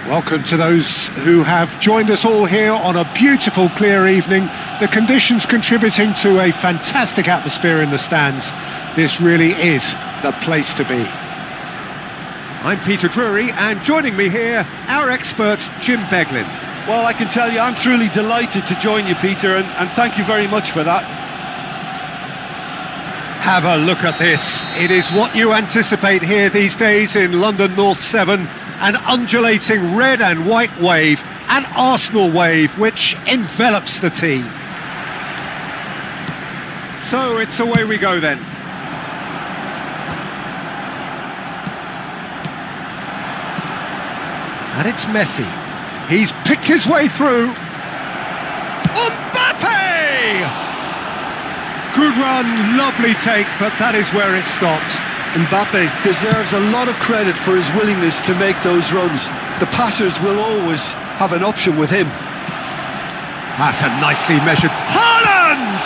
Welcome to those who have joined us all here on a beautiful, clear evening. The conditions contributing to a fantastic atmosphere in the stands. This really is the place to be. I'm Peter Drury, and joining me here, our expert, Jim Beglin. Well, I can tell you I'm truly delighted to join you, Peter, and thank you very much for that. Have a look at this. It is what you anticipate here these days in London North 7. An undulating red and white wave, an Arsenal wave which envelops the team. So it's away we go then. And it's Messi. He's picked his way through. Mbappe! Good run, lovely take, but that is where it stopped. Mbappe deserves a lot of credit for his willingness to make those runs. The passers will always have an option with him. That's a nicely measured Haaland!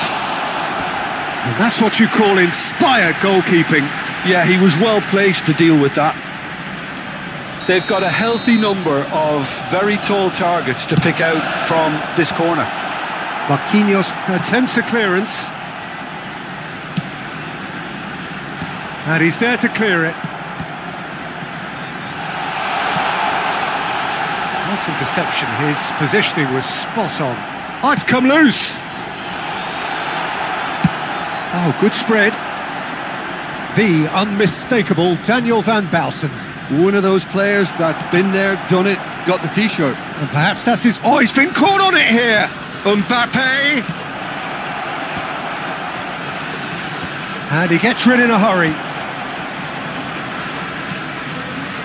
And that's what you call inspired goalkeeping. Yeah, he was well placed to deal with that. They've got a healthy number of very tall targets to pick out from this corner. Marquinhos attempts a clearance. And he's there to clear it. Nice interception, his positioning was spot on. Oh, it's come loose! Oh, good spread. The unmistakable Daniel van Bouten. One of those players that's been there, done it, got the t-shirt. And perhaps that's his... Oh, he's been caught on it here! Mbappe! And he gets rid in a hurry.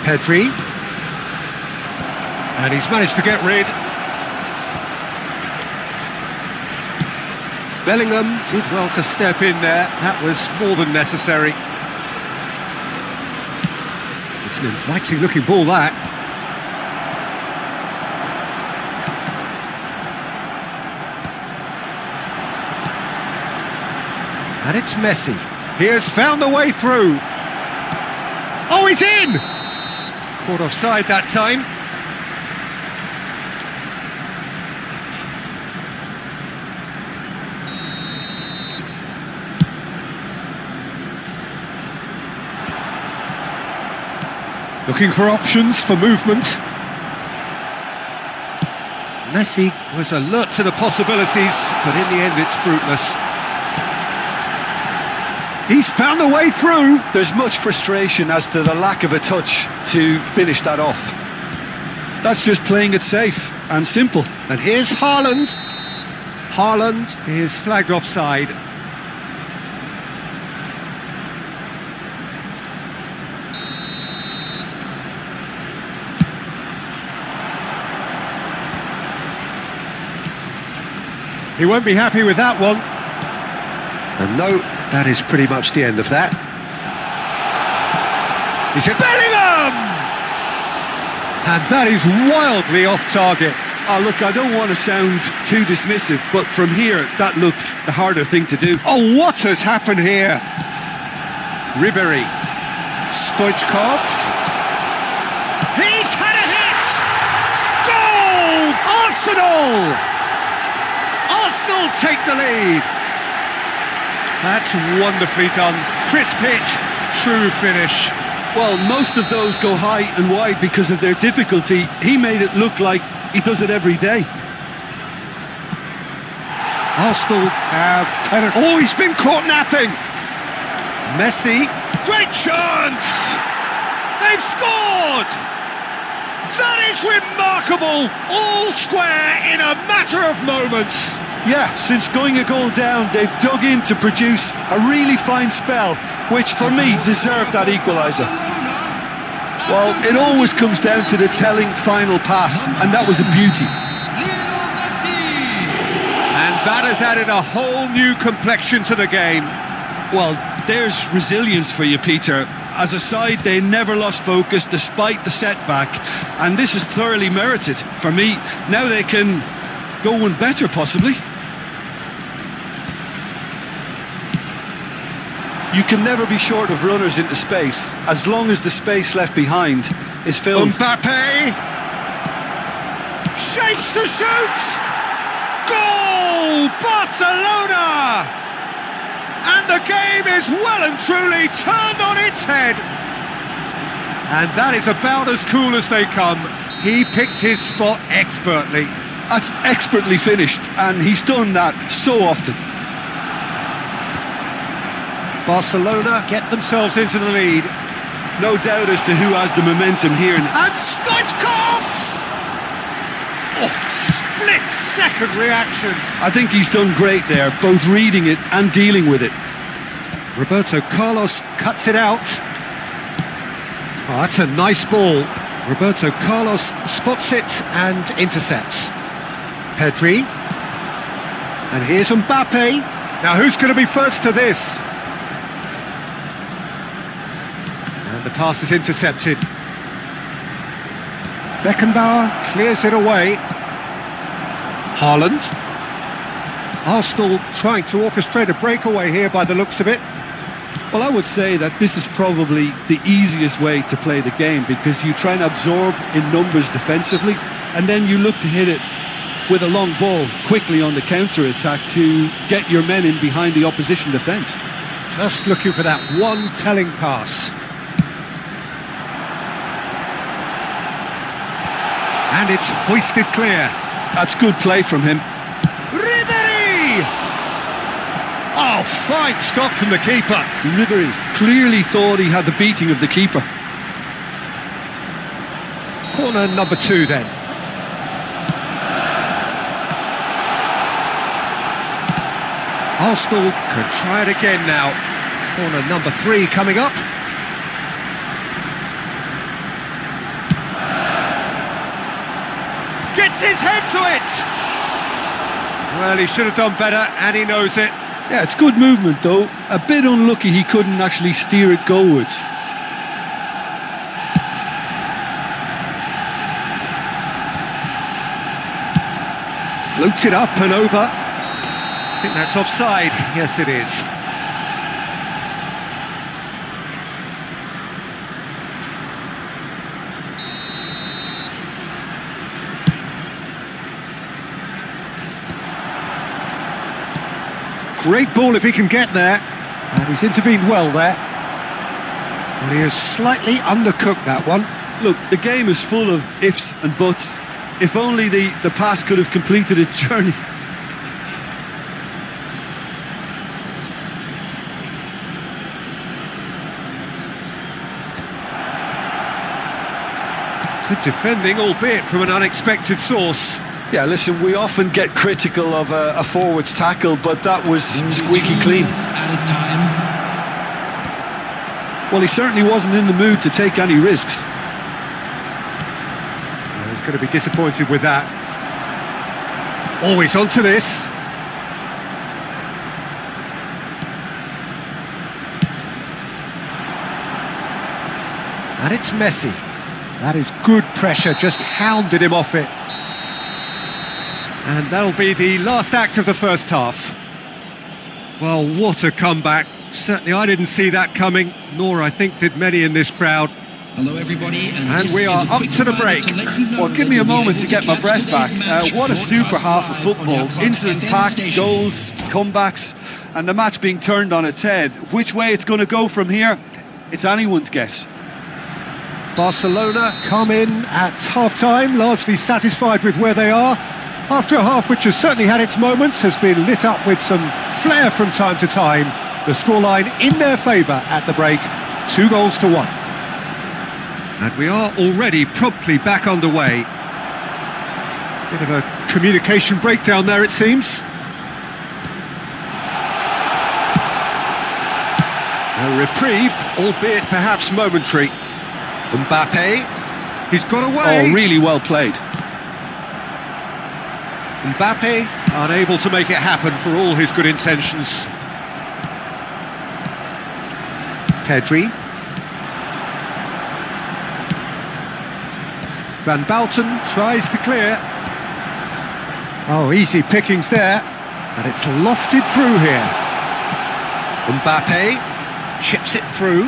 Pedri, and he's managed to get rid. Bellingham did well to step in there, that was more than necessary. It's an inviting looking ball, that. And it's Messi. He has found the way through. Oh, he's in! Caught offside that time. Looking for options for movement. Messi was alert to the possibilities, but in the end it's fruitless. He's found a way through. There's much frustration as to the lack of a touch to finish that off. That's just playing it safe and simple. And here's Haaland. Haaland is flagged offside. He won't be happy with that one. And no, that is pretty much the end of that. He's hit Bellingham! And that is wildly off target. Oh, look, I don't want to sound too dismissive, but from here, that looked the harder thing to do. Oh, what has happened here? Ribéry. Stoichkov. He's had a hit! Goal! Arsenal! Arsenal take the lead. That's wonderfully done. Crisp hit, true finish. Well, most of those go high and wide because of their difficulty. He made it look like he does it every day. Arsenal have... Oh, he's been caught napping. Messi. Great chance! They've scored! That is remarkable! All square in a matter of moments. Yeah, since going a goal down, they've dug in to produce a really fine spell, which for me deserved that equaliser. Well, it always comes down to the telling final pass, and that was a beauty. And that has added a whole new complexion to the game. Well, there's resilience for you, Peter. As a side, they never lost focus despite the setback, and this is thoroughly merited. For me, now they can go one better, possibly. You can never be short of runners into space, as long as the space left behind is filled. Mbappe! Shapes to shoot! Goal! Barcelona! And the game is well and truly turned on its head. And that is about as cool as they come. He picked his spot expertly. That's expertly finished, and he's done that so often. Barcelona get themselves into the lead. No doubt as to who has the momentum here. And Stoichkov! Oh, split-second reaction. I think he's done great there, both reading it and dealing with it. Roberto Carlos cuts it out. Oh, that's a nice ball. Roberto Carlos spots it and intercepts. Pedri. And here's Mbappe. Now who's going to be first to this? And the pass is intercepted. Beckenbauer clears it away. Haaland. Arsenal trying to orchestrate a breakaway here by the looks of it. Well, I would say that this is probably the easiest way to play the game, because you try and absorb in numbers defensively, and then you look to hit it with a long ball quickly on the counter-attack to get your men in behind the opposition defence. Just looking for that one telling pass. And it's hoisted clear. That's good play from him. Ribéry! Oh, fine stop from the keeper. Ribéry clearly thought he had the beating of the keeper. Corner number 2 then. Arsenal could try it again now. Corner number 3 coming up. Gets his head to it! Well, he should have done better, and he knows it. Yeah, it's good movement though. A bit unlucky he couldn't actually steer it goalwards. Floats it up and over. I think that's offside. Yes, it is. Great ball if he can get there. And he's intervened well there. And he has slightly undercooked that one. Look, the game is full of ifs and buts. If only the pass could have completed its journey. Good defending, albeit from an unexpected source. Yeah, listen, we often get critical of a forward's tackle, but that was squeaky clean. Well, he certainly wasn't in the mood to take any risks. Well, he's going to be disappointed with that. Oh, he's onto this. And it's Messi. That is good pressure, just hounded him off it. And that'll be the last act of the first half. Well, what a comeback. Certainly I didn't see that coming, nor I think did many in this crowd. Hello everybody, and we are up to the break. Well, give me a moment to get my breath back. What a super half of football. Incident-packed, goals, comebacks, and the match being turned on its head. Which way it's going to go from here, it's anyone's guess. Barcelona come in at half-time, largely satisfied with where they are. After a half which has certainly had its moments, has been lit up with some flair from time to time. The scoreline in their favour at the break, 2-1. And we are already promptly back underway. Bit of a communication breakdown there, it seems. A reprieve, albeit perhaps momentary. Mbappe, he's got away. Oh, really well played. Mbappe unable to make it happen for all his good intentions. Pedri. Van Bouten tries to clear. Oh, easy pickings there. And it's lofted through here. Mbappe chips it through.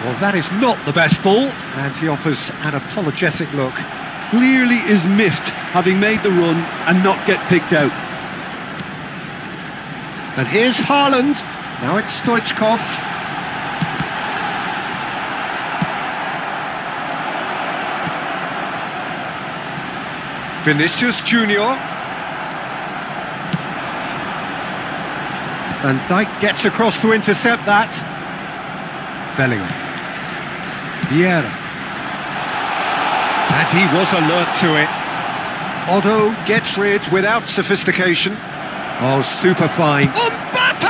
Well, that is not the best ball. And he offers an apologetic look. clearly is miffed having made the run and not get picked out. And here's Haaland. Now it's Stoichkov. Vinicius Junior. And Dijk gets across to intercept that. Bellingham. Vieira. And he was alert to it. Otto gets rid without sophistication. Oh, super fine. Mbappe!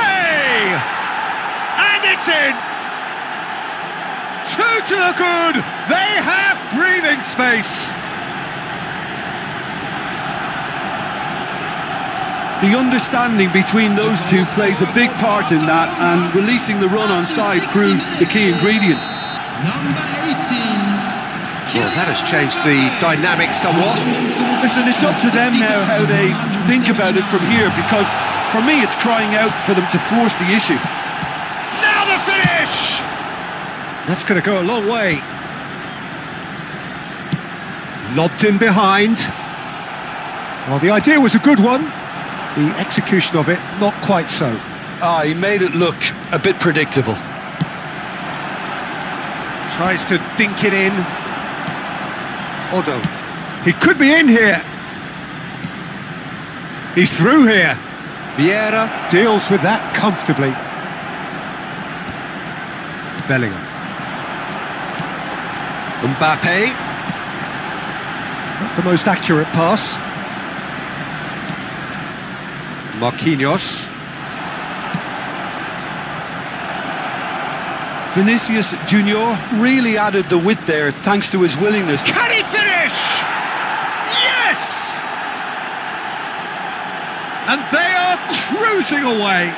And it's in! Two to the good! They have breathing space! The understanding between those two plays a big part in that, and releasing the run on side proved the key ingredient. Number 18. Well, that has changed the dynamic somewhat. Listen, it's up to them now how they think about it from here, because for me it's crying out for them to force the issue. Now the finish! That's going to go a long way. Lobbed in behind. Well, the idea was a good one. The execution of it, not quite so. He made it look a bit predictable. Tries to dink it in. Otto. He could be in here. He's through here. Vieira deals with that comfortably. Bellingham. Mbappe. Not the most accurate pass. Marquinhos. Vinicius Junior really added the width there thanks to his willingness. Can he finish? Yes! And they are cruising away.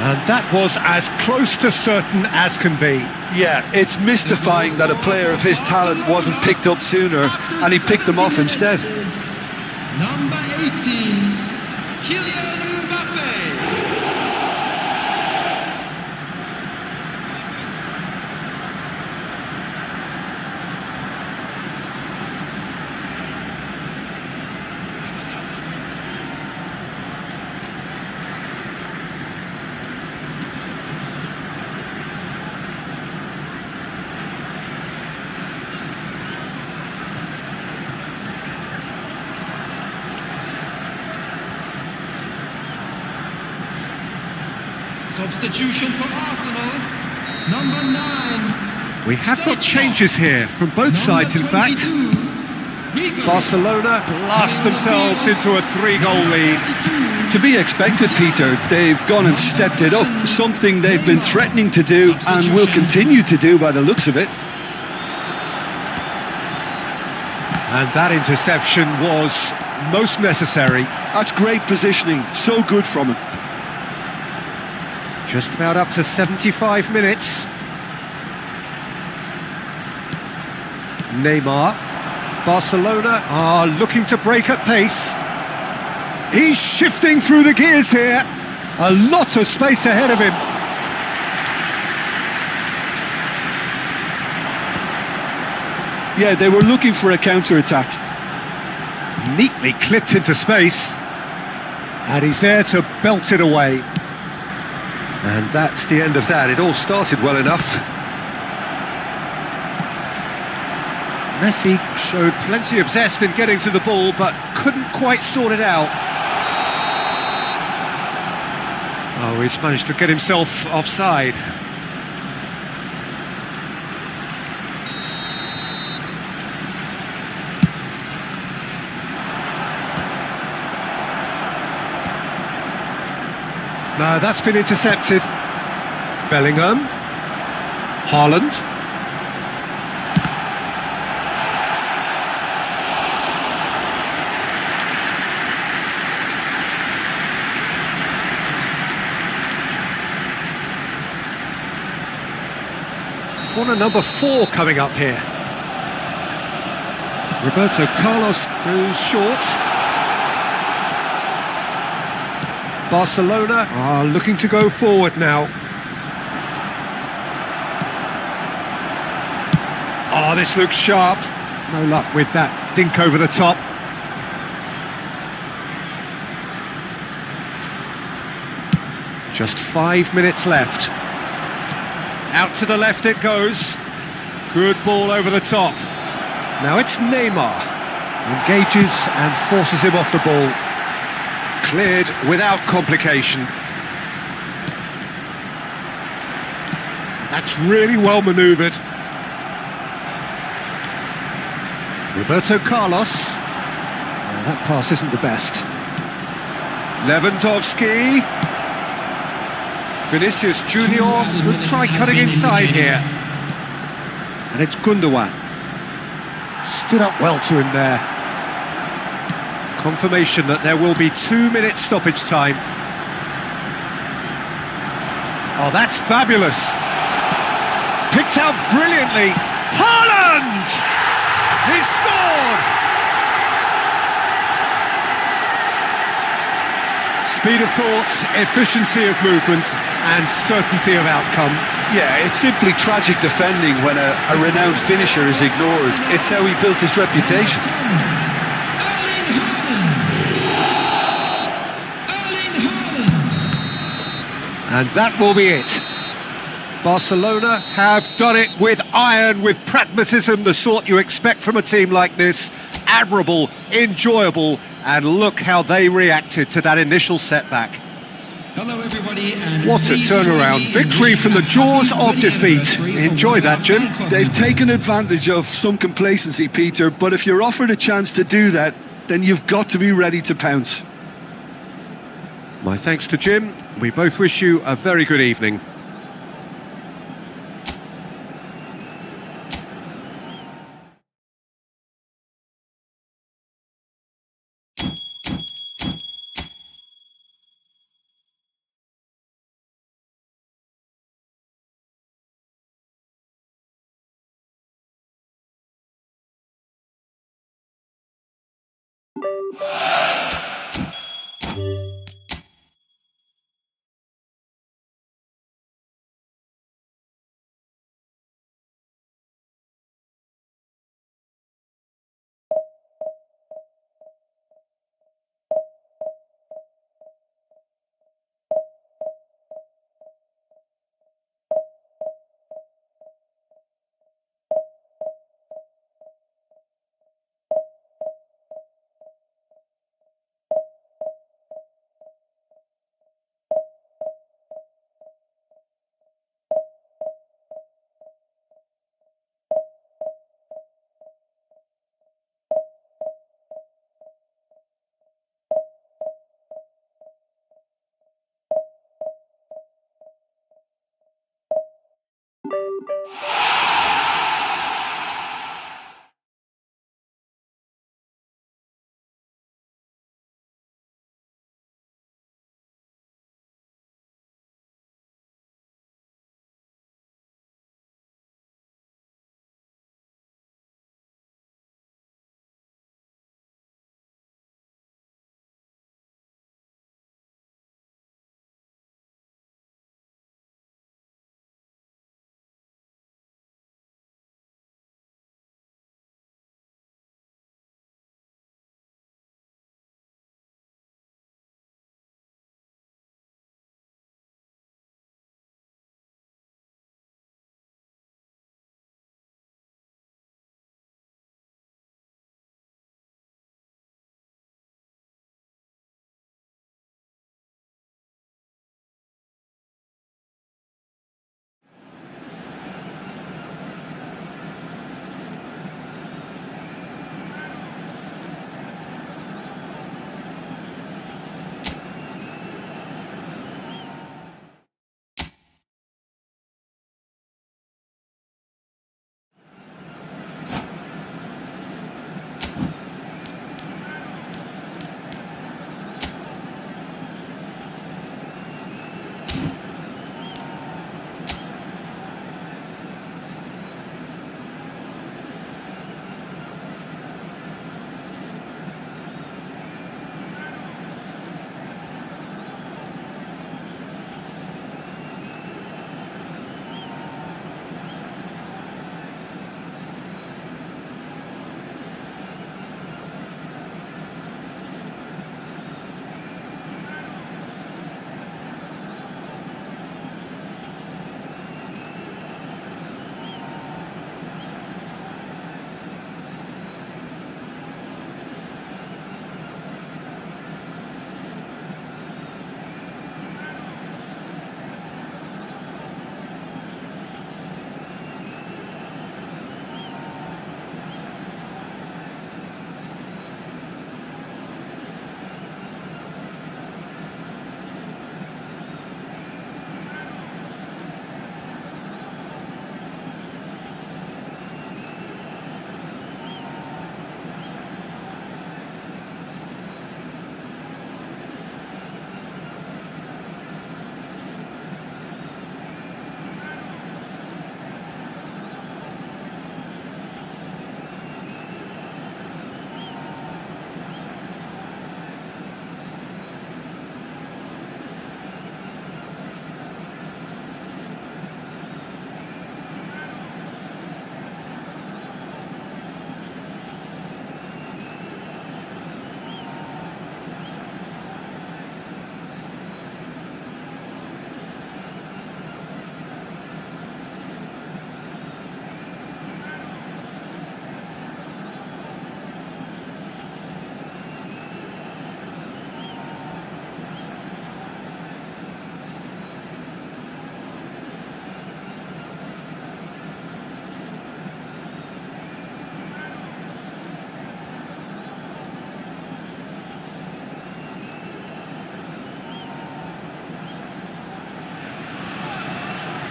And that was as close to certain as can be. Yeah, it's mystifying that a player of his talent wasn't picked up sooner, and he picked them off instead. Number 18, Kylian Mbappe. Substitution for Arsenal, number 9. We have got changes here from both sides, in fact. Barcelona blast themselves into a 3-goal lead. To be expected, Peter. They've gone and stepped it up, something they've been threatening to do and will continue to do by the looks of it. And that interception was most necessary. That's great positioning, so good from him. Just about up to 75 minutes. Neymar. Barcelona are looking to break at pace. He's shifting through the gears here. A lot of space ahead of him. Yeah, they were looking for a counter-attack. Neatly clipped into space. And he's there to belt it away. And that's the end of that. It all started well enough. Messi showed plenty of zest in getting to the ball, but couldn't quite sort it out. Oh, he's managed to get himself offside. No, that's been intercepted. Bellingham. Haaland. Corner number 4 coming up here. Roberto Carlos goes short. Barcelona are looking to go forward now. Oh, this looks sharp. No luck with that dink over the top. Just 5 minutes left. Out to the left it goes. Good ball over the top. Now it's Neymar. Engages and forces him off the ball. Cleared without complication. That's really well manoeuvred. Roberto Carlos. That pass isn't the best. Lewandowski. Vinicius Junior could try cutting inside here. And it's Gundogan. Stood up well to him there. Confirmation that there will be 2 minutes stoppage time. Oh, that's fabulous. Picked out brilliantly. Haaland! He's scored! Speed of thought, efficiency of movement, and certainty of outcome. Yeah, it's simply tragic defending when a renowned finisher is ignored. It's how he built his reputation. And that will be it. Barcelona have done it with iron, with pragmatism, the sort you expect from a team like this. Admirable, enjoyable, and look how they reacted to that initial setback. Hello everybody, and what a turnaround. Victory from the jaws of defeat. Enjoy that, Jim. They've taken advantage of some complacency, Peter, but if you're offered a chance to do that, then you've got to be ready to pounce. My thanks to Jim. We both wish you a very good evening.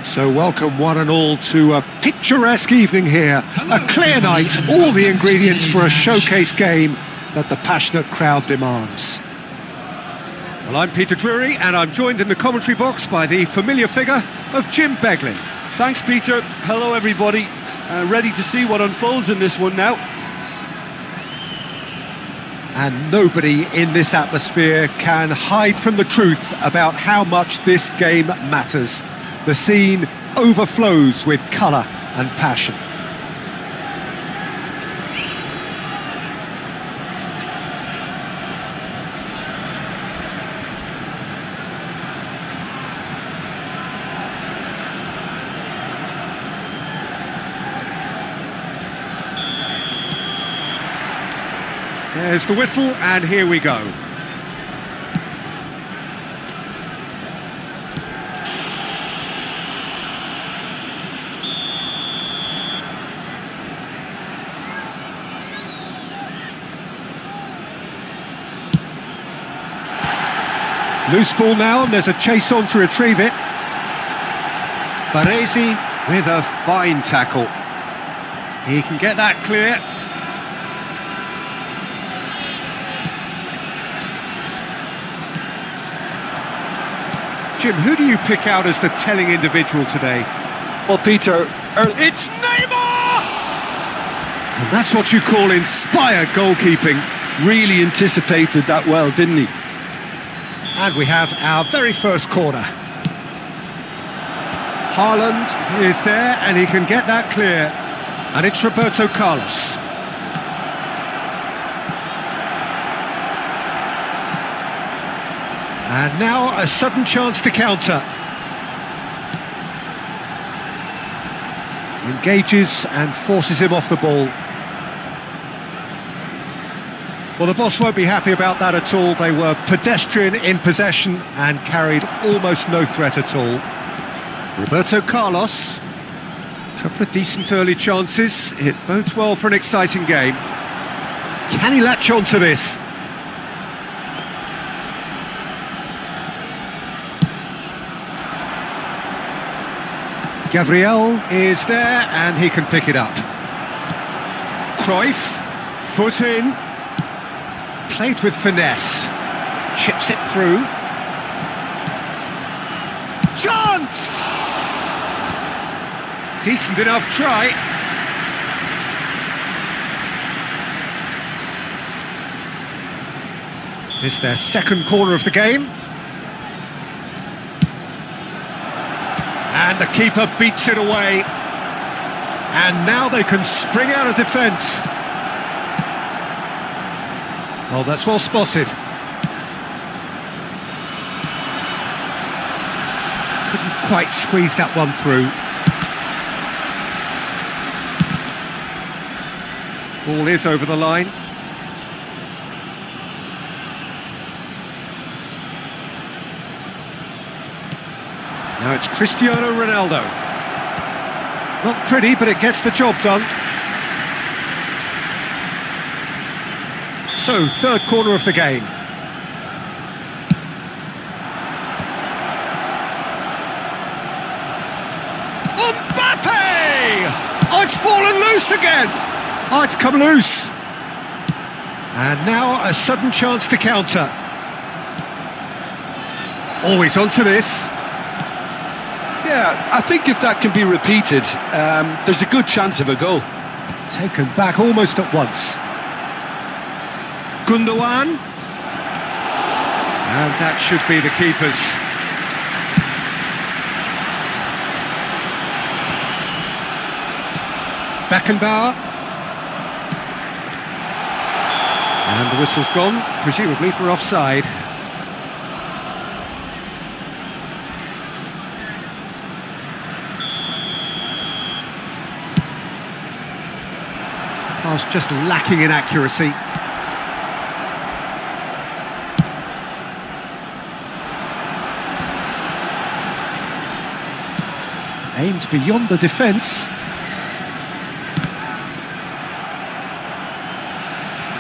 So welcome one and all to a picturesque evening here. A clear night, all the ingredients for a showcase game that the passionate crowd demands. Well, I'm Peter Drury and I'm joined in the commentary box by the familiar figure of Jim Beglin. Thanks, Peter. Hello, everybody. Ready to see what unfolds in this one now. And nobody in this atmosphere can hide from the truth about how much this game matters. The scene overflows with colour and passion. There's the whistle, and here we go. Loose ball now, and there's a chase on to retrieve it. Baresi with a fine tackle. He can get that clear. Jim, who do you pick out as the telling individual today? Well, Peter, it's Neymar! And that's what you call inspired goalkeeping. Really anticipated that well, didn't he? And we have our very first corner. Haaland is there, and he can get that clear. And it's Roberto Carlos. And now a sudden chance to counter. Engages and forces him off the ball. Well, the boss won't be happy about that at all. They were pedestrian in possession and carried almost no threat at all. Roberto Carlos. Couple of decent early chances. It bodes well for an exciting game. Can he latch on to this? Gabriel is there, and he can pick it up. Cruyff, foot in, played with finesse, chips it through. Chance! Decent enough try. It's their second corner of the game. And the keeper beats it away. And now they can spring out of defence. Oh, that's well spotted. Couldn't quite squeeze that one through. Ball is over the line. Now it's Cristiano Ronaldo. Not pretty, but it gets the job done. So, third corner of the game. Mbappe! Oh, it's fallen loose again! Oh, it's come loose. And now a sudden chance to counter. Always onto this. Yeah, I think if that can be repeated, there's a good chance of a goal. Taken back almost at once. Gundogan. And that should be the keepers. Beckenbauer. And the whistle's gone, presumably for offside. Pass just lacking in accuracy. Aimed beyond the defence.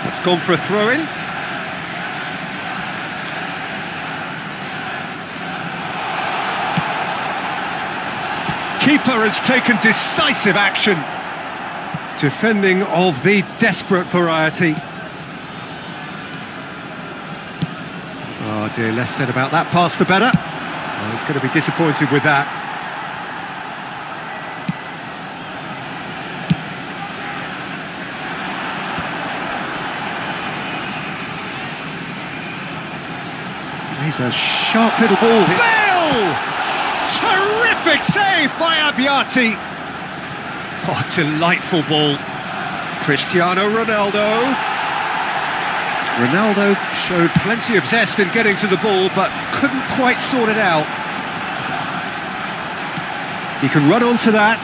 It's gone for a throw-in. keeper has taken decisive action. Defending of the desperate variety. Oh dear, less said about that pass the better. Oh, he's going to be disappointed with that. He's a sharp little ball here. Bale! Terrific save by Abbiati. Oh, delightful ball. Cristiano Ronaldo. Ronaldo showed plenty of zest in getting to the ball, but couldn't quite sort it out. He can run onto that.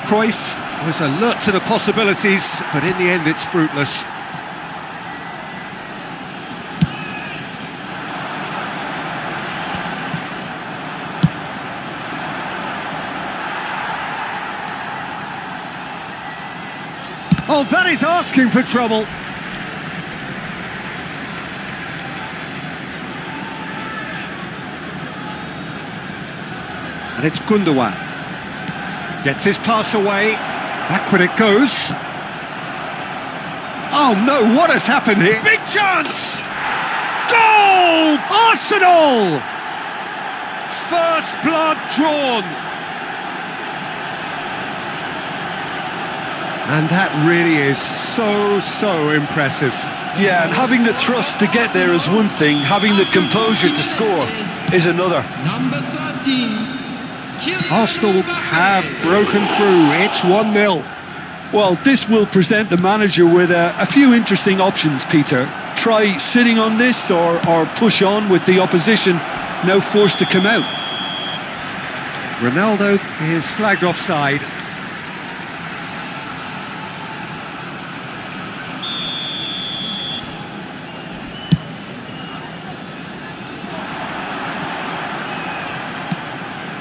Cruyff was alert to the possibilities, but in the end it's fruitless. Oh, that is asking for trouble. And it's Gundogan. Gets his pass away. Backward it goes. Oh no, what has happened here? Big chance! Goal! Arsenal! First blood drawn. And that really is so impressive. Yeah, and having the thrust to get there is one thing, having the composure to score is another. Number 13. Arsenal have broken through. It's 1-0. Well, this will present the manager with a few interesting options, Peter. Try sitting on this or push on with the opposition now forced to come out. Ronaldo is flagged offside.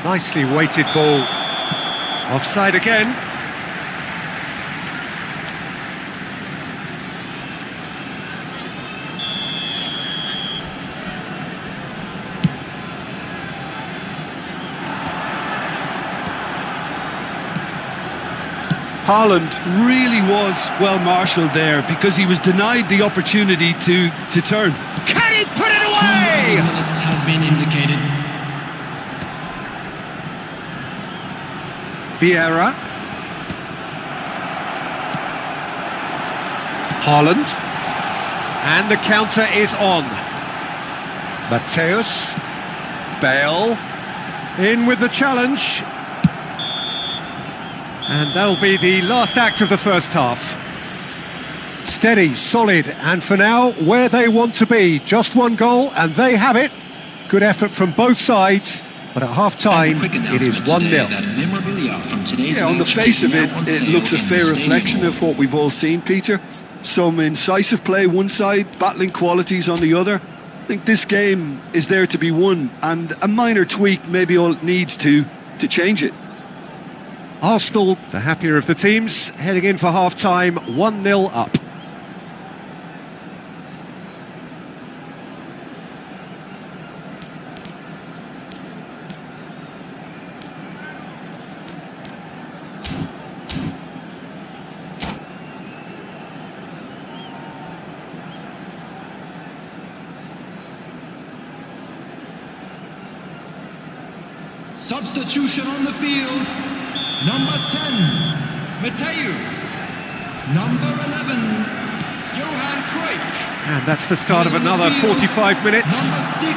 Nicely weighted ball. Offside again. Haaland really was well marshalled there because he was denied the opportunity to turn. Can he put it away? 2 minutes has been indicated. Vieira. Haaland. And the counter is on. Mateus. Bale. In with the challenge. And that'll be the last act of the first half. Steady, solid, and for now, where they want to be. Just one goal, and they have it. Good effort from both sides. But at half-time, it is 1-0. Yeah, on the face of it, it looks a fair reflection of what we've all seen, Peter. Some incisive play one side, battling qualities on the other. I think this game is there to be won, and a minor tweak maybe all it needs to change it. Arsenal, the happier of the teams, heading in for half-time, 1-0 up. Substitution on the field. Number 10, Mateus. Number 11, Johan Cruyff. And that's the start of another 45 minutes. Number 6,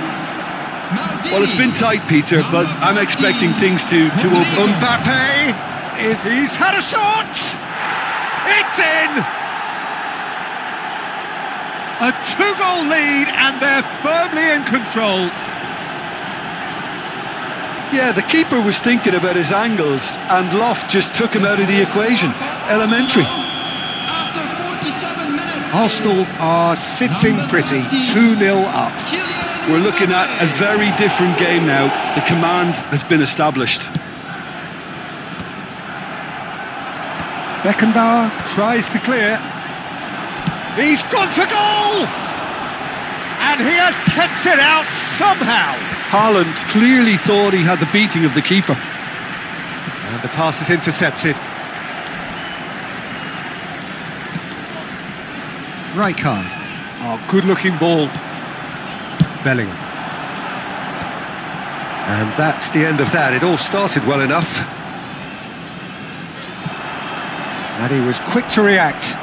Maldini. Well, it's been tight, Peter, but I'm expecting things to open. Mbappe, he's had a shot! It's in! A 2-goal lead, and they're firmly in control. Yeah, the keeper was thinking about his angles, and Loft just took him out of the equation. Elementary. After 47 minutes. Arsenal are sitting pretty, 2-0 up. We're looking at a very different game now. The command has been established. Beckenbauer tries to clear. He's gone for goal! And he has kept it out somehow. Haaland clearly thought he had the beating of the keeper. And the pass is intercepted. Right card. Oh, good-looking ball. Bellingham. And that's the end of that. It all started well enough. And he was quick to react.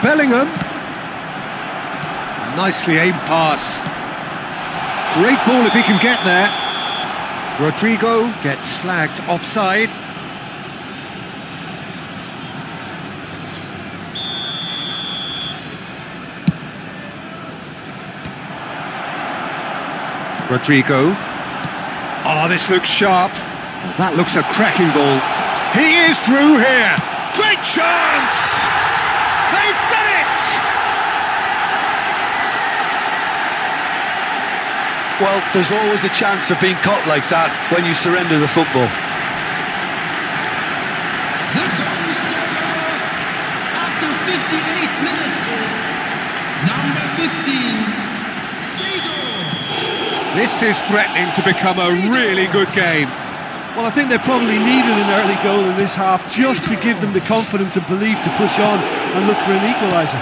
Bellingham. Nicely aimed pass. Great ball if he can get there. Rodrigo gets flagged offside. Rodrigo. Oh, this looks sharp. Oh, that looks a cracking ball. He is through here. Great chance! They've done it! Well, there's always a chance of being caught like that when you surrender the football. The goal scorer after 58 minutes is number 15, Seedorf. This is threatening to become a really good game. Well, I think they probably needed an early goal in this half just to give them the confidence and belief to push on and look for an equaliser.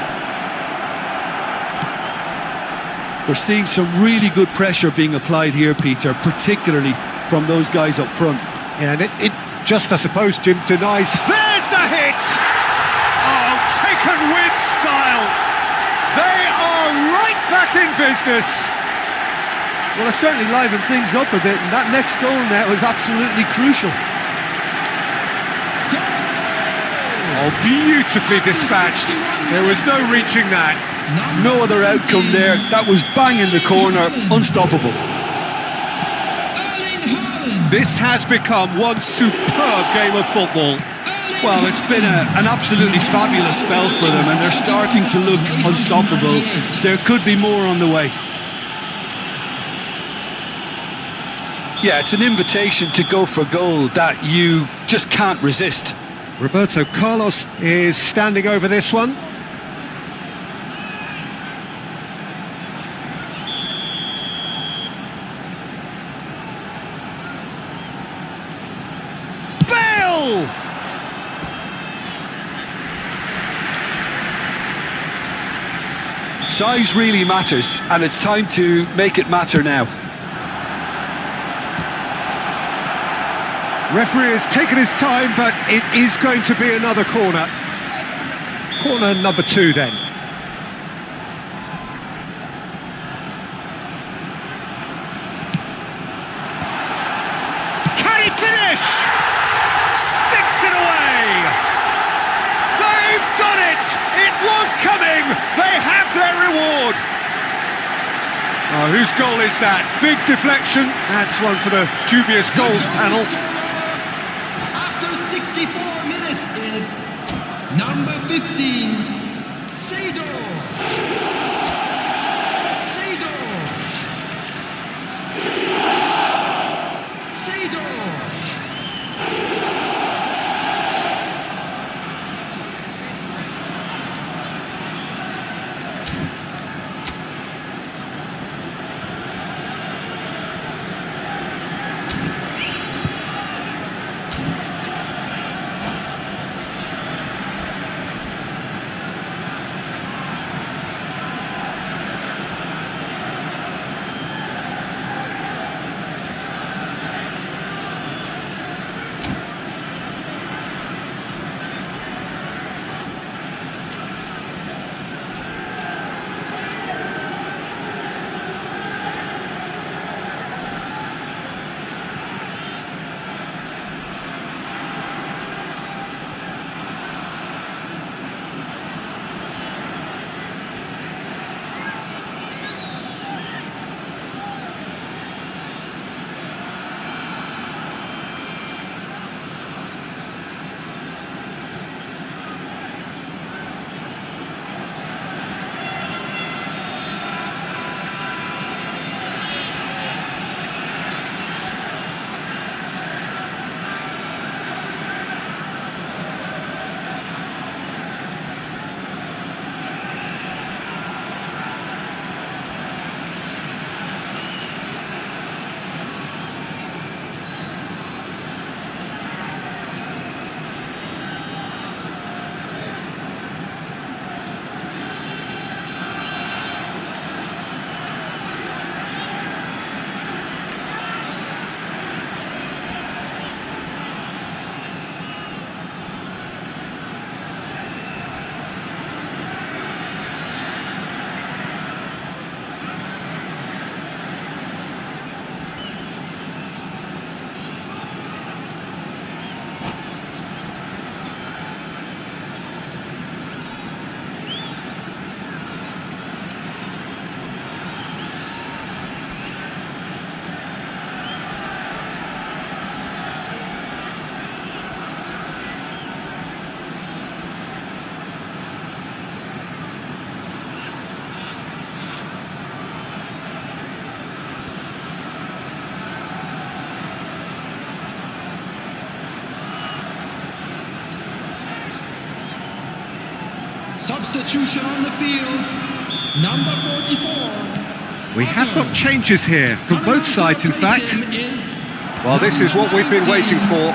We're seeing some really good pressure being applied here, Peter, particularly from those guys up front. Yeah, and it just, I suppose, Jim, denies... There's the hit! Oh, taken with style! They are right back in business! Well, it certainly livened things up a bit, and that next goal now was absolutely crucial. Oh, beautifully dispatched. There was no reaching that. No other outcome there. That was bang in the corner, unstoppable. This has become one superb game of football. Well, it's been an absolutely fabulous spell for them, and they're starting to look unstoppable. There could be more on the way. Yeah, it's an invitation to go for goal that you just can't resist. Roberto Carlos is standing over this one. Bale! Size really matters, and it's time to make it matter now. Referee has taken his time, but it is going to be another corner. Corner number 2 then. Can he finish? Sticks it away! They've done it! It was coming! They have their reward! Oh, whose goal is that? Big deflection. That's one for the dubious goals panel. After 64 minutes is number 15, Seedorf. Seedorf. Seedorf. Substitution on the field. Number 44. We have got changes here from both sides, in fact. Well, this is what we've been waiting for.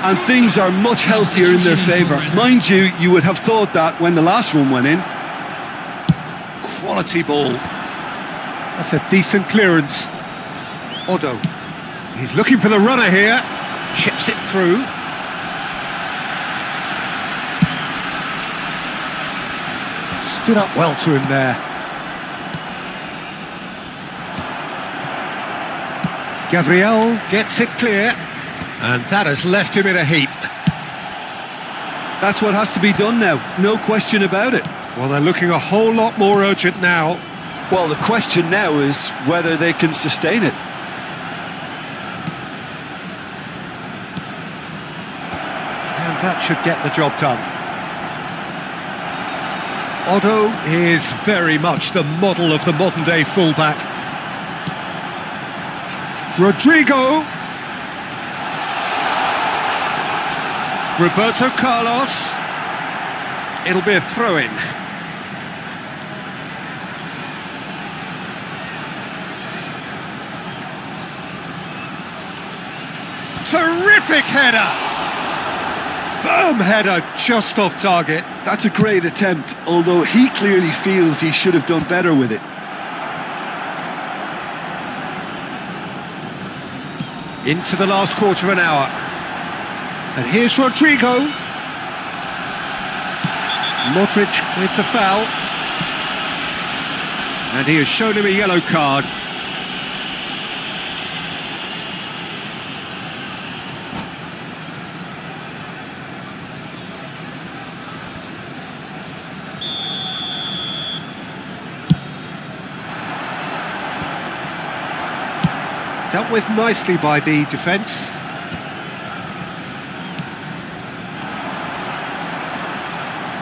And things are much healthier in their favour. Mind you, you would have thought that when the last one went in. Quality ball. That's a decent clearance. Odo. He's looking for the runner here. Chips it through. Stood up well to him there. Gabriel gets it clear. And that has left him in a heap. That's what has to be done now, no question about it. Well, they're looking a whole lot more urgent now. Well, the question now is whether they can sustain it. And that should get the job done. Odo is very much the model of the modern-day fullback. Rodrigo. Roberto Carlos. It'll be a throw-in. Terrific header! Firm header, just off target. That's a great attempt, although he clearly feels he should have done better with it. Into the last quarter of an hour. And here's Rodrigo. Modric with the foul. And he has shown him a yellow card. Dealt with nicely by the defence.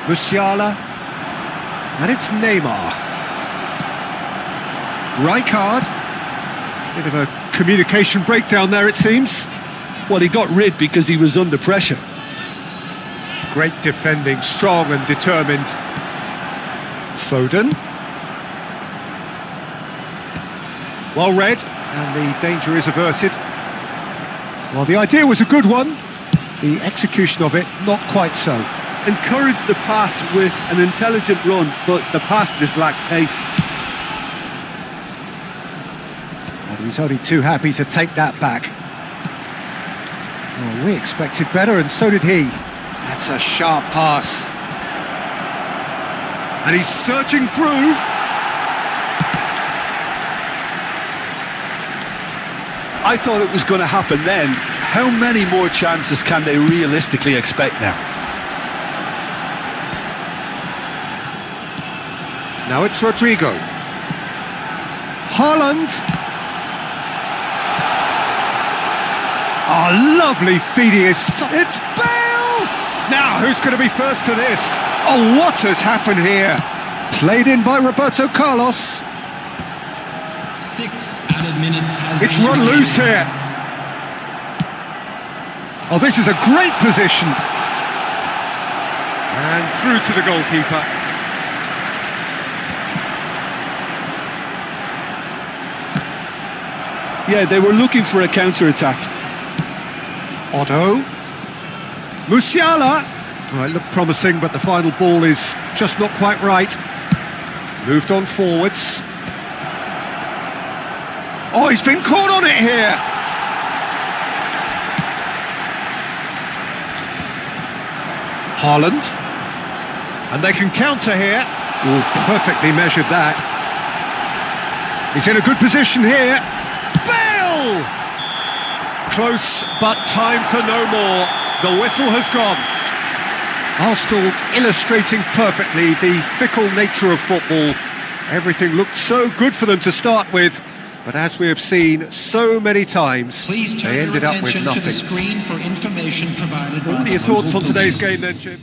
Musiala. And it's Neymar. Rijkaard. Bit of a communication breakdown there, it seems. Well, he got rid because he was under pressure. Great defending, strong and determined. Foden. Well read, and the danger is averted. Well, the idea was a good one. The execution of it, not quite so. Encouraged the pass with an intelligent run, but the pass just lacked pace. And he's only too happy to take that back. Well, we expected better, and so did he. That's a sharp pass. And he's searching through. I thought it was going to happen then. How many more chances can they realistically expect now? Now it's Rodrigo. Haaland. Oh, lovely feeding. It's Bale! Now, who's going to be first to this? Oh, what has happened here? Played in by Roberto Carlos. 6 added minutes has It's been run indicated. loose here. Oh, this is a great position. And through to the goalkeeper. Yeah, they were looking for a counter-attack. Odo. Musiala. Well, it looked promising, but the final ball is just not quite right. Moved on forwards. Oh, he's been caught on it here. Haaland. And they can counter here. Oh, perfectly measured that. He's in a good position here. Bale! Close, but time for no more. The whistle has gone. Arsenal illustrating perfectly the fickle nature of football. Everything looked so good for them to start with, but as we have seen so many times, Please turn they ended your up with attention to the nothing. screen for information provided by What are the your thoughts local on today's police. game then, Jim?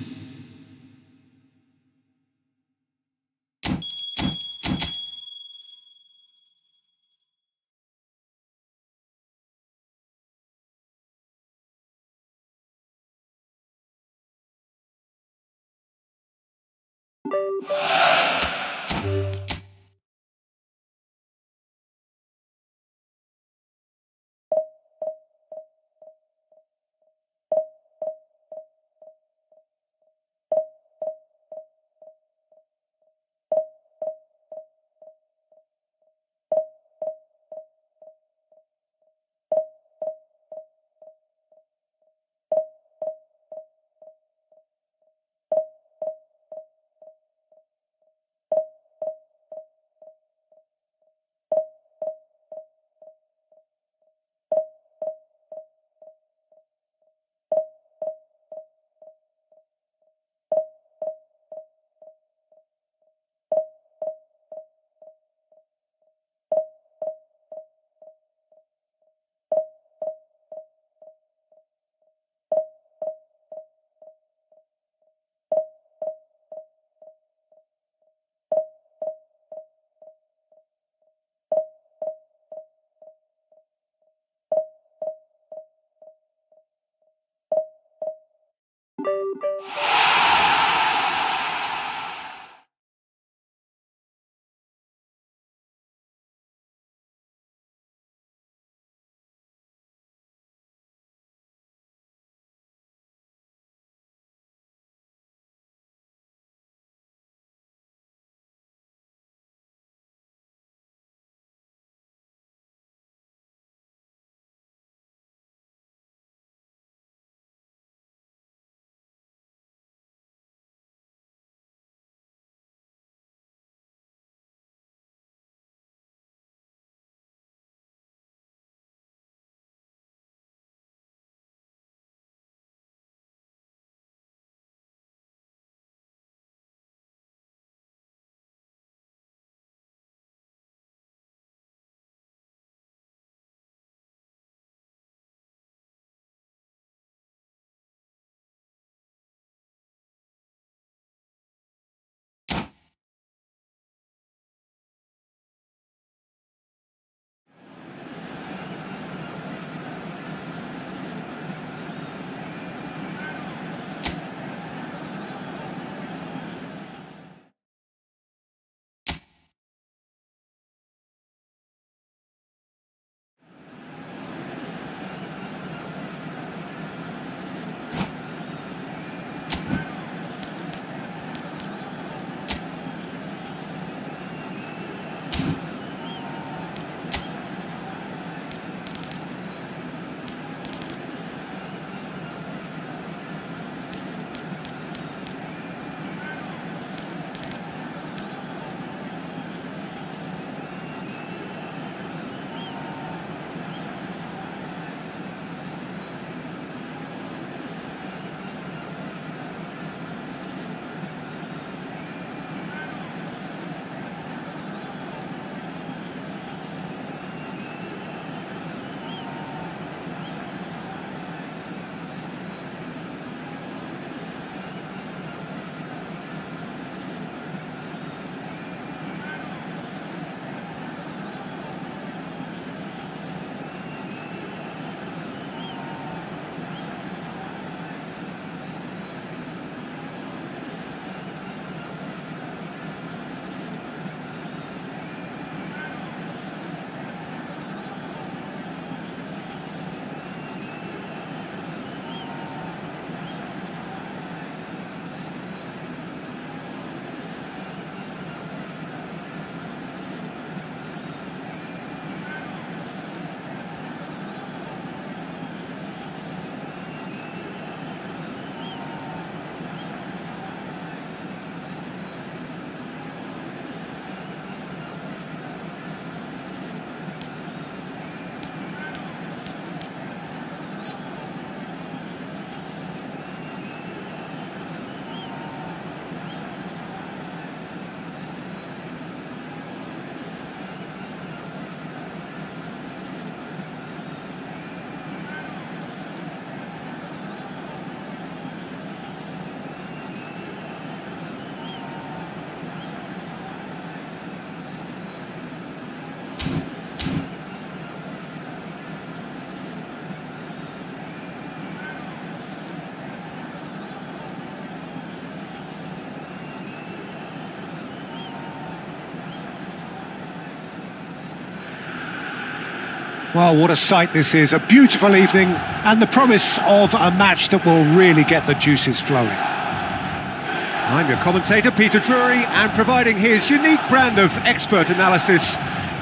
Well, what a sight this is. A beautiful evening and the promise of a match that will really get the juices flowing. I'm your commentator, Peter Drury, and providing his unique brand of expert analysis,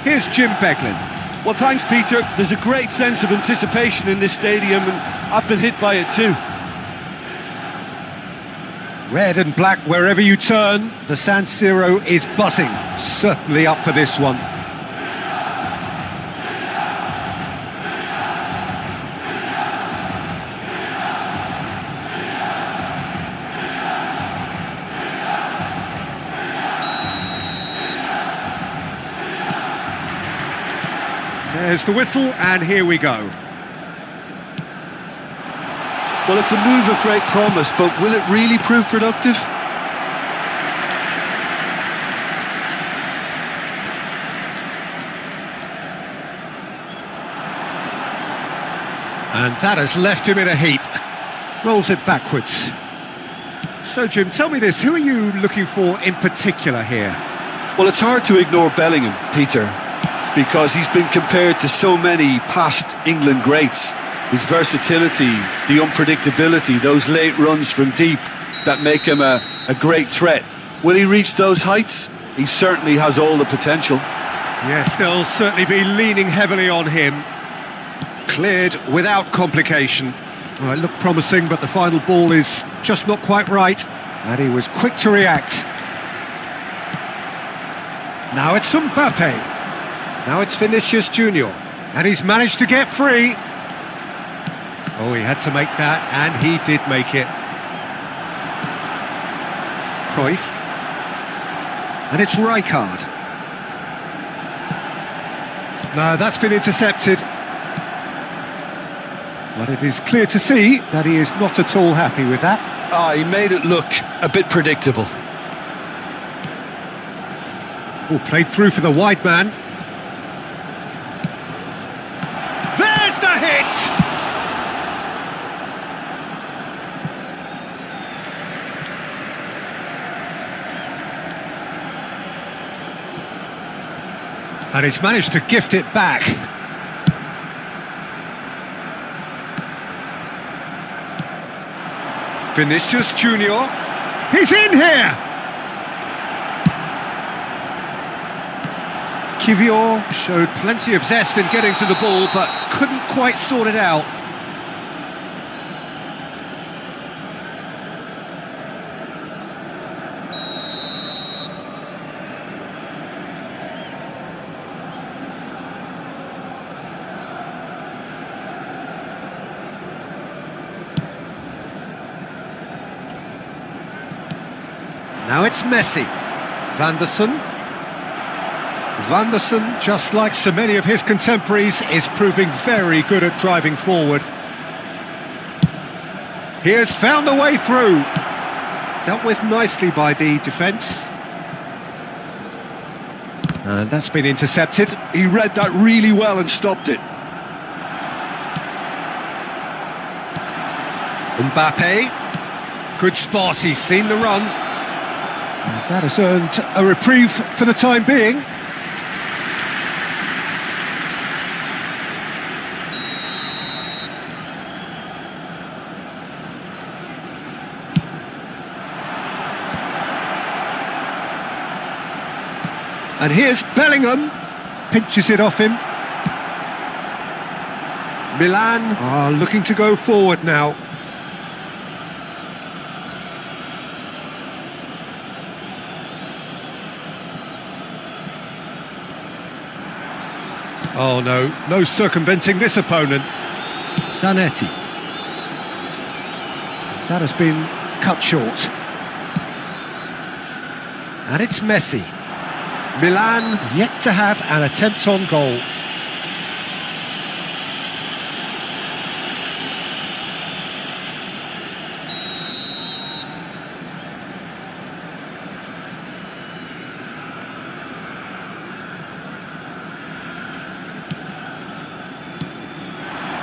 here's Jim Beglin. Well, thanks, Peter. There's a great sense of anticipation in this stadium, and I've been hit by it too. Red and black wherever you turn, the San Siro is buzzing. Certainly up for this one. There's the whistle, and here we go. Well, it's a move of great promise, but will it really prove productive? And that has left him in a heap. Rolls it backwards. So, Jim, tell me this, who are you looking for in particular here? Well, it's hard to ignore Bellingham, Peter, because he's been compared to so many past England greats. His versatility, the unpredictability, those late runs from deep that make him a great threat. Will he reach those heights? He certainly has all the potential. Yes, they'll certainly be leaning heavily on him. Cleared without complication. Well, it looked promising, but the final ball is just not quite right. And he was quick to react. Now it's Mbappe. Now it's Vinicius Junior. And he's managed to get free. Oh, he had to make that, and he did make it. Cruyff. And it's Rijkaard. No, that's been intercepted. But it is clear to see that he is not at all happy with that. He made it look a bit predictable. Oh, played through for the wide man. There's the hit! And he's managed to gift it back. Vinicius Junior. He's in here! Kivior showed plenty of zest in getting to the ball, but couldn't quite sort it out. Now it's Messi. Van der Sar, just like so many of his contemporaries, is proving very good at driving forward. He has found the way through. Dealt with nicely by the defence. And that's been intercepted. He read that really well and stopped it. Mbappe. Good spot, he's seen the run. And that has earned a reprieve for the time being. And here's Bellingham, pinches it off him. Milan are looking to go forward now. Oh no circumventing this opponent. Zanetti. That has been cut short. And it's Messi. Milan yet to have an attempt on goal.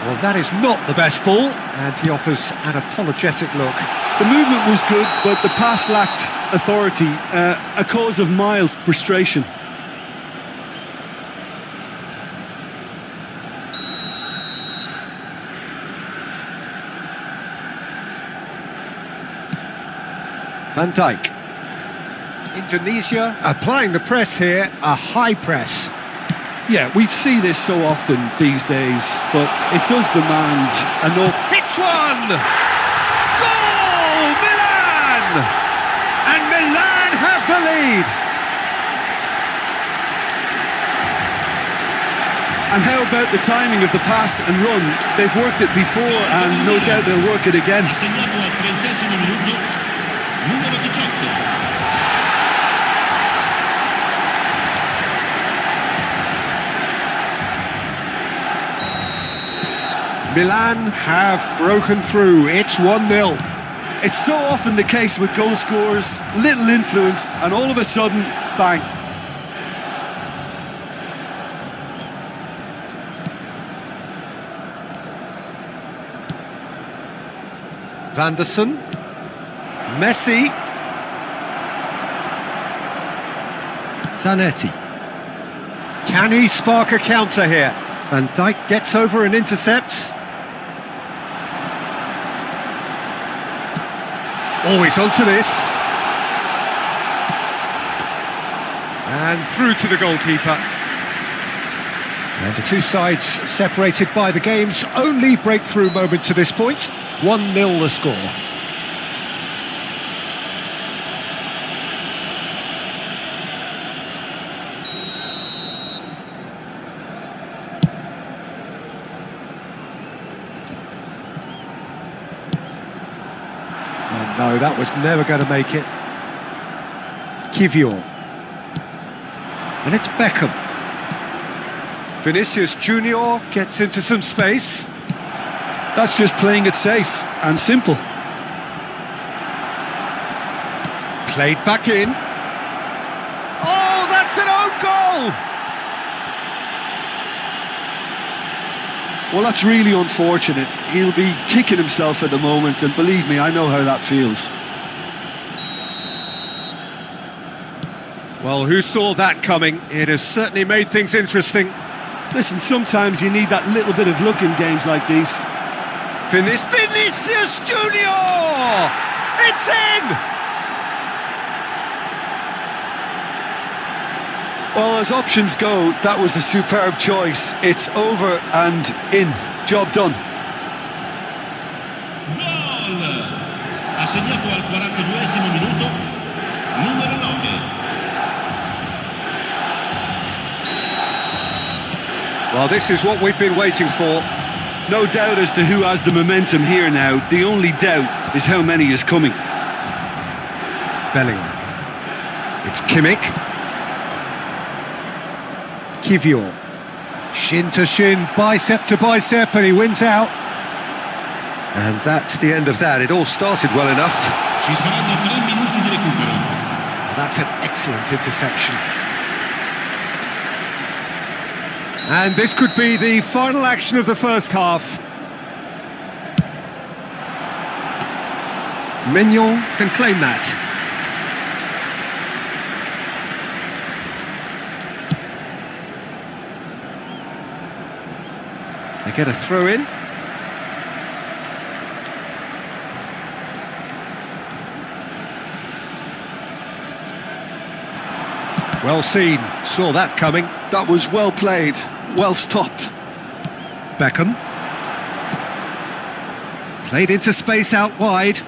Well, that is not the best ball, and he offers an apologetic look. The movement was good, but the pass lacked authority, a cause of mild frustration. Van Dijk. Indonesia applying the press here, a high press. Yeah, we see this so often these days, but it does demand an Hits one! Goal! Milan! And Milan have the lead. And how about the timing of the pass and run? They've worked it before and no doubt they'll work it again. Assegnato al 30° minuto, numero 18. Milan have broken through. It's 1-0. It's so often the case with goal scorers, little influence, and all of a sudden, bang. Vanderson. Messi. Zanetti. Can he spark a counter here? Van Dijk gets over and intercepts. Always onto this. And through to the goalkeeper. And the two sides separated by the game's only breakthrough moment to this point. 1-0 the score. Oh no, that was never going to make it. Kivior. And it's Beckham. Vinicius Junior gets into some space. That's just playing it safe and simple. Played back in. Oh, that's an own goal! Well, that's really unfortunate. He'll be kicking himself at the moment, and believe me, I know how that feels. Well, who saw that coming? It has certainly made things interesting. Listen, sometimes you need that little bit of luck in games like these. Vinicius Junior! It's in! Well, as options go, that was a superb choice. It's over and in. Job done. Gol! Assegnato al 42° minuto, numero 9. Well, this is what we've been waiting for. No doubt as to who has the momentum here now. The only doubt is how many is coming. Bellingham. It's Kimmich. Kivior. Shin to shin, bicep to bicep, and he wins out. And that's the end of that. It all started well enough. Ci saranno 3 minuti di recupero. That's an excellent interception. And this could be the final action of the first half. Mignon can claim that. They get a throw in. Well seen, saw that coming. That was well played, well stopped. Beckham. Played into space out wide.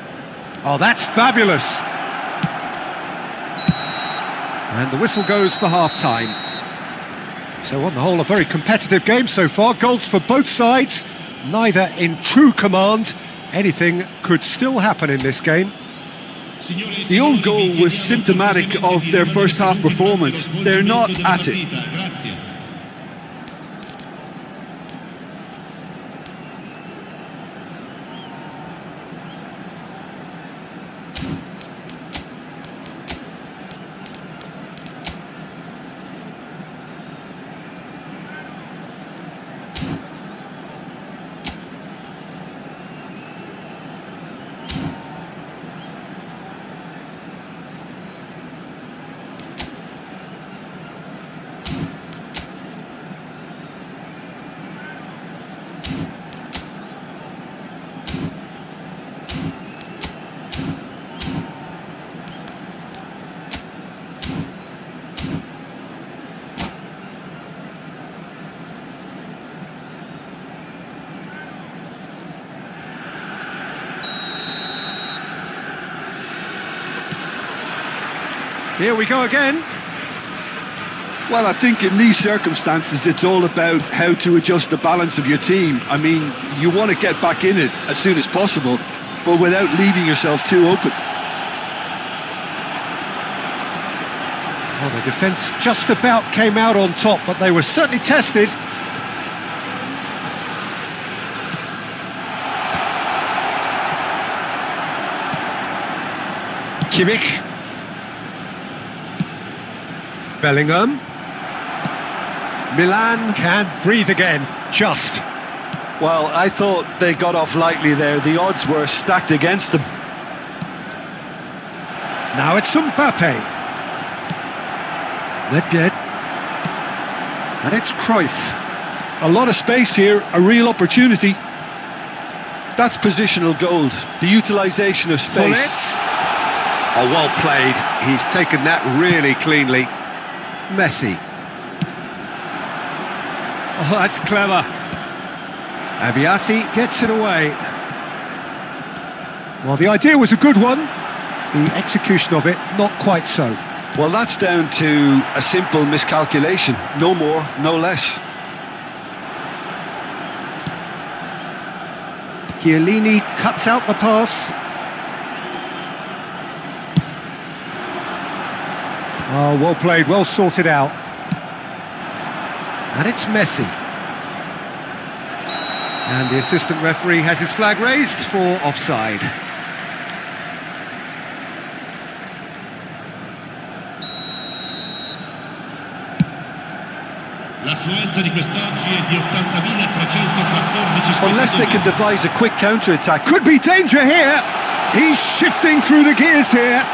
Oh, that's fabulous. And the whistle goes for half-time. So on the whole, a very competitive game so far. Goals for both sides, neither in true command. Anything could still happen in this game. The own goal was symptomatic of their first half performance. They're not at it. Here we go again. Well, I think in these circumstances, it's all about how to adjust the balance of your team. I mean, you want to get back in it as soon as possible, but without leaving yourself too open. Well, the defence just about came out on top, but they were certainly tested. Kimmich. Bellingham. Milan can't breathe again, just. Well, I thought they got off lightly there. The odds were stacked against them. Now it's Mbappe. Nedved. And it's Cruyff. A lot of space here, a real opportunity. That's positional gold, the utilisation of space. Bullets. Oh, well played. He's taken that really cleanly. Messi. Oh, that's clever. Abiati gets it away. Well, the idea was a good one. The execution of it, not quite so. Well, that's down to a simple miscalculation. No more, no less. Chiellini cuts out the pass. Oh, well played, well sorted out. And it's Messi. And the assistant referee has his flag raised for offside. L'affluenza di quest'oggi è di 80.314 Unless they can devise a quick counter-attack. Could be danger here. He's shifting through the gears here.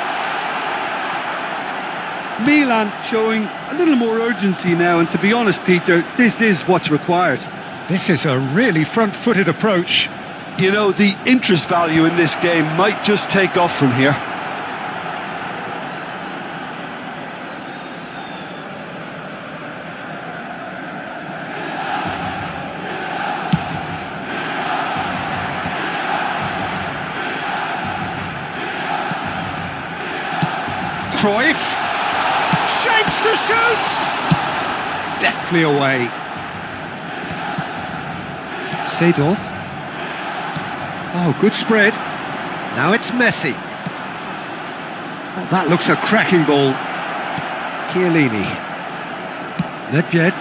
Milan showing a little more urgency now, and to be honest, Peter, this is what's required. This is a really front-footed approach. You know, the interest value in this game might just take off from here. Cruyff. Shapes to shoot! Deftly away. Seedorf. Oh, good spread. Now it's Messi. Oh, that looks a cracking ball. Chiellini. Nedved.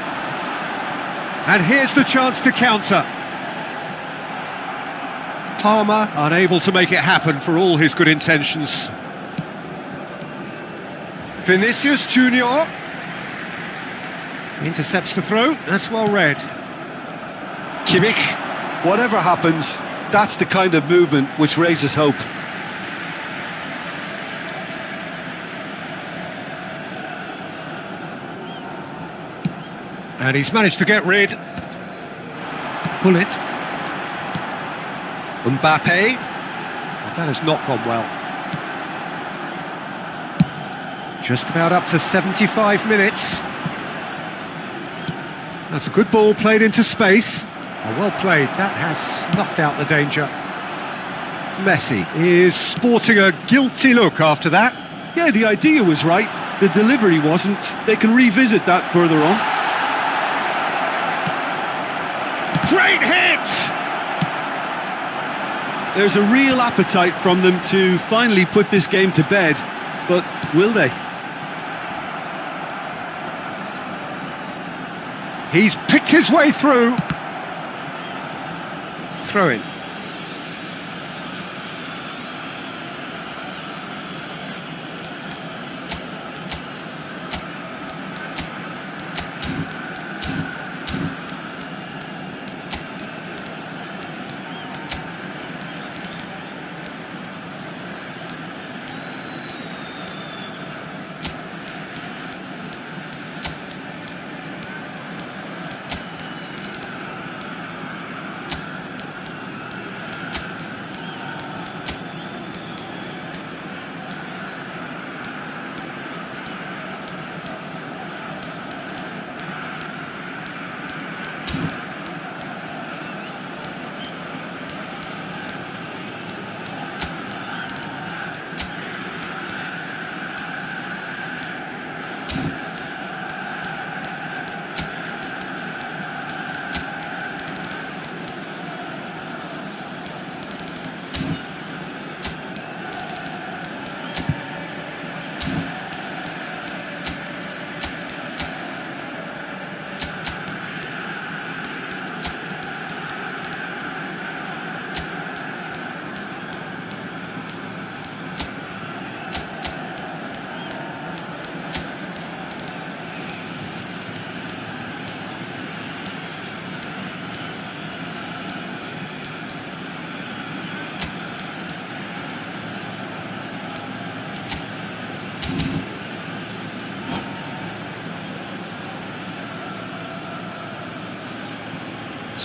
And here's the chance to counter. Palmer unable to make it happen for all his good intentions. Vinicius Junior intercepts the throw. That's well read. Kimmich. Whatever happens, that's the kind of movement which raises hope. And he's managed to get rid. Pull it. Mbappe. Well, that has not gone well. Just about up to 75 minutes. That's a good ball played into space. Oh, well played. That has snuffed out the danger. Messi is sporting a guilty look after that. Yeah, the idea was right. The delivery wasn't. They can revisit that further on. Great hit! There's a real appetite from them to finally put this game to bed, but will they? He's picked his way through. Throw in.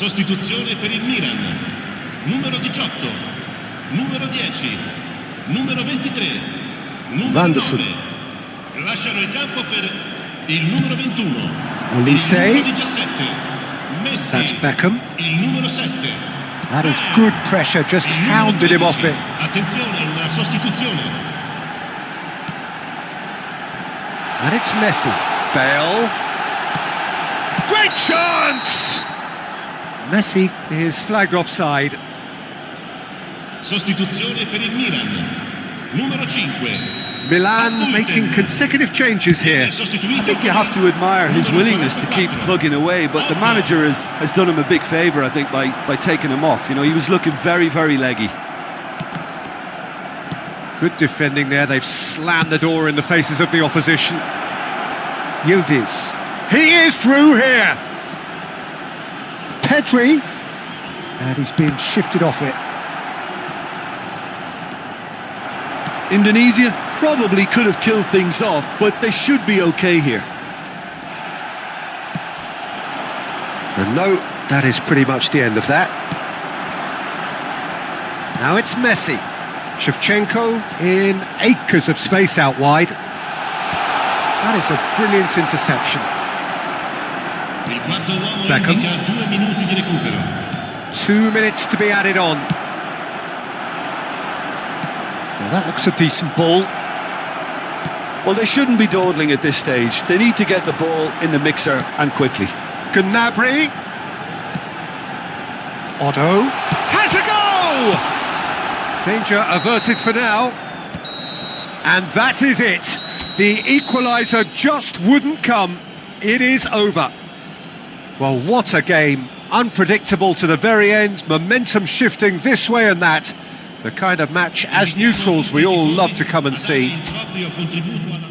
Sostituzione per il Milan. Numero 18, numero 10, numero 23, numero Vanderson. 9. Lasciano il campo per il numero 21. Olise. Il numero 17. Messi. That's Beckham. Il numero 7. That is good pressure, just Il numero hounded him 13. off it. Attenzione, una sostituzione. And it's Messi. Bale. Great chance! Messi is flagged offside. Sostituzione per il Milan. Numero 5. Milan making consecutive changes here. I think you have to admire his willingness to keep plugging away, but the manager has done him a big favour, I think, by taking him off. You know, he was looking very, very leggy. Good defending there. They've slammed the door in the faces of the opposition. Yildiz. He is through here. Pedri. And he's been shifted off it. Indonesia probably could have killed things off, but they should be okay here. And no, that is pretty much the end of that. Now it's Messi. Shevchenko in acres of space out wide. That is a brilliant interception. Il quarto uomo Beckham. indica 2 minuti di recupero. 2 minutes to be added on. Well, that looks a decent ball. Well, they shouldn't be dawdling at this stage. They need to get the ball in the mixer and quickly. Gnabry. Otto. Has a goal! Danger averted for now. And that is it. The equaliser just wouldn't come. It is over. Well, what a game. Unpredictable to the very end. Momentum shifting this way and that. The kind of match, as neutrals, we all love to come and see. Il proprio contributo alla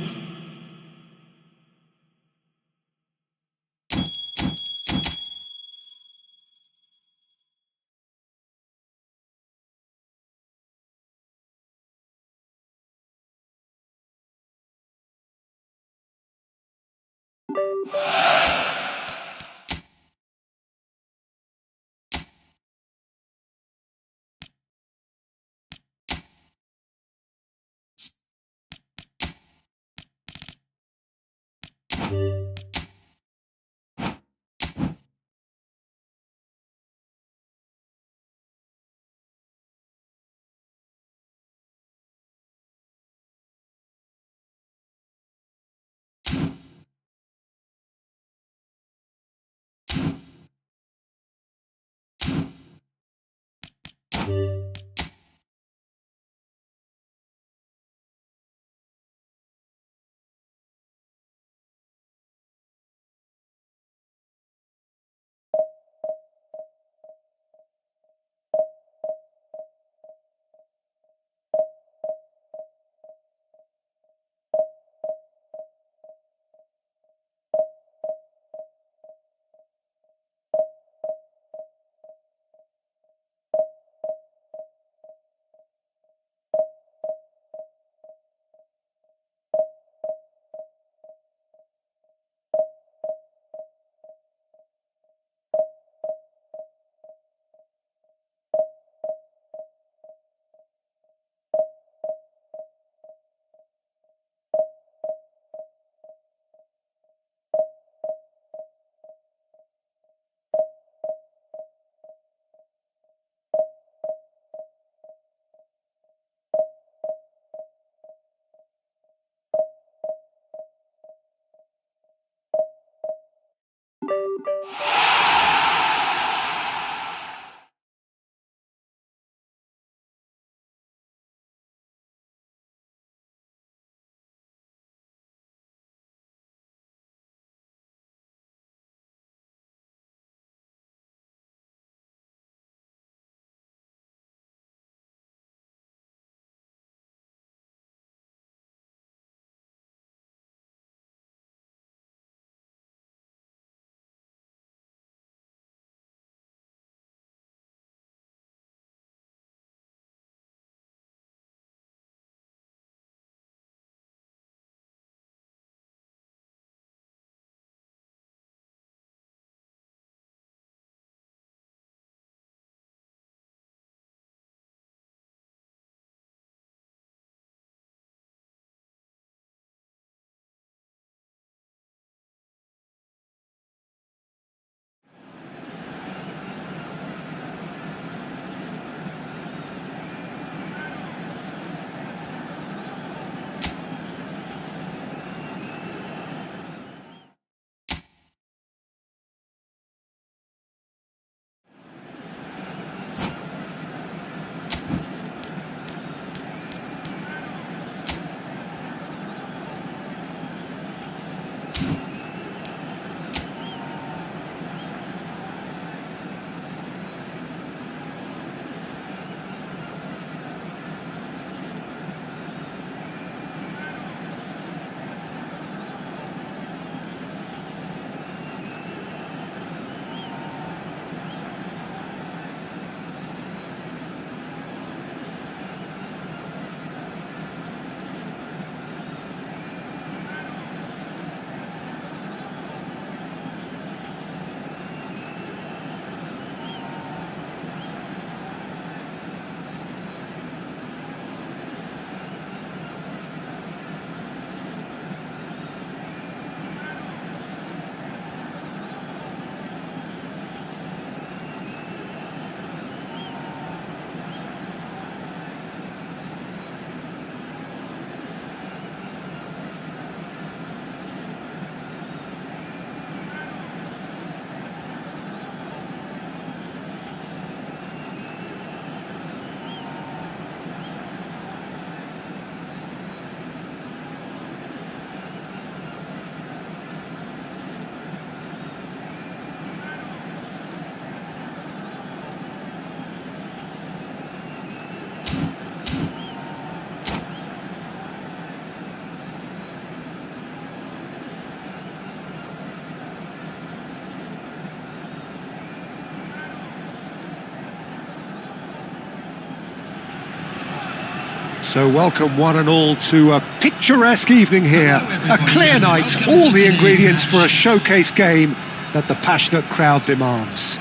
So welcome one and all to a picturesque evening here. A clear night, all the ingredients for a showcase game that the passionate crowd demands.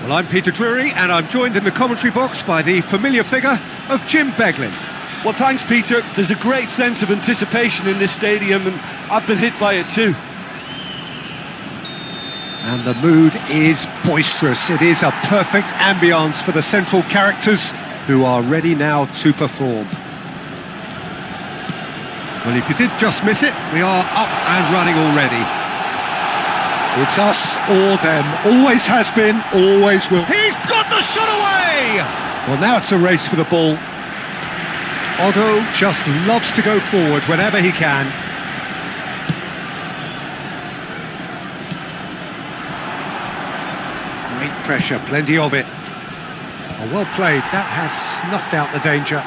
Well, I'm Peter Drury, and I'm joined in the commentary box by the familiar figure of Jim Beglin. Well, thanks, Peter. There's a great sense of anticipation in this stadium, and I've been hit by it too. And the mood is boisterous. It is a perfect ambience for the central characters who are ready now to perform. Well, if you did just miss it, we are up and running already. It's us or them. Always has been, always will. He's got the shot away! Well, now it's a race for the ball. Otto just loves to go forward whenever he can. Great pressure, plenty of it. Oh, well played, that has snuffed out the danger.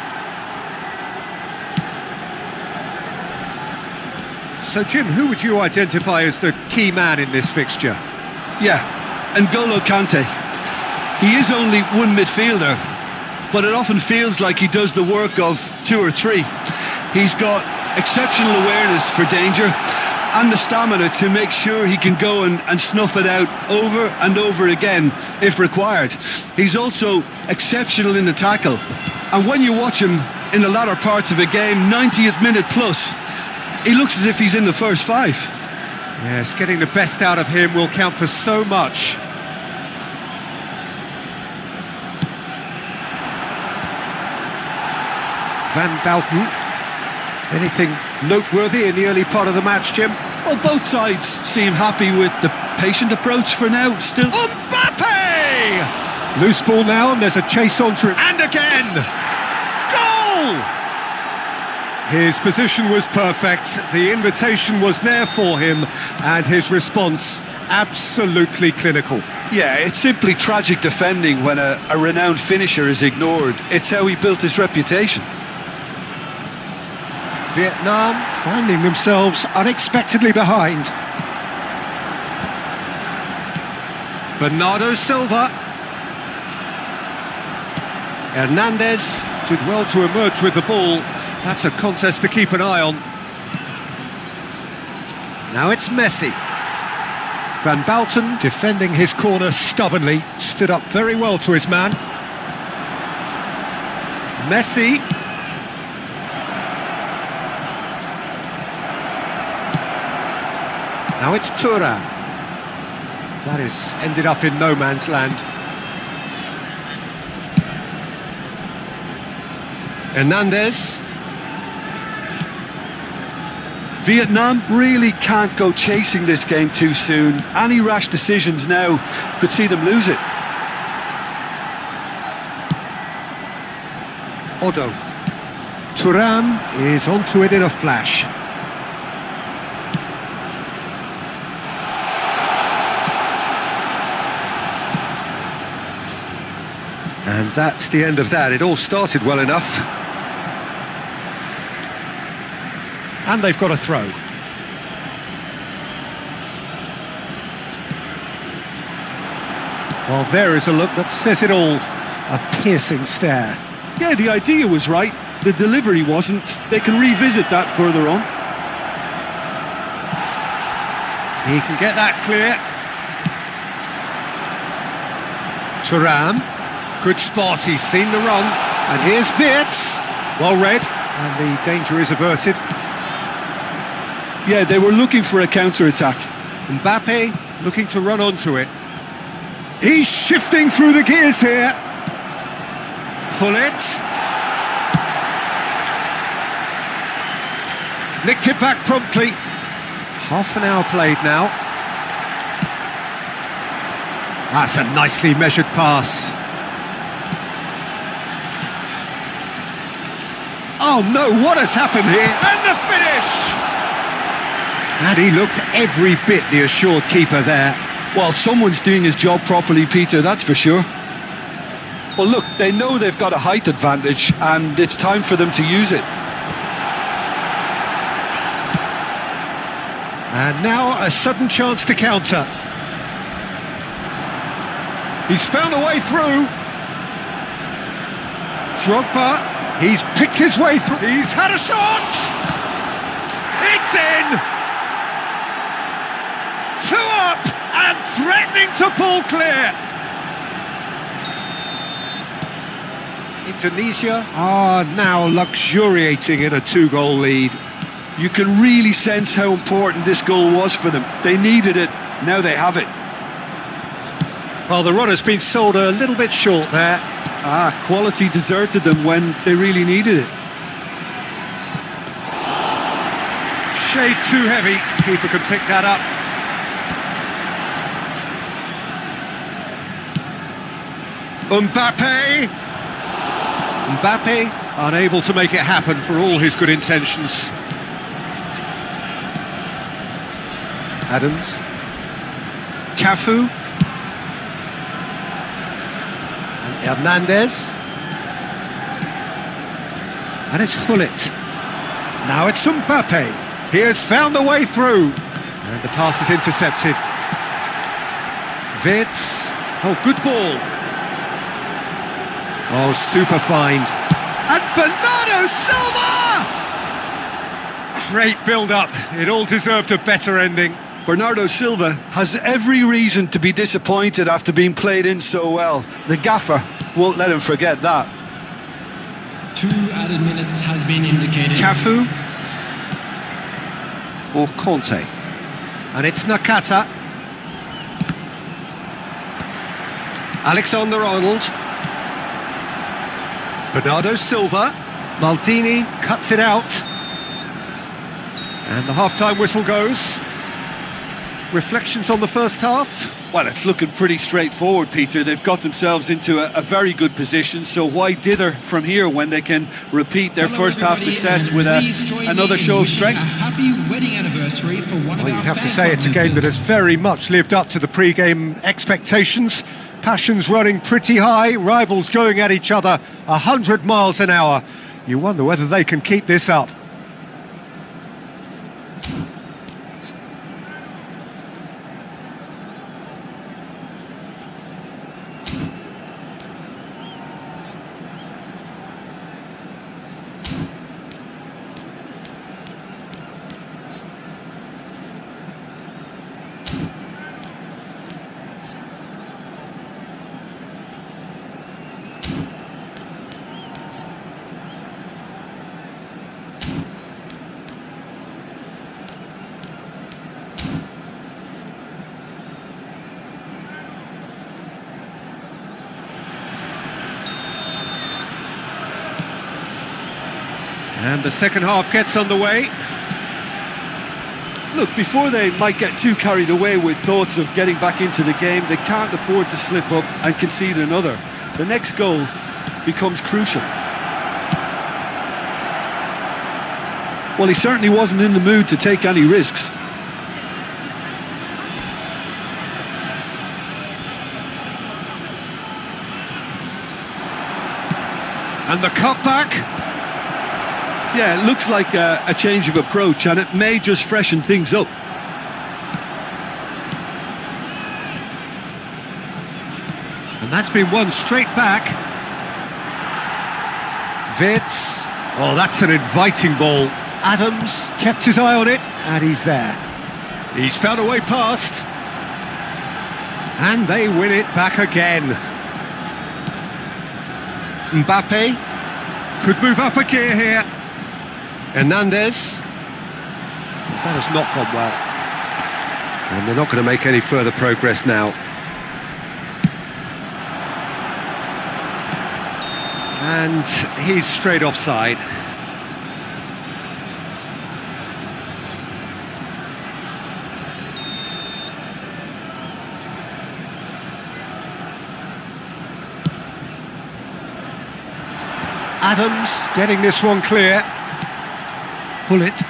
So Jim, who would you identify as the key man in this fixture? Yeah, N'Golo Kante. He is only one midfielder, but it often feels like he does the work of two or three. He's got exceptional awareness for danger and the stamina to make sure he can go and snuff it out over and over again if required. He's also exceptional in the tackle, and when you watch him in the latter parts of a game, 90th minute plus, he looks as if he's in the first five. Yes, getting the best out of him will count for so much. Van Balten. Anything noteworthy in the early part of the match, Jim? Well, both sides seem happy with the patient approach for now. Still, Mbappe! Loose ball now, and there's a chase on to him. And again! Goal! His position was perfect, the invitation was there for him, and his response absolutely clinical. Yeah, it's simply tragic defending when a renowned finisher is ignored. It's how he built his reputation. Vietnam finding themselves unexpectedly behind. Bernardo Silva. Hernandez did well to emerge with the ball. That's a contest to keep an eye on. Now it's Messi. Van Balten defending his corner stubbornly. Stood up very well to his man. Messi. Now it's Thuram. That is ended up in no man's land. Hernandez. Vietnam really can't go chasing this game too soon. Any rash decisions now could see them lose it. Otto. Thuram is onto it in a flash. And that's the end of that. It all started well enough. And they've got a throw. Well, there is a look that says it all. A piercing stare. Yeah, the idea was right. The delivery wasn't. They can revisit that further on. He can get that clear. Thuram. Good spot, he's seen the run. And here's Wirtz. Well read. And the danger is averted. Yeah, they were looking for a counter-attack. Mbappe looking to run onto it. He's shifting through the gears here. Hullet. Nicked it back promptly. Half an hour played now. That's a nicely measured pass. Oh no, what has happened here? And the finish! And he looked every bit the assured keeper there. Well, someone's doing his job properly, Peter, that's for sure. Well, look, they know they've got a height advantage, and it's time for them to use it. And now a sudden chance to counter. He's found a way through. Drogba. He's picked his way through. He's had a shot! It's in! 2 up and threatening to pull clear. Indonesia are now luxuriating in a 2-goal lead. You can really sense how important this goal was for them. They needed it, now they have it. Well, the run has been sold a little bit short there. Quality deserted them when they really needed it. Shade too heavy, keeper can pick that up. Mbappe, unable to make it happen for all his good intentions. Adams. Cafu. And Hernandez. And it's Hullet. Now it's Mbappe. He has found the way through. And the pass is intercepted. Vitz. Oh, good ball. Oh, super find. And Bernardo Silva! Great build-up. It all deserved a better ending. Bernardo Silva has every reason to be disappointed after being played in so well. The gaffer won't let him forget that. 2 added minutes has been indicated. Cafu. For Conte. And it's Nakata. Alexander-Arnold. Bernardo Silva. Maldini cuts it out. And the half-time whistle goes. Reflections on the first half? Well, it's looking pretty straightforward, Peter. They've got themselves into a very good position, so why dither from here when they can repeat their first half success with another show of strength? Happy wedding anniversary for one of Well, our you have to fan say it's a game that members. has very much lived up to the pre-game expectations. Passions running pretty high, rivals going at each other 100 miles an hour. You wonder whether they can keep this up. And the second half gets underway. Look, before they might get too carried away with thoughts of getting back into the game, they can't afford to slip up and concede another. The next goal becomes crucial. Well, he certainly wasn't in the mood to take any risks. And the cutback. Yeah, it looks like a change of approach, and it may just freshen things up. And that's been won straight back. Vitz. Oh, that's an inviting ball. Adams kept his eye on it, and he's there. He's found a way past. And they win it back again. Mbappe could move up a gear here. Hernandez. That has not gone well. And they're not going to make any further progress now. And he's straight offside. Adams getting this one clear. Hullet.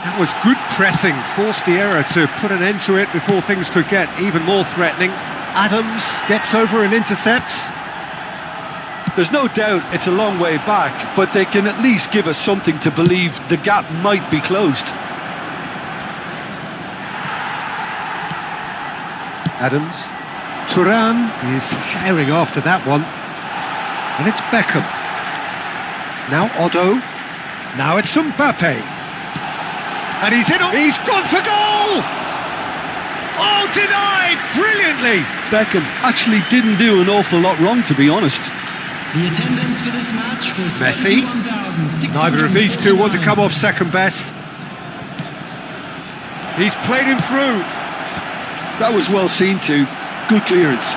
That was good pressing, forced the error to put an end to it before things could get even more threatening. Adams gets over and intercepts. There's no doubt it's a long way back, but they can at least give us something to believe the gap might be closed. Adams. Thuram is herring after that one. And it's Beckham. Now Otto. Now it's Mbappe. And he's in. He's gone for goal! Oh, denied! Brilliantly! Beckham actually didn't do an awful lot wrong, to be honest. The attendance for this match was Messi. 71,600. Neither of these two want to come off second best. He's played him through. That was well seen too. Good clearance.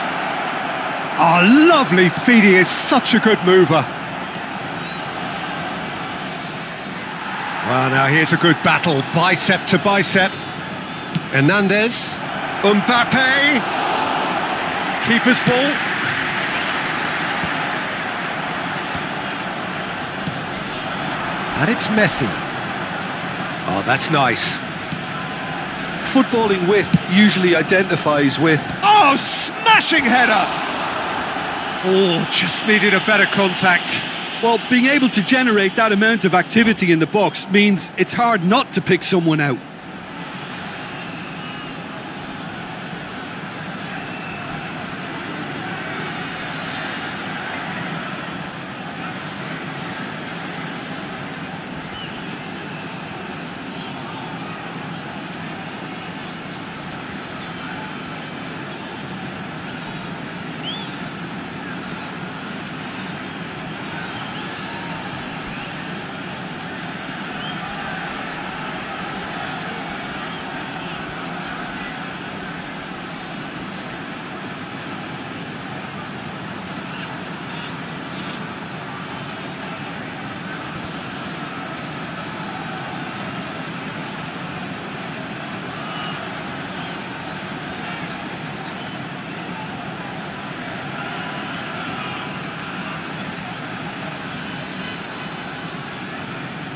Oh, lovely feed. He is such a good mover. Well, now here's a good battle, bicep to bicep. Hernandez, Mbappe, keeper's ball. And it's Messi. Oh, that's nice. Footballing width usually identifies with... Oh, smashing header! Oh, just needed a better contact. Well, being able to generate that amount of activity in the box means it's hard not to pick someone out.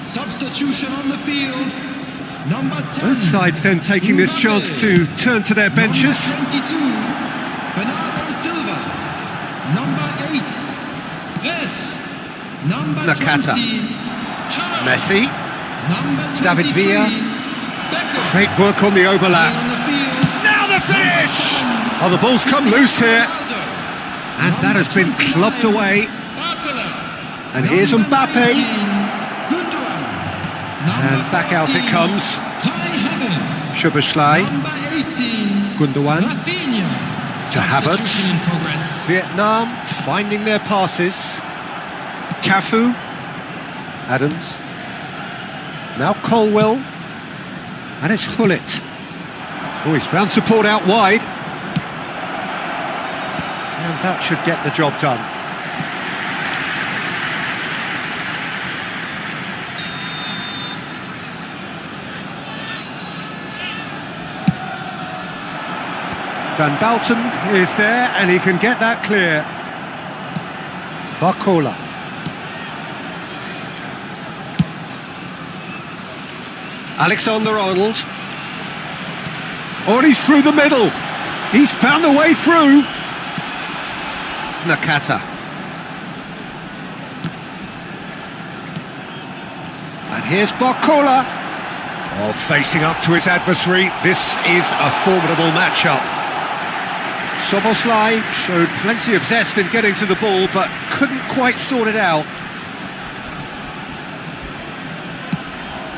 Substitution on the field. Number 10. Both sides then taking this chance to turn to their benches. Number 22. Bernardo Silva. Number 8. Reds. Number Nakata. 20. Chara. Messi, Number 23. David Villa. Beckham. Great work on the overlap. On the field. Now the finish! Oh, the ball's come loose here. And that has been clubbed away. And here's Mbappe. And back out it comes. Szoboszlai. Gundogan. To Havertz. Vietnam finding their passes. Cafu. Adams. Now Colwell. And it's Hullet. Oh, he's found support out wide. And that should get the job done. Van Balten is there, and he can get that clear. Barcola. Alexander-Arnold. Oh, and he's through the middle. He's found a way through. Nakata. And here's Barcola. Oh, facing up to his adversary. This is a formidable matchup. Szoboszlai showed plenty of zest in getting to the ball, but couldn't quite sort it out.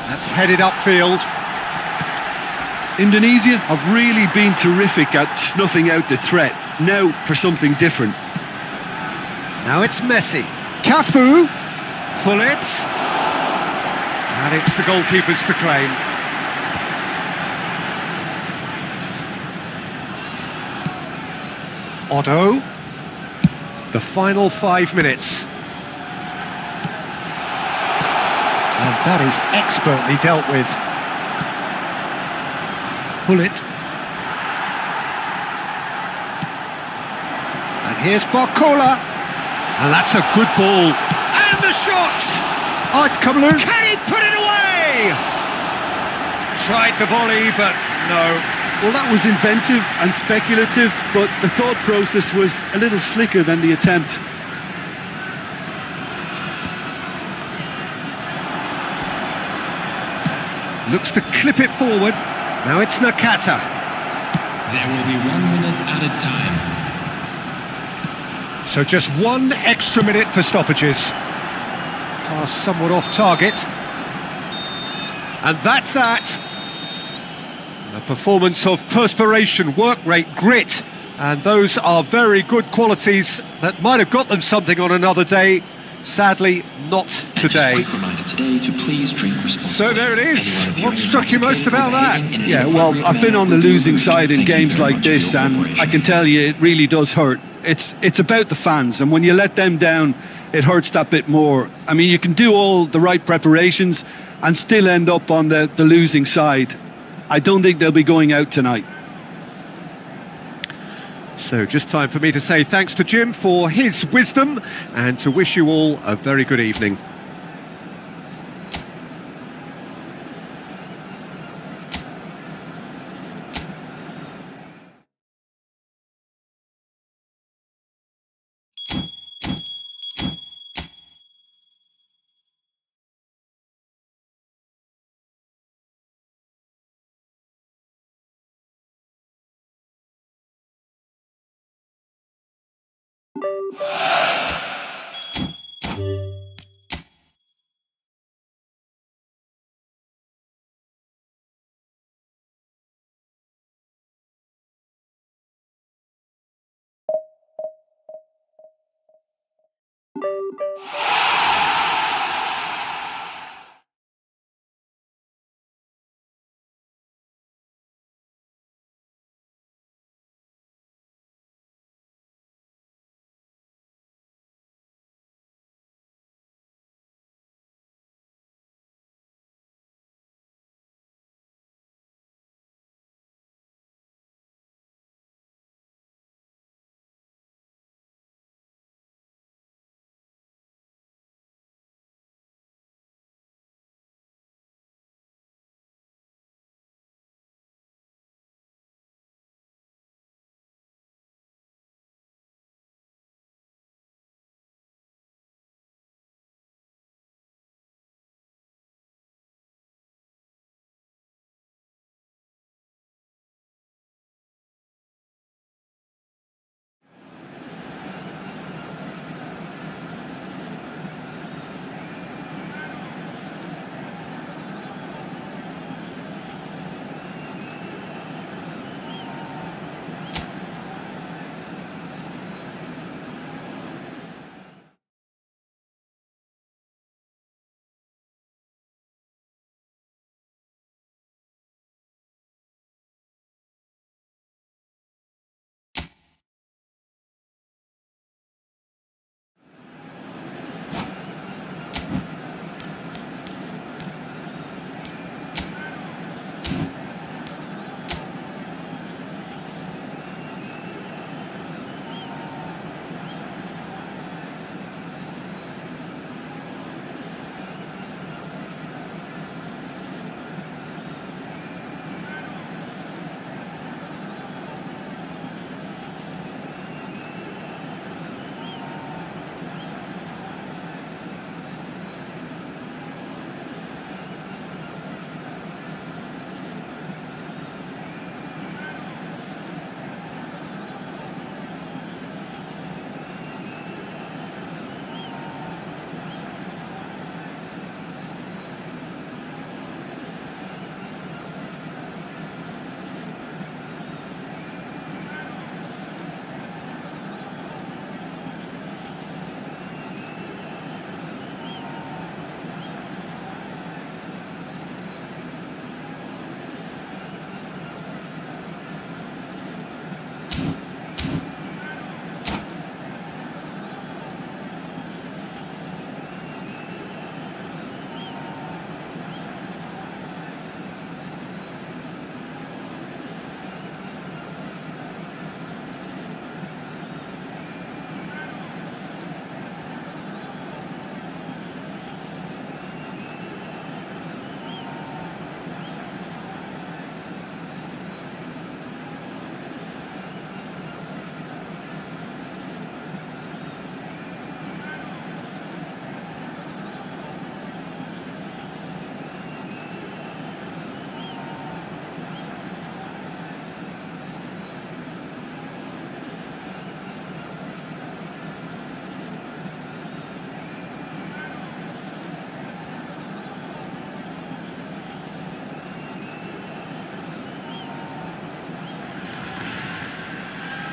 That's headed upfield. Indonesia have really been terrific at snuffing out the threat. Now for something different. Now it's Messi. Cafu. Hullet. And it's the goalkeepers to claim. Otto. The final 5 minutes. And that is expertly dealt with. Hullet. And here's Barcola. And that's a good ball. And the shot! Oh, it's come loose. Can he put it away? Tried the volley, but no. Well, that was inventive and speculative, but the thought process was a little slicker than the attempt. Looks to clip it forward. Now it's Nakata. There will be 1 minute added time. So just 1 extra minute for stoppages. Pass somewhat off target. And that's that. A performance of perspiration, work rate, grit. And those are very good qualities that might have got them something on another day. Sadly, not today. Quick reminder today to please drink responsibly. So there it is. What struck you most about that? Yeah, well, I've been on the losing side in games like this, and I can tell you it really does hurt. It's about the fans, and when you let them down, it hurts that bit more. I mean, you can do all the right preparations and still end up on the losing side. I don't think they'll be going out tonight. So just time for me to say thanks to Jim for his wisdom and to wish you all a very good evening.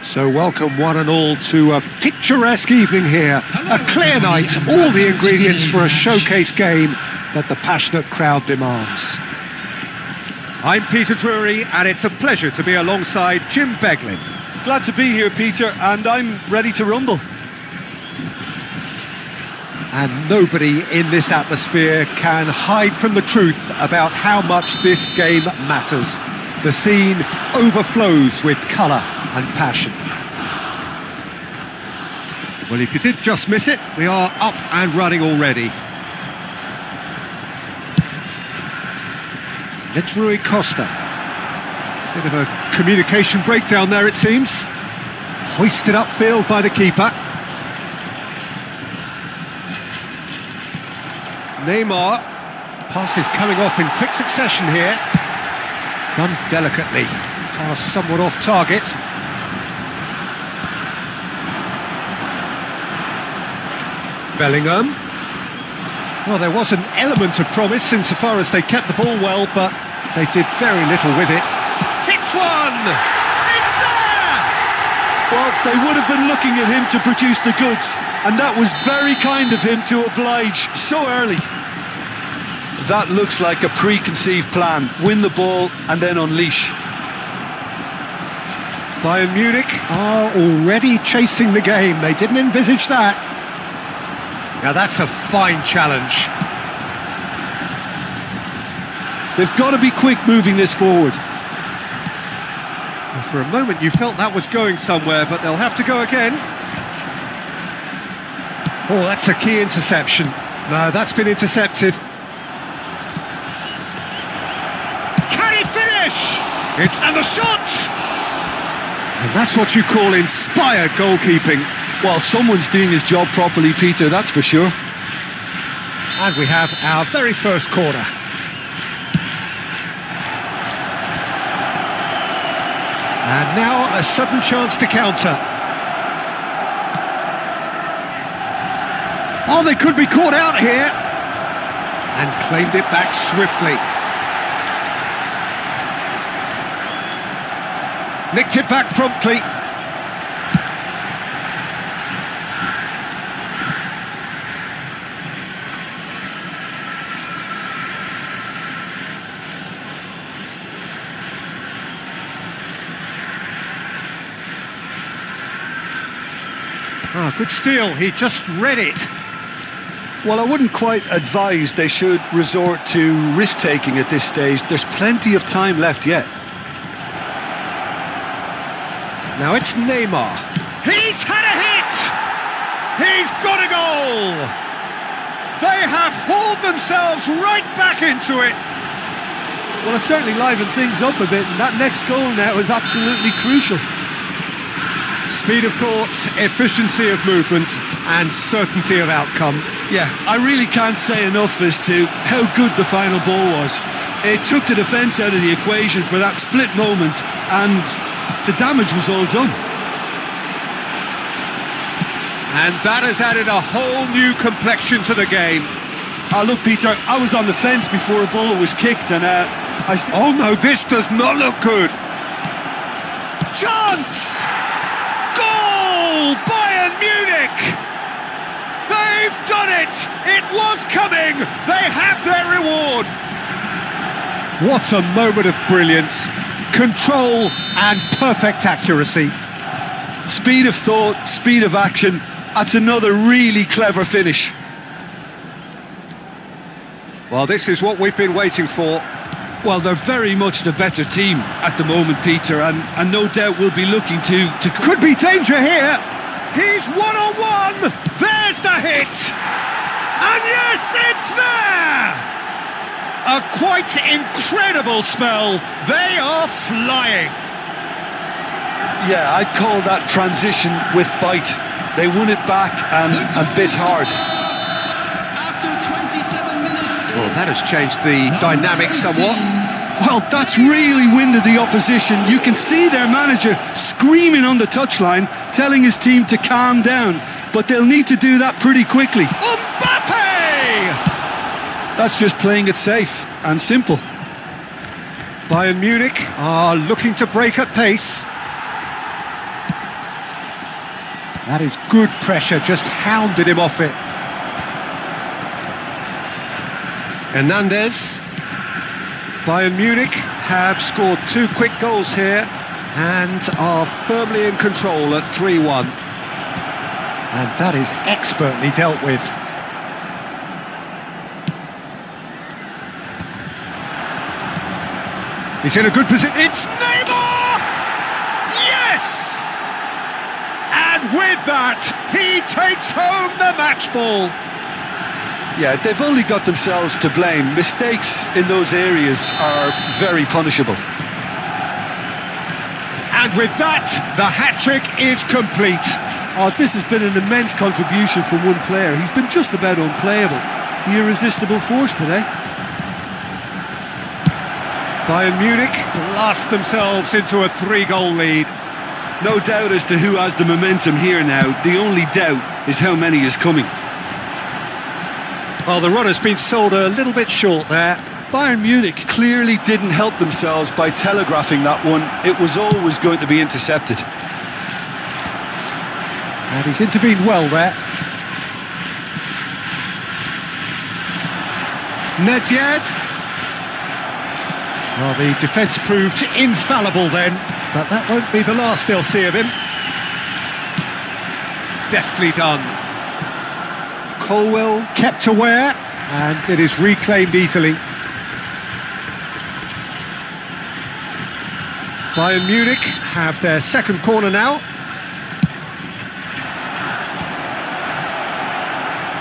So welcome one and all to a picturesque evening here. A clear night, all the ingredients for a showcase game that the passionate crowd demands. I'm Peter Drury, and it's a pleasure to be alongside Jim Beglin. Glad to be here, Peter, and I'm ready to rumble. And nobody in this atmosphere can hide from the truth about how much this game matters. The scene overflows with colour and passion. Well, if you did just miss it, we are up and running already. It's Rui Costa. Bit of a communication breakdown there, it seems. Hoisted upfield by the keeper. Neymar. Passes coming off in quick succession here. Done delicately. Pass somewhat off target. Bellingham. Well, there was an element of promise insofar as they kept the ball well, but they did very little with it. Hits one! It's there! Well, they would have been looking at him to produce the goods, and that was very kind of him to oblige so early. That looks like a preconceived plan. Win the ball and then unleash. Bayern Munich are already chasing the game. They didn't envisage that. Now that's a fine challenge. They've got to be quick moving this forward. Well, for a moment you felt that was going somewhere, but they'll have to go again. Oh, that's a key interception. No, that's been intercepted. Can he finish? And the shot! And that's what you call inspired goalkeeping. Well, someone's doing his job properly, Peter, that's for sure. And we have our very first corner. And now a sudden chance to counter. Oh, they could be caught out here. And claimed it back swiftly. Nicked it back promptly. Ah, good steal, he just read it. Well, I wouldn't quite advise they should resort to risk-taking at this stage. There's plenty of time left yet. Now it's Neymar. He's had a hit! He's got a goal! They have hauled themselves right back into it. Well, it certainly livened things up a bit, and that next goal now is absolutely crucial. Speed of thought, efficiency of movement, and certainty of outcome. Yeah, I really can't say enough as to how good the final ball was. It took the defence out of the equation for that split moment, and the damage was all done. And that has added a whole new complexion to the game. Oh, look, Peter, I was on the fence before a ball was kicked, and oh no, this does not look good. Chance! Goal! Bayern Munich! They've done it! It was coming! They have their reward! What a moment of brilliance. Control and perfect accuracy. Speed of thought, speed of action. That's another really clever finish. Well, this is what we've been waiting for. Well, they're very much the better team at the moment, Peter, and no doubt will be looking to... Could be danger here! He's one-on-one! There's the hit! And yes, it's there! A quite incredible spell. They are flying. Yeah, I'd call that transition with bite. They won it back and bit hard. Well, that has changed the dynamic somewhat. Well, that's really winded the opposition. You can see their manager screaming on the touchline, telling his team to calm down. But they'll need to do that pretty quickly. Mbappe! That's just playing it safe and simple. Bayern Munich are looking to break at pace. That is good pressure, just hounded him off it. Hernandez. Bayern Munich have scored 2 quick goals here and are firmly in control at 3-1. And that is expertly dealt with. He's in a good position. It's Neymar! Yes! And with that, he takes home the match ball. Yeah, they've only got themselves to blame. Mistakes in those areas are very punishable. And with that, the hat-trick is complete. Oh, this has been an immense contribution from one player. He's been just about unplayable. The irresistible force today. Bayern Munich blast themselves into a 3-goal lead. No doubt as to who has the momentum here now. The only doubt is how many is coming. Well, the run has been sold a little bit short there. Bayern Munich clearly didn't help themselves by telegraphing that one. It was always going to be intercepted. And he's intervened well there. Nedved. Well, the defence proved infallible then, but that won't be the last they'll see of him. Deftly done. Colwell kept aware, and it is reclaimed easily. Bayern Munich have their second corner now.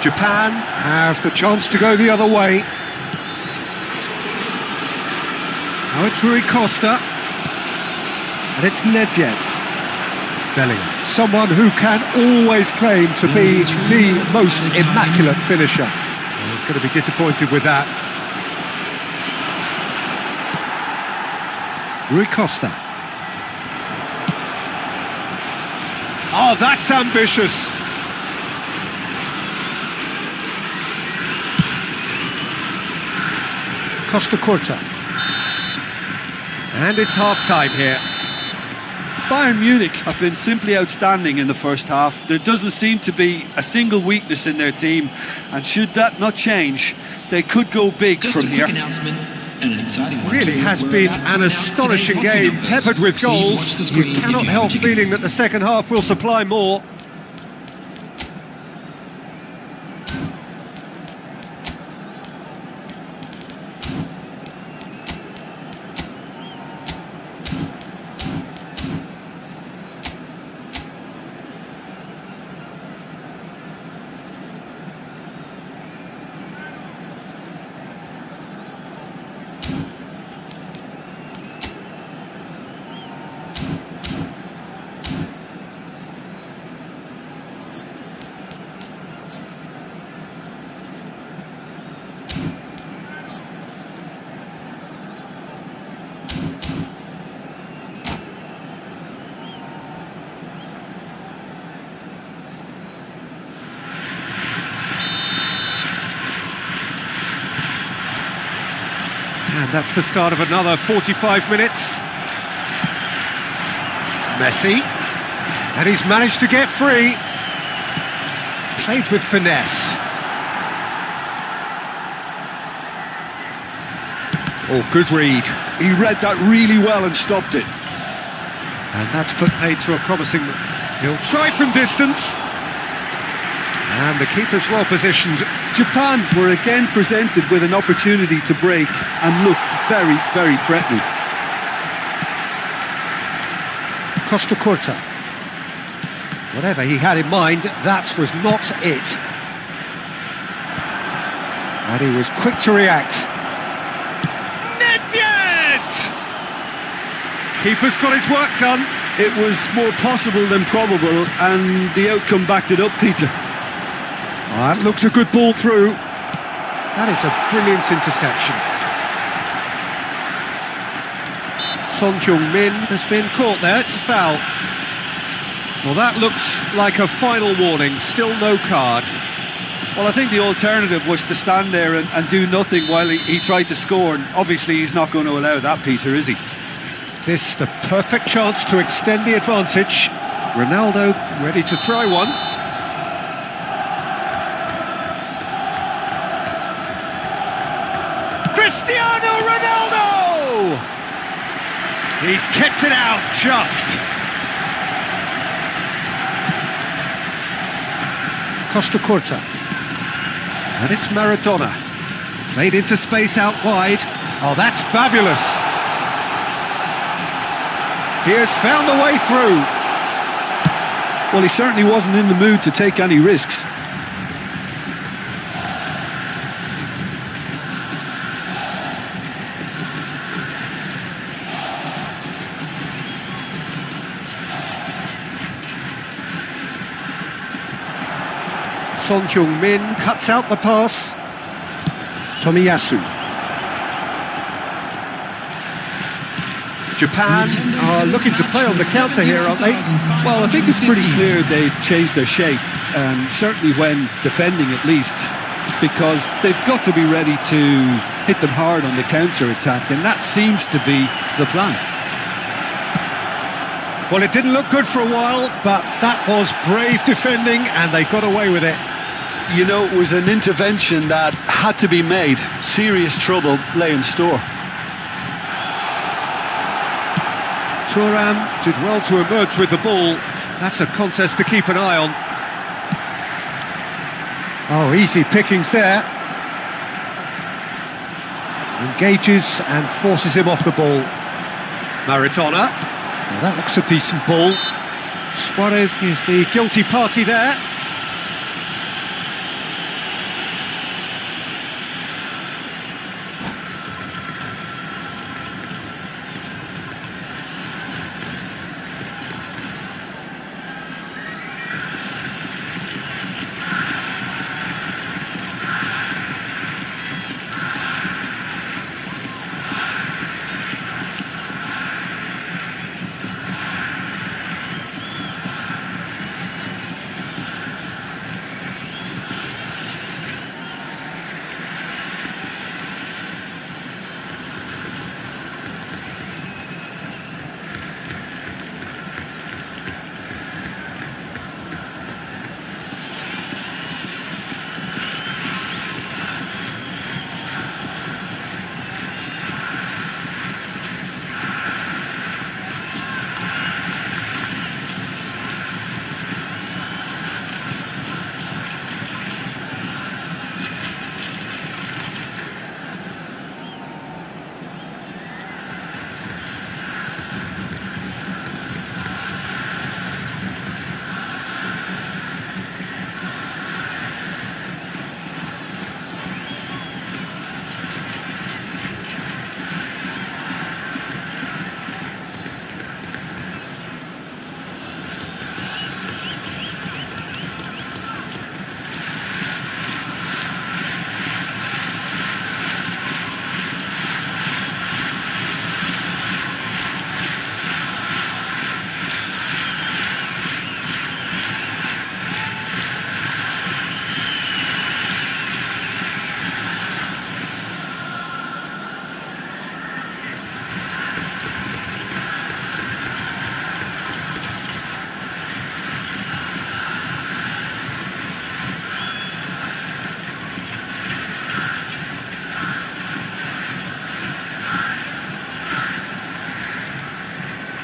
Japan have the chance to go the other way. Now it's Rui Costa, and it's Nedved. Bellingham, someone who can always claim to be the most immaculate finisher. Well, he's going to be disappointed with that. Rui Costa. Oh, that's ambitious. Costa Curta. And it's half-time here. Bayern Munich have been simply outstanding in the first half. There doesn't seem to be a single weakness in their team, and should that not change, they could go big from here. Really has been an astonishing game, peppered with goals. You cannot help feeling that the second half will supply more. And that's the start of another 45 minutes. Messi. And he's managed to get free. Played with finesse. Oh, good read. He read that really well and stopped it. And that's put paid to a promising... He'll try from distance. And the keeper's well positioned. Japan were again presented with an opportunity to break and look very, very threatening. Costa Curta. Whatever he had in mind, that was not it. And he was quick to react. Nedved! Keeper's got his work done. It was more possible than probable, and the outcome backed it up, Peter. That looks a good ball through. That is a brilliant interception. Son Heung-min has been caught there, it's a foul. Well, that looks like a final warning, still no card. Well, I think the alternative was to stand there and do nothing while he tried to score, and obviously he's not going to allow that, Peter, is he? This the perfect chance to extend the advantage. Ronaldo ready to try one. Cristiano Ronaldo! He's kept it out just. Costa Curta. And it's Maradona. Played into space out wide. Oh, that's fabulous. He has found a way through. Well, he certainly wasn't in the mood to take any risks. Son Heung-min cuts out the pass. Tomiyasu. Japan are looking to play on the counter here, aren't they? Well, I think it's pretty clear they've changed their shape, certainly when defending at least, because they've got to be ready to hit them hard on the counter-attack, and that seems to be the plan. Well, it didn't look good for a while, but that was brave defending, and they got away with it. You know, it was an intervention that had to be made. Serious trouble lay in store. Thuram did well to emerge with the ball. That's a contest to keep an eye on. Oh, easy pickings there. Engages and forces him off the ball. Maradona. Now that looks a decent ball. Suarez is the guilty party there.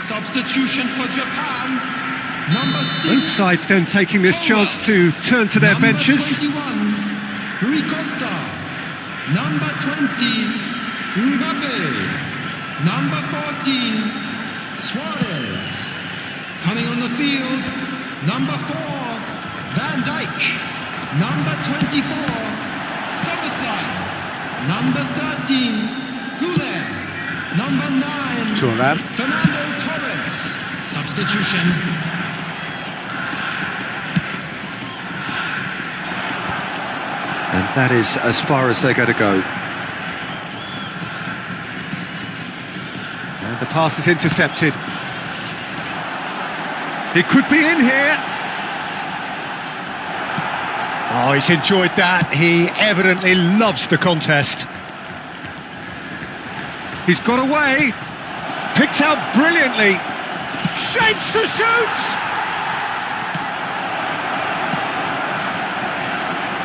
Substitution for Japan. Number 6. Both sides then taking this chance to turn to their benches. Number 21, Rui Costa. Number 20, Mbappe. Number 14, Suarez. Coming on the field, number 4, Van Dijk. Number 24, Soboslai. Number 13, Goulet. Number 9, Thuram. Fernando Torres. Substitution. And that is as far as they're going to go. And the pass is intercepted. He could be in here. Oh, he's enjoyed that. He evidently loves the contest. He's got away. Picked out brilliantly. Shapes to shoot!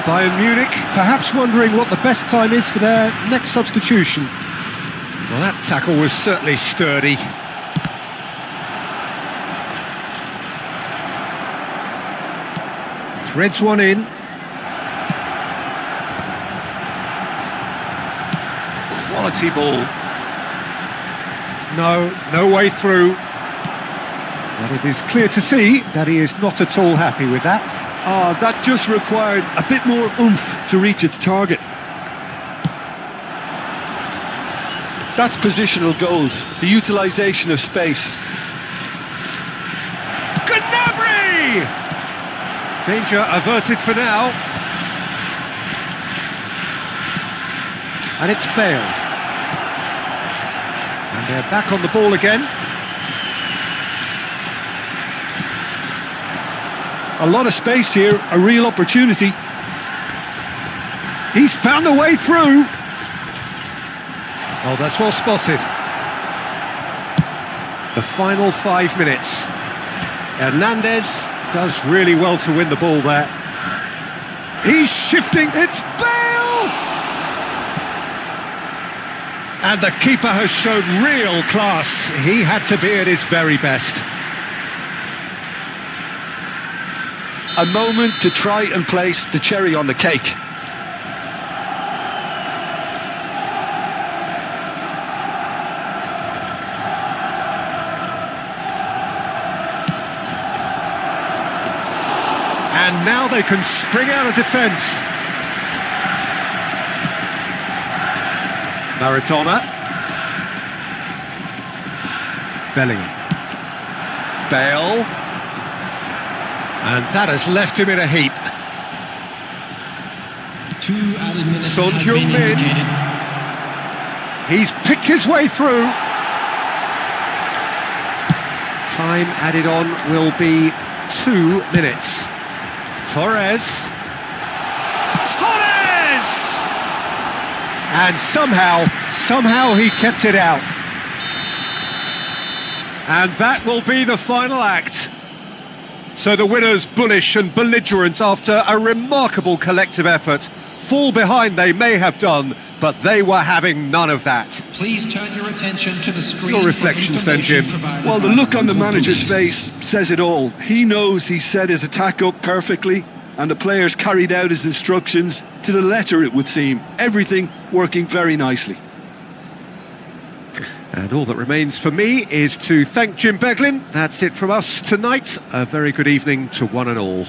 Bayern Munich perhaps wondering what the best time is for their next substitution. Well, that tackle was certainly sturdy. Threads one in. Quality ball. No way through. But it is clear to see that he is not at all happy with that. That just required a bit more oomph to reach its target. That's positional goal, the utilisation of space. Gnabry! Danger averted for now. And it's Bale. And they're back on the ball again. A lot of space here, a real opportunity. He's found a way through. Oh, that's well spotted. The final 5 minutes. Hernandez does really well to win the ball there. He's shifting. It's Bale! And the keeper has shown real class. He had to be at his very best. A moment to try and place the cherry on the cake. And now they can spring out of defence. Maradona. Bellingham. Bale. And that has left him in a heap. 2 added minutes Son has been Heung-min. indicated. He's picked his way through. Time added on will be 2 minutes. Torres. And somehow he kept it out. And that will be the final act. So the winners, bullish and belligerent after a remarkable collective effort. Fall behind they may have done, but they were having none of that. Please turn your attention to the screen. Your reflections then, Jim. Well, the look on the manager's face says it all. He knows he set his attack up perfectly, and the players carried out his instructions to the letter, it would seem. Everything working very nicely. And all that remains for me is to thank Jim Beglin. That's it from us tonight. A very good evening to one and all.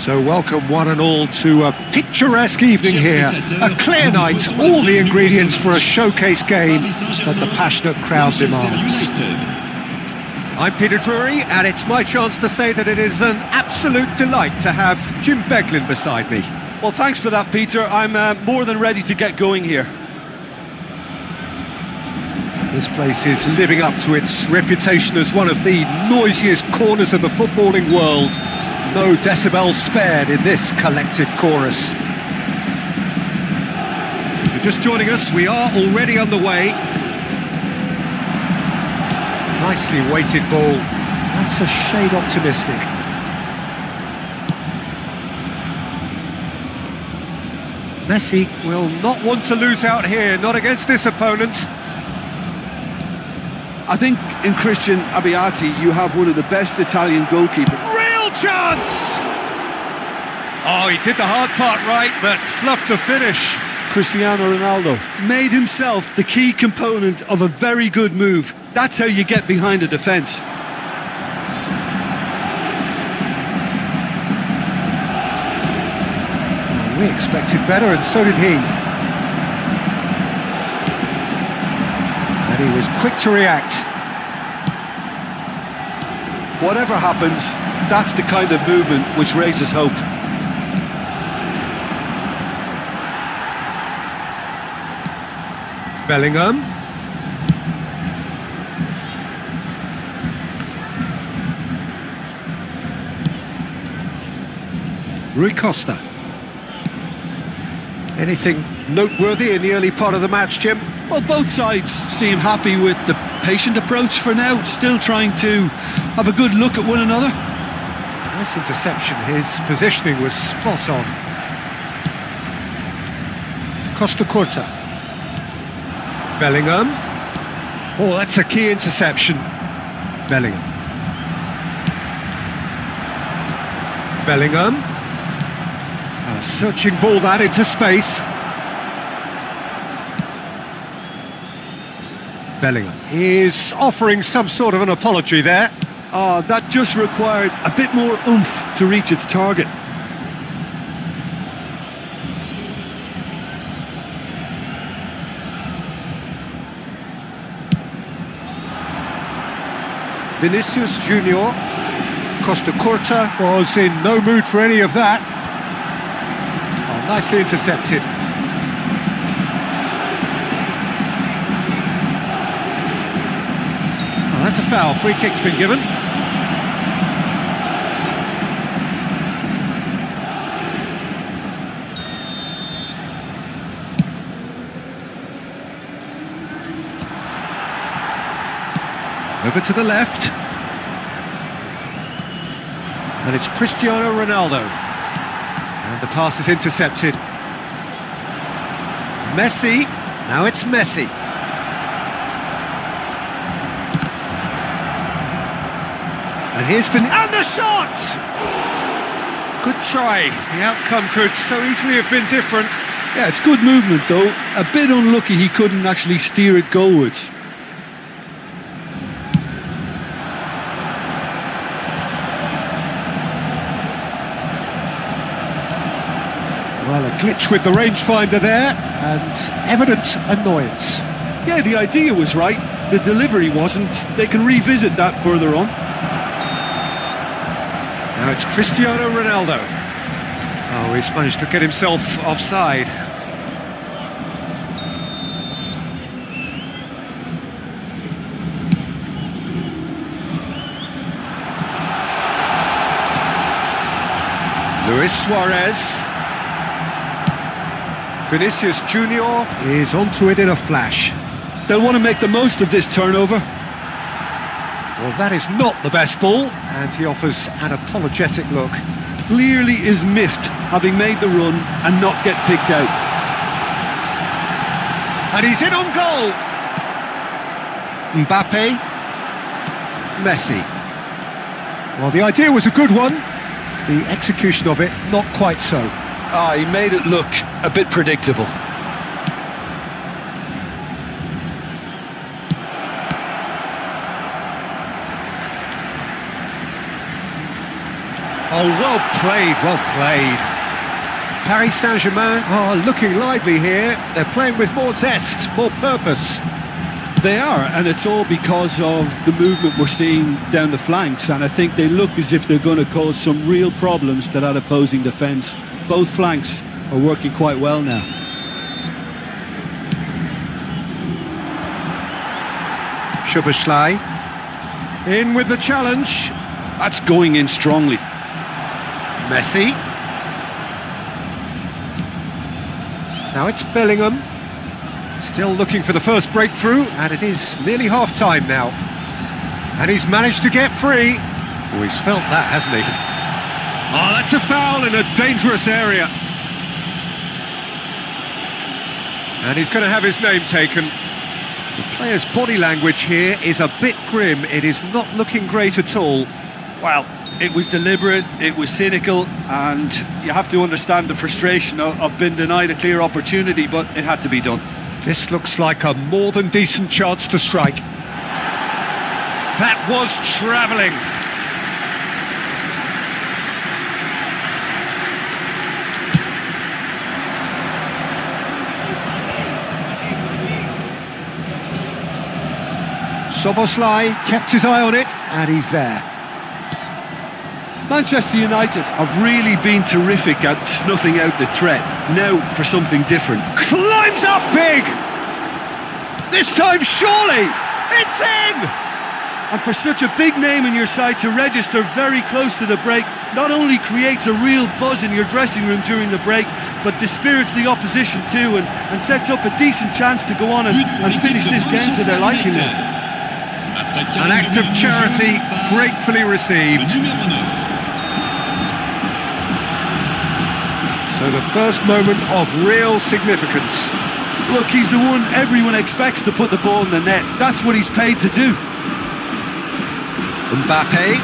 So welcome one and all to a picturesque evening here, a clear night, all the ingredients for a showcase game that the passionate crowd demands. I'm Peter Drury, and it's my chance to say that it is an absolute delight to have Jim Beglin beside me. Well, thanks for that, Peter. I'm more than ready to get going here. This place is living up to its reputation as one of the noisiest corners of the footballing world. No decibels spared in this collective chorus. If you're just joining us, we are already on the way. Nicely weighted ball. That's a shade optimistic. Messi will not want to lose out here, not against this opponent. I think in Christian Abbiati you have one of the best Italian goalkeepers. Real chance! Oh, he did the hard part right, but fluffed the finish. Cristiano Ronaldo made himself the key component of a very good move. That's how you get behind a defence. We expected better, and so did he. And he was quick to react. Whatever happens, that's the kind of movement which raises hope. Bellingham. Rui Costa. Anything noteworthy in the early part of the match, Jim? Well, both sides seem happy with the patient approach for now, still trying to have a good look at one another. Nice interception, his positioning was spot on. Costa Curta. Bellingham. Oh, that's a key interception. Bellingham. Bellingham. A searching ball that into space. Bellingham is offering some sort of an apology there. That just required a bit more oomph to reach its target. Vinicius Junior. Costa Curta was in no mood for any of that. Oh, nicely intercepted. Oh, that's a foul. Free kick's been given. Over to the left. And it's Cristiano Ronaldo. And the pass is intercepted. Messi. Now it's Messi. And here's and the shot! Good try. The outcome could so easily have been different. Yeah, it's good movement though. A bit unlucky he couldn't actually steer it goalwards. Well, a glitch with the rangefinder there, and evident annoyance. Yeah, the idea was right, the delivery wasn't. They can revisit that further on. Now it's Cristiano Ronaldo. Oh, he's managed to get himself offside. Luis Suarez. Vinicius Junior is onto it in a flash. They'll want to make the most of this turnover. Well, that is not the best ball, and he offers an apologetic look. Clearly is miffed, having made the run and not get picked out. And he's in on goal! Mbappe. Messi. Well, the idea was a good one. The execution of it, not quite so. He made it look a bit predictable. Oh, well played, well played. Paris Saint-Germain are looking lively here. They're playing with more zest, more purpose. They are, and it's all because of the movement we're seeing down the flanks, and I think they look as if they're going to cause some real problems to that opposing defence. Both flanks are working quite well now. Szoboszlai in with the challenge. That's going in strongly. Messi. Now it's Bellingham. Still looking for the first breakthrough, and it is nearly half-time now. And he's managed to get free. Oh, he's felt that, hasn't he? Oh, that's a foul in a dangerous area. And he's going to have his name taken. The player's body language here is a bit grim. It is not looking great at all. Well, it was deliberate, it was cynical, and you have to understand the frustration of being denied a clear opportunity, but it had to be done. This looks like a more than decent chance to strike. That was travelling. Szoboszlai kept his eye on it, and he's there. Manchester United have really been terrific at snuffing out the threat. Now for something different. Climbs up big! This time surely! It's in! And for such a big name in your side to register very close to the break, not only creates a real buzz in your dressing room during the break, but dispirits the opposition too, and sets up a decent chance to go on and finish this game to their liking now. An act of charity gratefully received. So the first moment of real significance. Look, he's the one everyone expects to put the ball in the net. That's what he's paid to do. Mbappe.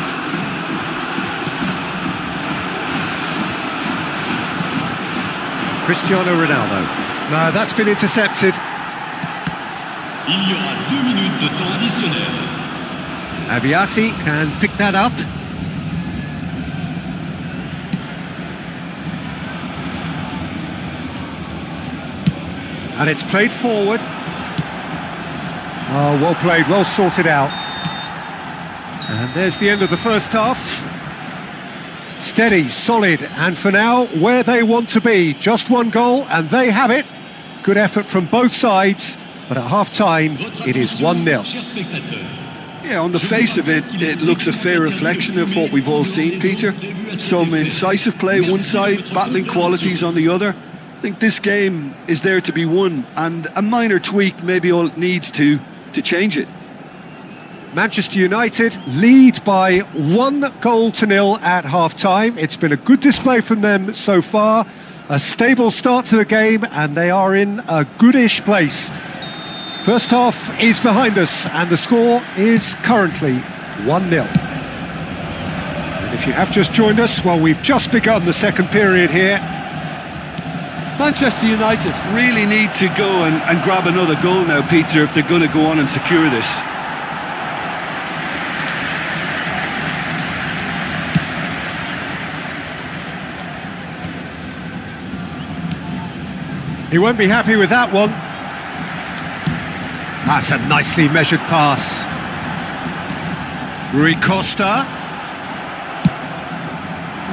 Cristiano Ronaldo. No, that's been intercepted. Il y aura 2 minutes de temps additionnel. Abiati can pick that up. And it's played forward. Oh, well played, well sorted out. And there's the end of the first half. Steady, solid, and for now, where they want to be. Just one goal, and they have it. Good effort from both sides, but at half-time, it is 1-0. Yeah, on the face of it, it looks a fair reflection of what we've all seen, Peter. Some incisive play one side, battling qualities on the other. I think this game is there to be won, and a minor tweak maybe all it needs to change it. Manchester United lead by 1-0 at half-time. It's been a good display from them so far. A stable start to the game, and they are in a goodish place. First half is behind us, and the score is currently 1-0. And if you have just joined us, well, we've just begun the second period here. Manchester United really need to go and grab another goal now, Peter, if they're going to go on and secure this. He won't be happy with that one. That's a nicely measured pass. Rui Costa.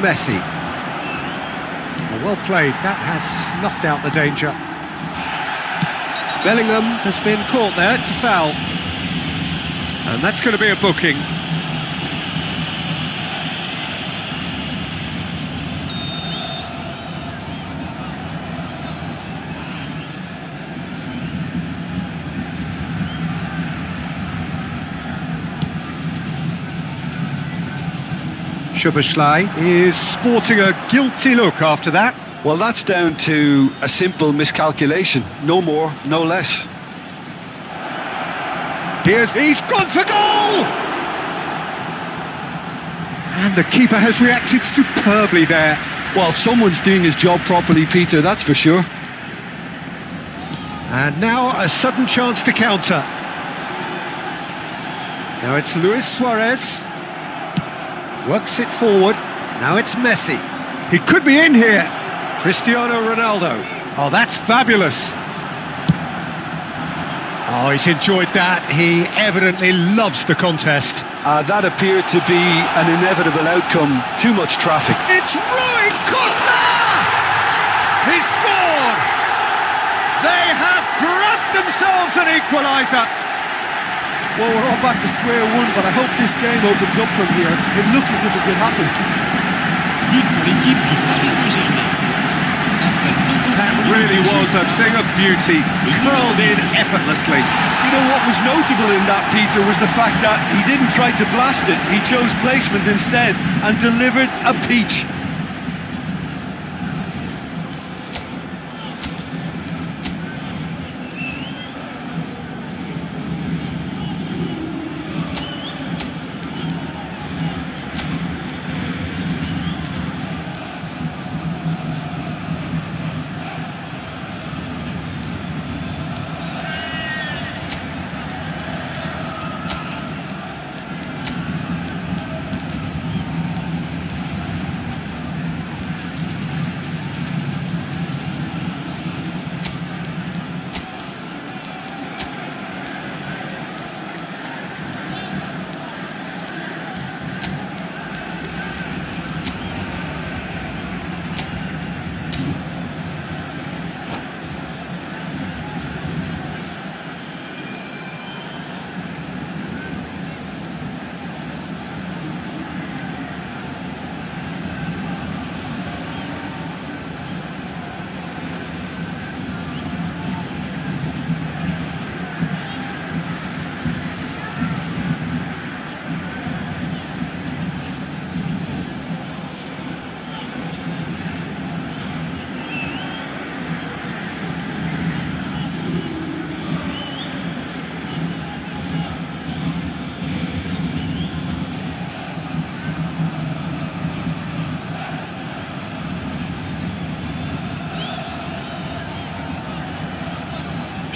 Messi. Well played, that has snuffed out the danger. Bellingham has been caught there, it's a foul. And that's going to be a booking. Szoboszlai is sporting a guilty look after that. Well, that's down to a simple miscalculation. No more, no less. He's gone for goal! And the keeper has reacted superbly there. Well, someone's doing his job properly, Peter, that's for sure. And now a sudden chance to counter. Now it's Luis Suarez. Works it forward. Now it's Messi. He could be in here. Cristiano Ronaldo. Oh, that's fabulous. Oh, he's enjoyed that. He evidently loves the contest. That appeared to be an inevitable outcome. Too much traffic. It's Rui Costa! He scored! They have grabbed themselves an equaliser. Well, we're all back to square one, but I hope this game opens up from here. It looks as if it could happen. But pour l'équipe du Paris Saint-Germain. That really was a thing of beauty, curled in effortlessly. You know what was notable in that, Peter, was the fact that he didn't try to blast it. He chose placement instead and delivered a peach.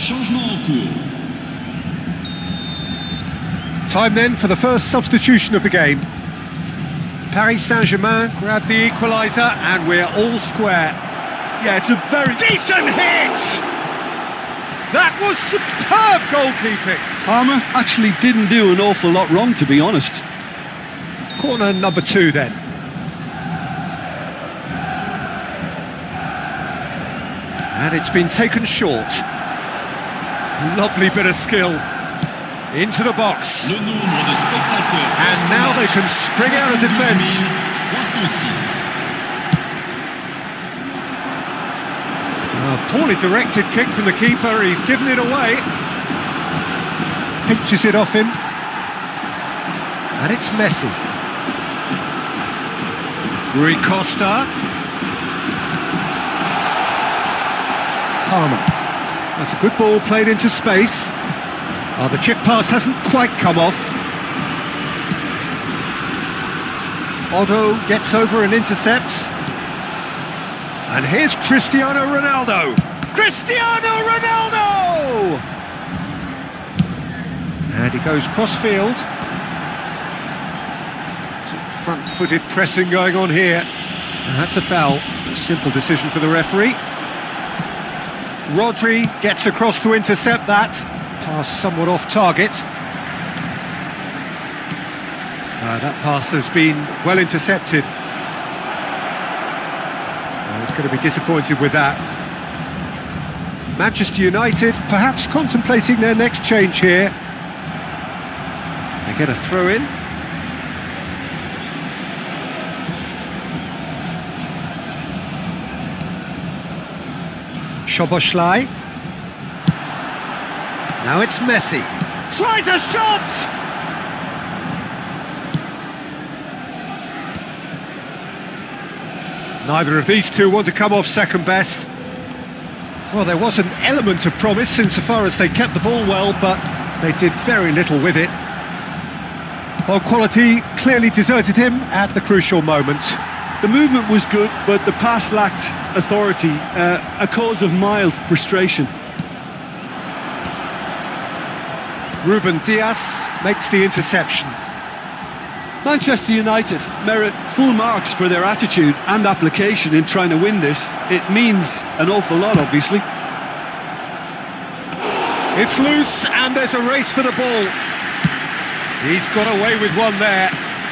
Changement en cours. Time then for the first substitution of the game. Paris Saint-Germain grabbed the equaliser and we're all square. Yeah, it's a very Decent hit! That was superb goalkeeping. Palmer actually didn't do an awful lot wrong, to be honest. Corner number 2 then. And it's been taken short. Lovely bit of skill. Into the box. Le nombre de spectateurs. And now they can spring out of defence. 306. Poorly directed kick from the keeper, he's given it away. Pinches it off him. And it's Messi. Rui Costa. Palmer. That's a good ball played into space. Oh, the chip pass hasn't quite come off. Otto gets over and intercepts. And here's Cristiano Ronaldo. Cristiano Ronaldo! And he goes cross-field. Some front-footed pressing going on here. And that's a foul. A simple decision for the referee. Rodri gets across to intercept that. Pass somewhat off target. That pass has been well intercepted. He's going to be disappointed with that. Manchester United perhaps contemplating their next change here. They get a throw in. Szoboszlai. Now it's Messi. Tries a shot! Neither of these two want to come off second best. Well, there was an element of promise insofar as they kept the ball well, but they did very little with it. Well, quality clearly deserted him at the crucial moment. The movement was good, but the pass lacked authority, a cause of mild frustration. Ruben Dias makes the interception. Manchester United merit full marks for their attitude and application in trying to win this. It means an awful lot, obviously. It's loose and there's a race for the ball. He's got away with one there.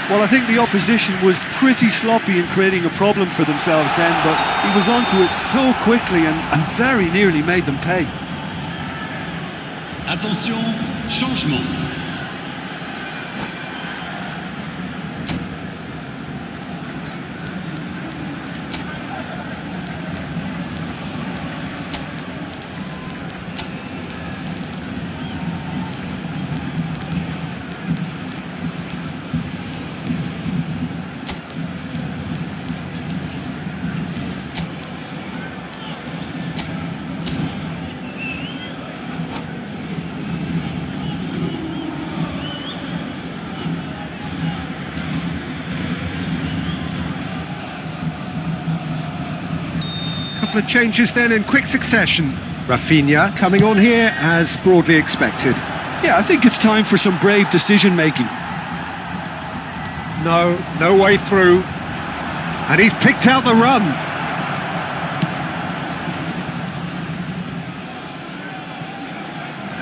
Well, I think the opposition was pretty sloppy in creating a problem for themselves then, but he was onto it so quickly and very nearly made them pay. Attention, changement. Couple of changes then in quick succession. Rafinha coming on here as broadly expected. Yeah, I think it's time for some brave decision-making. No way through. And he's picked out the run.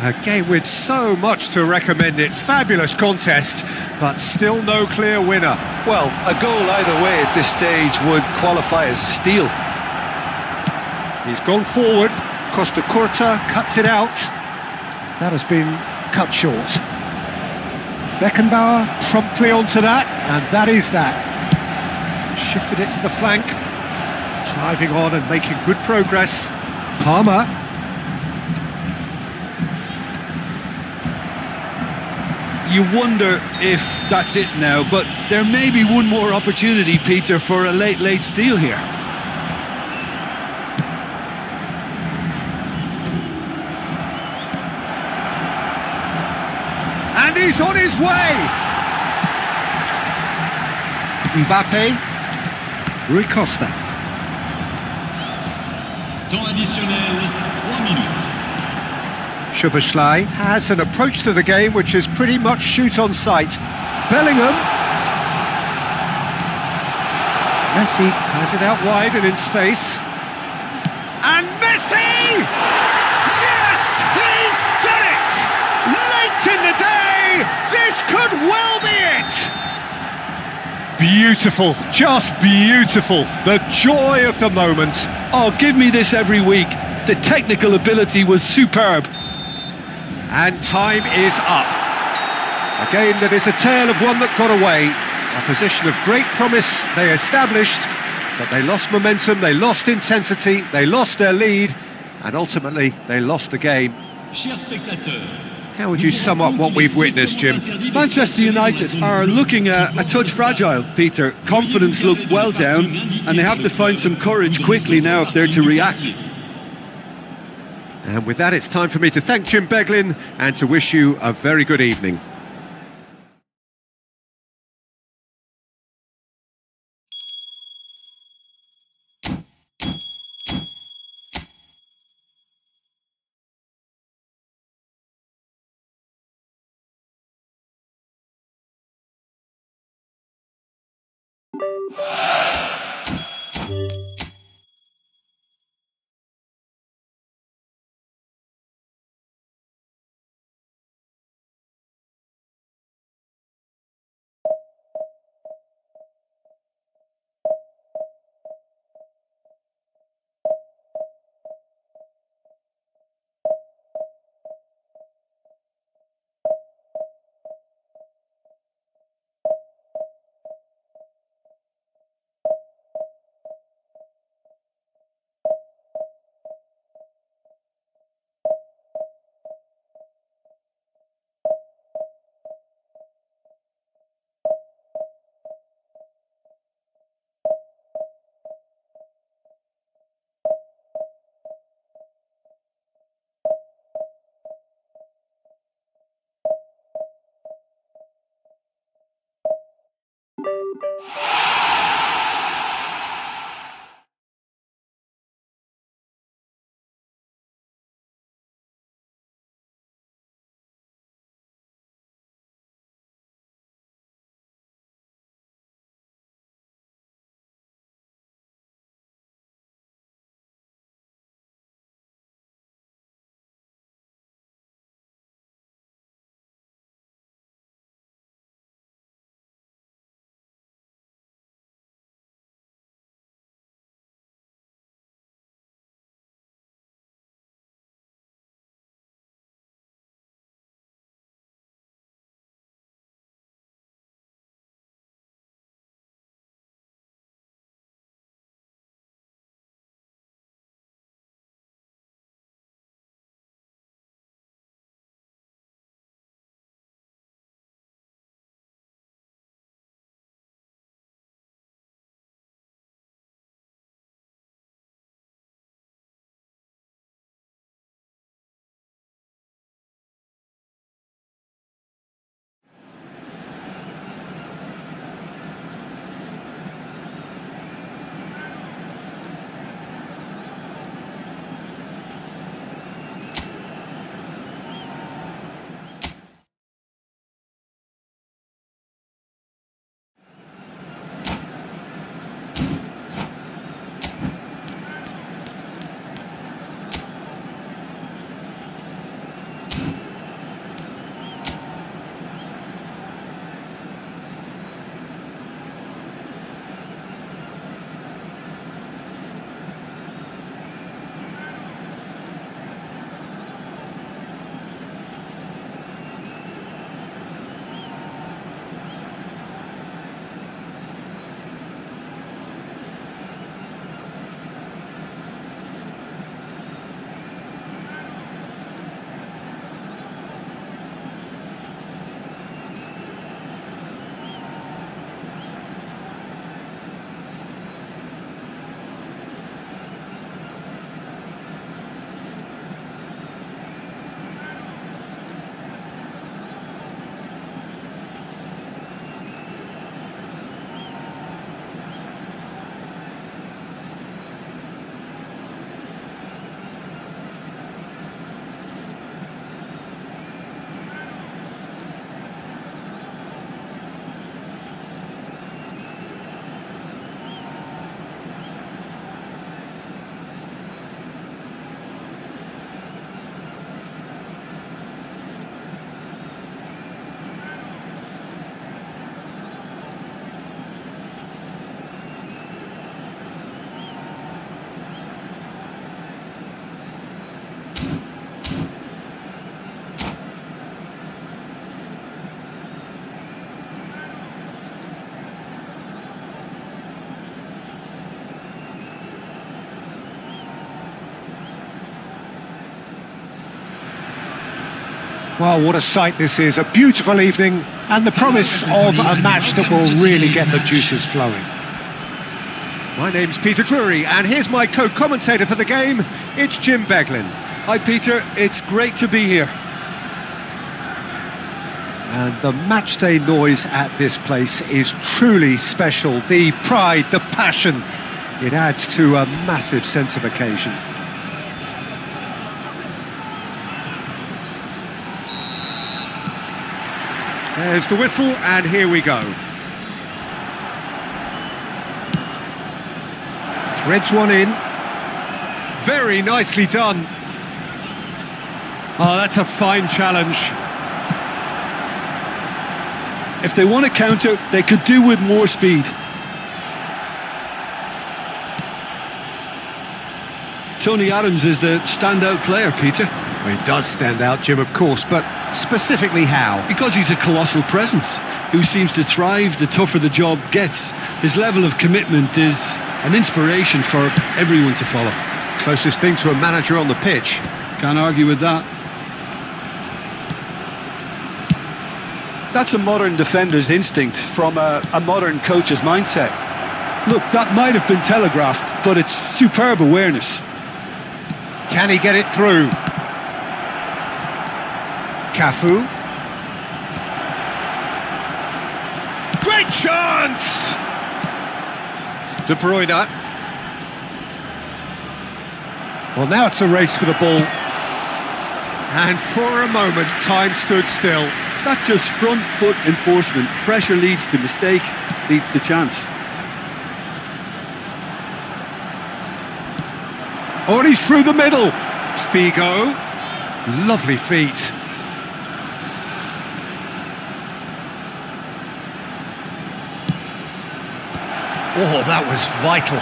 A game with so much to recommend it. Fabulous contest, but still no clear winner. Well, a goal either way at this stage would qualify as a steal. He's gone forward. Costa Curta cuts it out. That has been cut short. Beckenbauer promptly onto that, and that is that. Shifted it to the flank. Driving on and making good progress. Palmer. You wonder if that's it now, but there may be one more opportunity, Peter, for a late steal here. And he's on his way! Mbappe. Rui Costa. Temps additionnel, 3 minutes. Szoboszlai has an approach to the game which is pretty much shoot on sight. Bellingham. Messi has it out wide and in space. And Messi! Yes! He's done it! Late in the day! This could well be it! Beautiful, just beautiful. The joy of the moment. Oh, give me this every week. The technical ability was superb. And time is up. A game that is a tale of one that got away. A position of great promise they established, but they lost momentum, they lost intensity, they lost their lead, and ultimately they lost the game. Chers spectateurs, How would you sum up what we've witnessed, Jim? Manchester United are looking a touch fragile, Peter. Confidence looked well down, and they have to find some courage quickly now if they're to react. And with that, it's time for me to thank Jim Beglin and to wish you a very good evening. Well, what a sight this is. A beautiful evening and the promise of a match that will really get the juices flowing. My name's Peter Drury, and here's my co-commentator for the game. It's Jim Beglin. Hi Peter, it's great to be here. And the matchday noise at this place is truly special. The pride, the passion, it adds to a massive sense of occasion. There's the whistle, and here we go. Threads one in. Very nicely done. Oh, that's a fine challenge. If they want to counter, they could do with more speed. Tony Adams is the standout player, Peter. Well, he does stand out, Jim, of course, but specifically how? Because he's a colossal presence who seems to thrive the tougher the job gets. His level of commitment is an inspiration for everyone to follow. Closest thing to a manager on the pitch. Can't argue with that. That's a modern defender's instinct from a modern coach's mindset. Look, that might have been telegraphed, but it's superb awareness. Can he get it through? Cafu. Great chance! De Bruyne. Well, now it's a race for the ball. And for a moment, time stood still. That's just front foot enforcement. Pressure leads to mistake, leads to chance. Oh, and he's through the middle. Figo. Lovely feet. Oh, that was vital.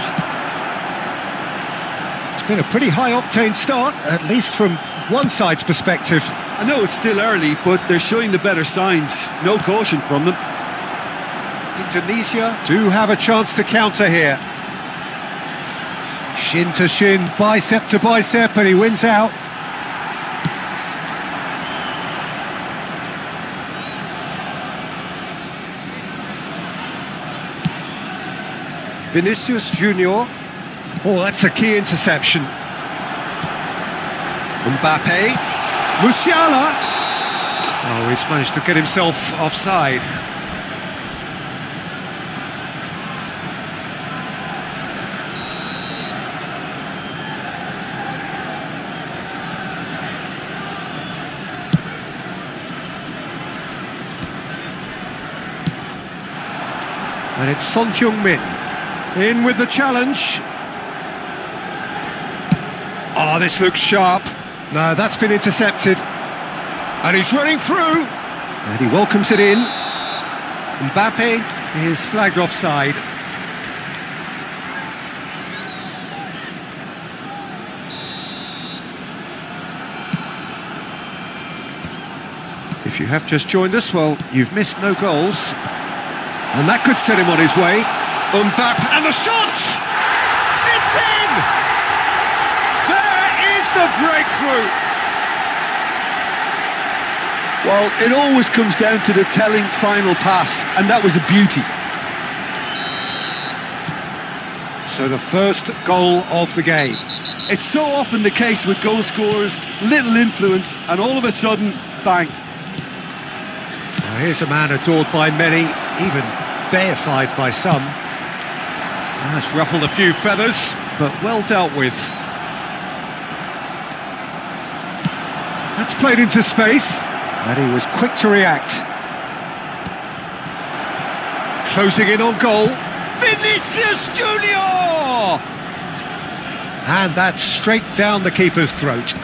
It's been a pretty high-octane start, at least from one side's perspective. I know it's still early, but they're showing the better signs. No caution from them. Indonesia do have a chance to counter here. Shin to shin, bicep to bicep, and he wins out. Vinicius Junior. Oh, that's a key interception. Mbappe. Musiala. Oh, he's managed to get himself offside. And it's Son Heung-min in with the challenge. Oh, this looks sharp. No, that's been intercepted. And he's running through. And he welcomes it in. Mbappe is flagged offside. If you have just joined us, well, you've missed no goals. And that could set him on his way. Mbappe, and the shot! It's in! There is the breakthrough! Well, it always comes down to the telling final pass, and that was a beauty. So the first goal of the game. It's so often the case with goal scorers, little influence, and all of a sudden, bang. Well, here's a man adored by many, even deified by some. That's ruffled a few feathers, but well dealt with. That's played into space, and he was quick to react. Closing in on goal, Vinicius Junior! And that's straight down the keeper's throat.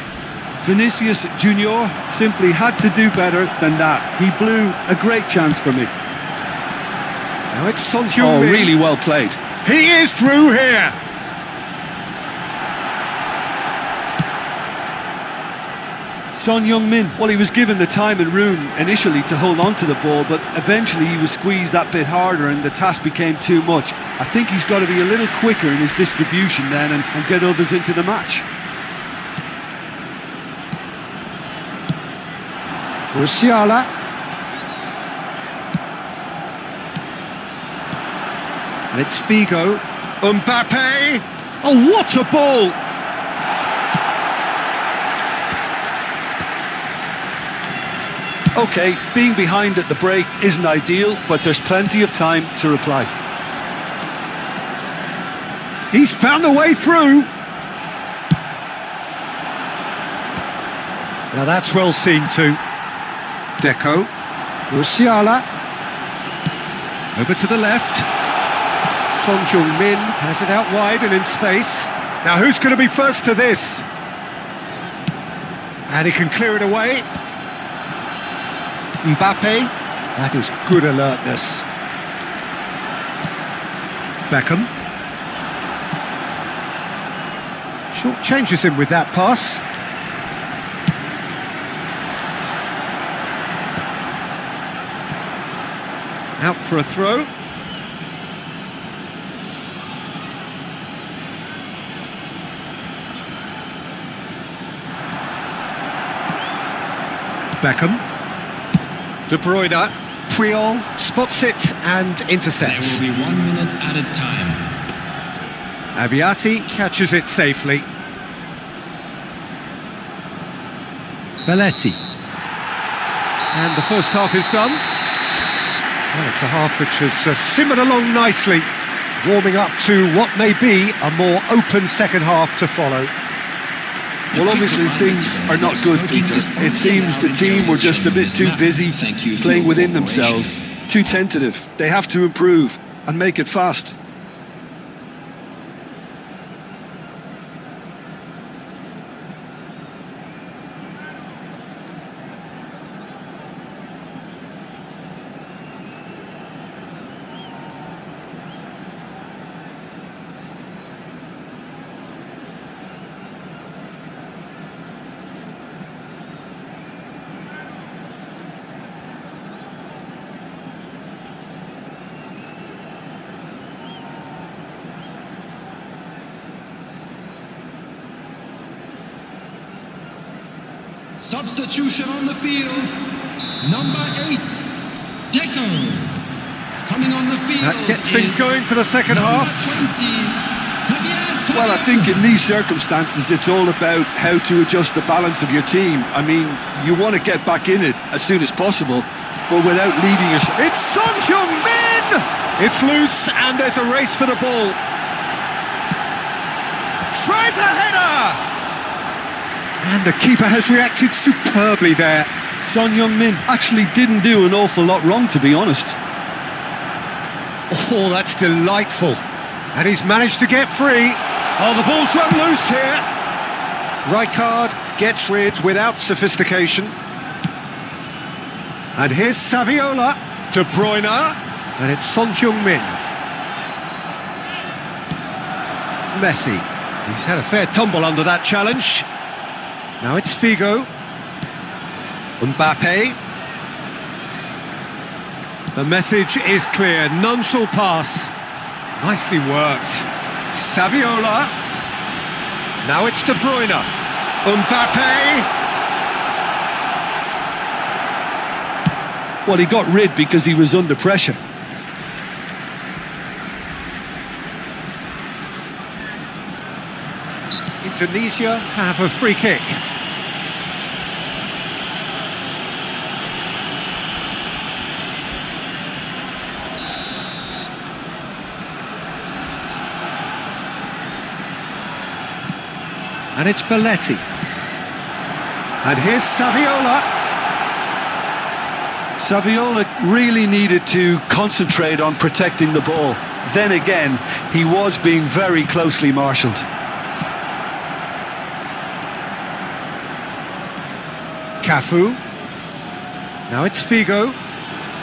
Vinicius Junior simply had to do better than that. He blew a great chance for me. Now it's Son Heung-min. Oh, really well played. He is through here. Son Heung-min, well, he was given the time and room initially to hold on to the ball, but eventually he was squeezed that bit harder and the task became too much. I think he's got to be a little quicker in his distribution then and get others into the match. Musiala. And it's Figo. Mbappe. Oh, what a ball! OK, being behind at the break isn't ideal, but there's plenty of time to reply. He's found a way through. Now that's well seen too. Deco. Musiala. Over to the left. Son Heung-min has it out wide and in space. Now who's going to be first to this? And he can clear it away. Mbappe. That is good alertness. Beckham. Short changes him with that pass. Out for a throw. Beckham. De Bruyne. Puyol spots it and intercepts. There will be 1 minute added time. Abiati catches it safely. Belletti. And the first half is done. Well, it's a half which has simmered along nicely, warming up to what may be a more open second half to follow. Well, obviously things are not good, Peter. It seems the team were just a bit too busy playing within themselves, too tentative. They have to improve and make it fast. Substitution on the field. Number 8, Deco. Coming on the field. That gets things going for the second half. 20, Well, I think in these circumstances, it's all about how to adjust the balance of your team. I mean, you want to get back in it as soon as possible, but without leaving yourself... It's Son Heung-min! It's loose and there's a race for the ball. Tries a header! And the keeper has reacted superbly there. Son Heung-min actually didn't do an awful lot wrong, to be honest. Oh, that's delightful. And he's managed to get free. Oh, the ball's run loose here. Rijkaard gets rid without sophistication. And here's Saviola. De Bruyne. And it's Son Heung-min. Messi. He's had a fair tumble under that challenge. Now it's Figo. Mbappe. The message is clear. None shall pass. Nicely worked. Saviola. Now it's De Bruyne. Mbappe. Well, he got rid because he was under pressure. Indonesia have a free kick. And it's Belletti. And here's Saviola. Saviola really needed to concentrate on protecting the ball. Then again, he was being very closely marshalled. Cafu. Now it's Figo.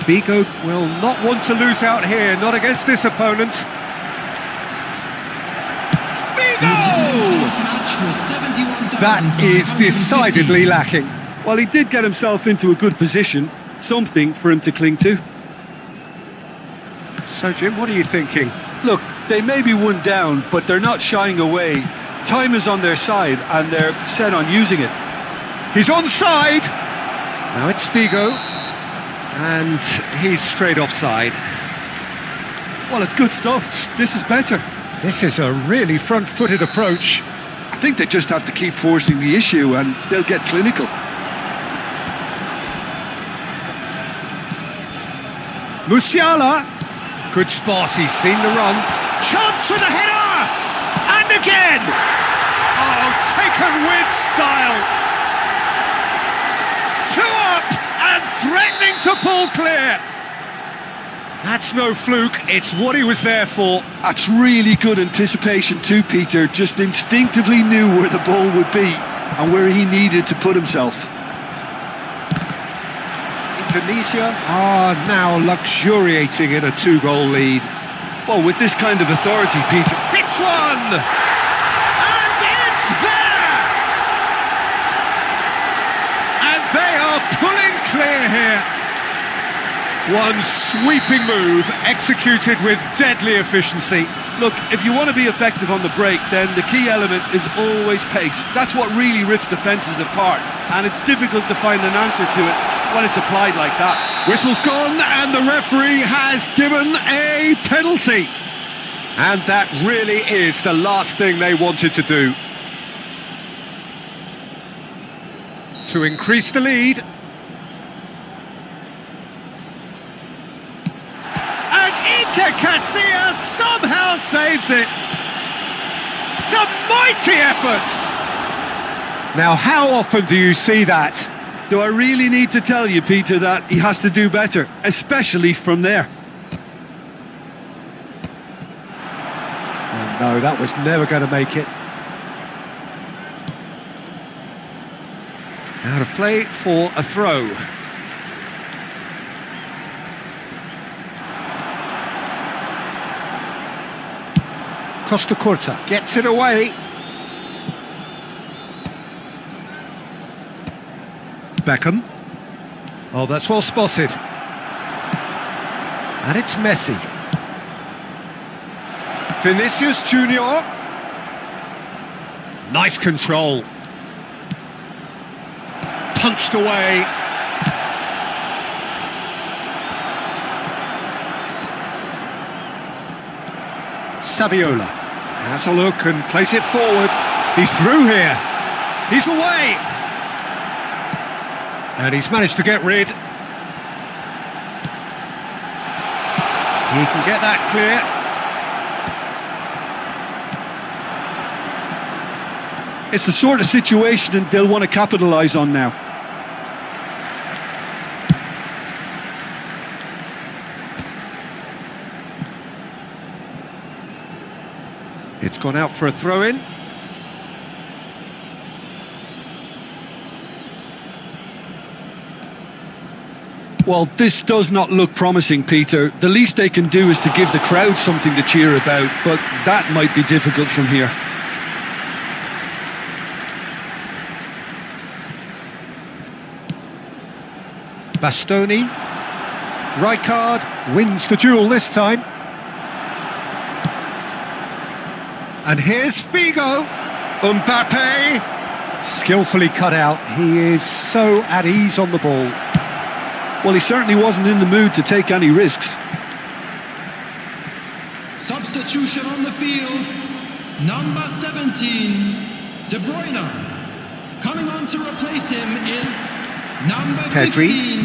Figo will not want to lose out here, not against this opponent. Figo! That is decidedly lacking. Well, he did get himself into a good position, something for him to cling to. So, Jim, what are you thinking? Look, they may be one down, but they're not shying away. Time is on their side, and they're set on using it. He's onside! Now it's Figo, and he's straight offside. Well, it's good stuff. This is better. This is a really front-footed approach. I think they just have to keep forcing the issue and they'll get clinical. Musiala, good spot, he's seen the run. Chance for the header! And again! Oh, taken with style. 2 up and threatening to pull clear. That's no fluke, it's what he was there for. That's really good anticipation too, Peter. Just instinctively knew where the ball would be and where he needed to put himself. Indonesia are now luxuriating in a 2-goal lead. Well, with this kind of authority, Peter... Hits one! And it's there! And they are pulling clear here. One sweeping move, executed with deadly efficiency. Look, if you want to be effective on the break, then the key element is always pace. That's what really rips defences apart, and it's difficult to find an answer to it when it's applied like that. Whistle's gone, and the referee has given a penalty. And that really is the last thing they wanted to do. To increase the lead. Casillas somehow saves it. It's a mighty effort. Now, how often do you see that? Do I really need to tell you, Peter, that he has to do better, especially from there? Oh, no, that was never going to make it. Out of play for a throw. Costa Curta gets it away. Beckham. Oh, that's well spotted. And it's Messi. Vinicius Junior. Nice control. Punched away. Saviola has a look and plays it forward. He's through here. He's away. And he's managed to get rid. He can get that clear. It's the sort of situation that they'll want to capitalise on now. It's gone out for a throw-in. Well, this does not look promising, Peter. The least they can do is to give the crowd something to cheer about, but that might be difficult from here. Bastoni. Rijkaard wins the duel this time. And here's Figo. Mbappe. Skillfully cut out. He is so at ease on the ball. Well, he certainly wasn't in the mood to take any risks. Substitution on the field. Number 17, De Bruyne. Coming on to replace him is number Pedri. 15,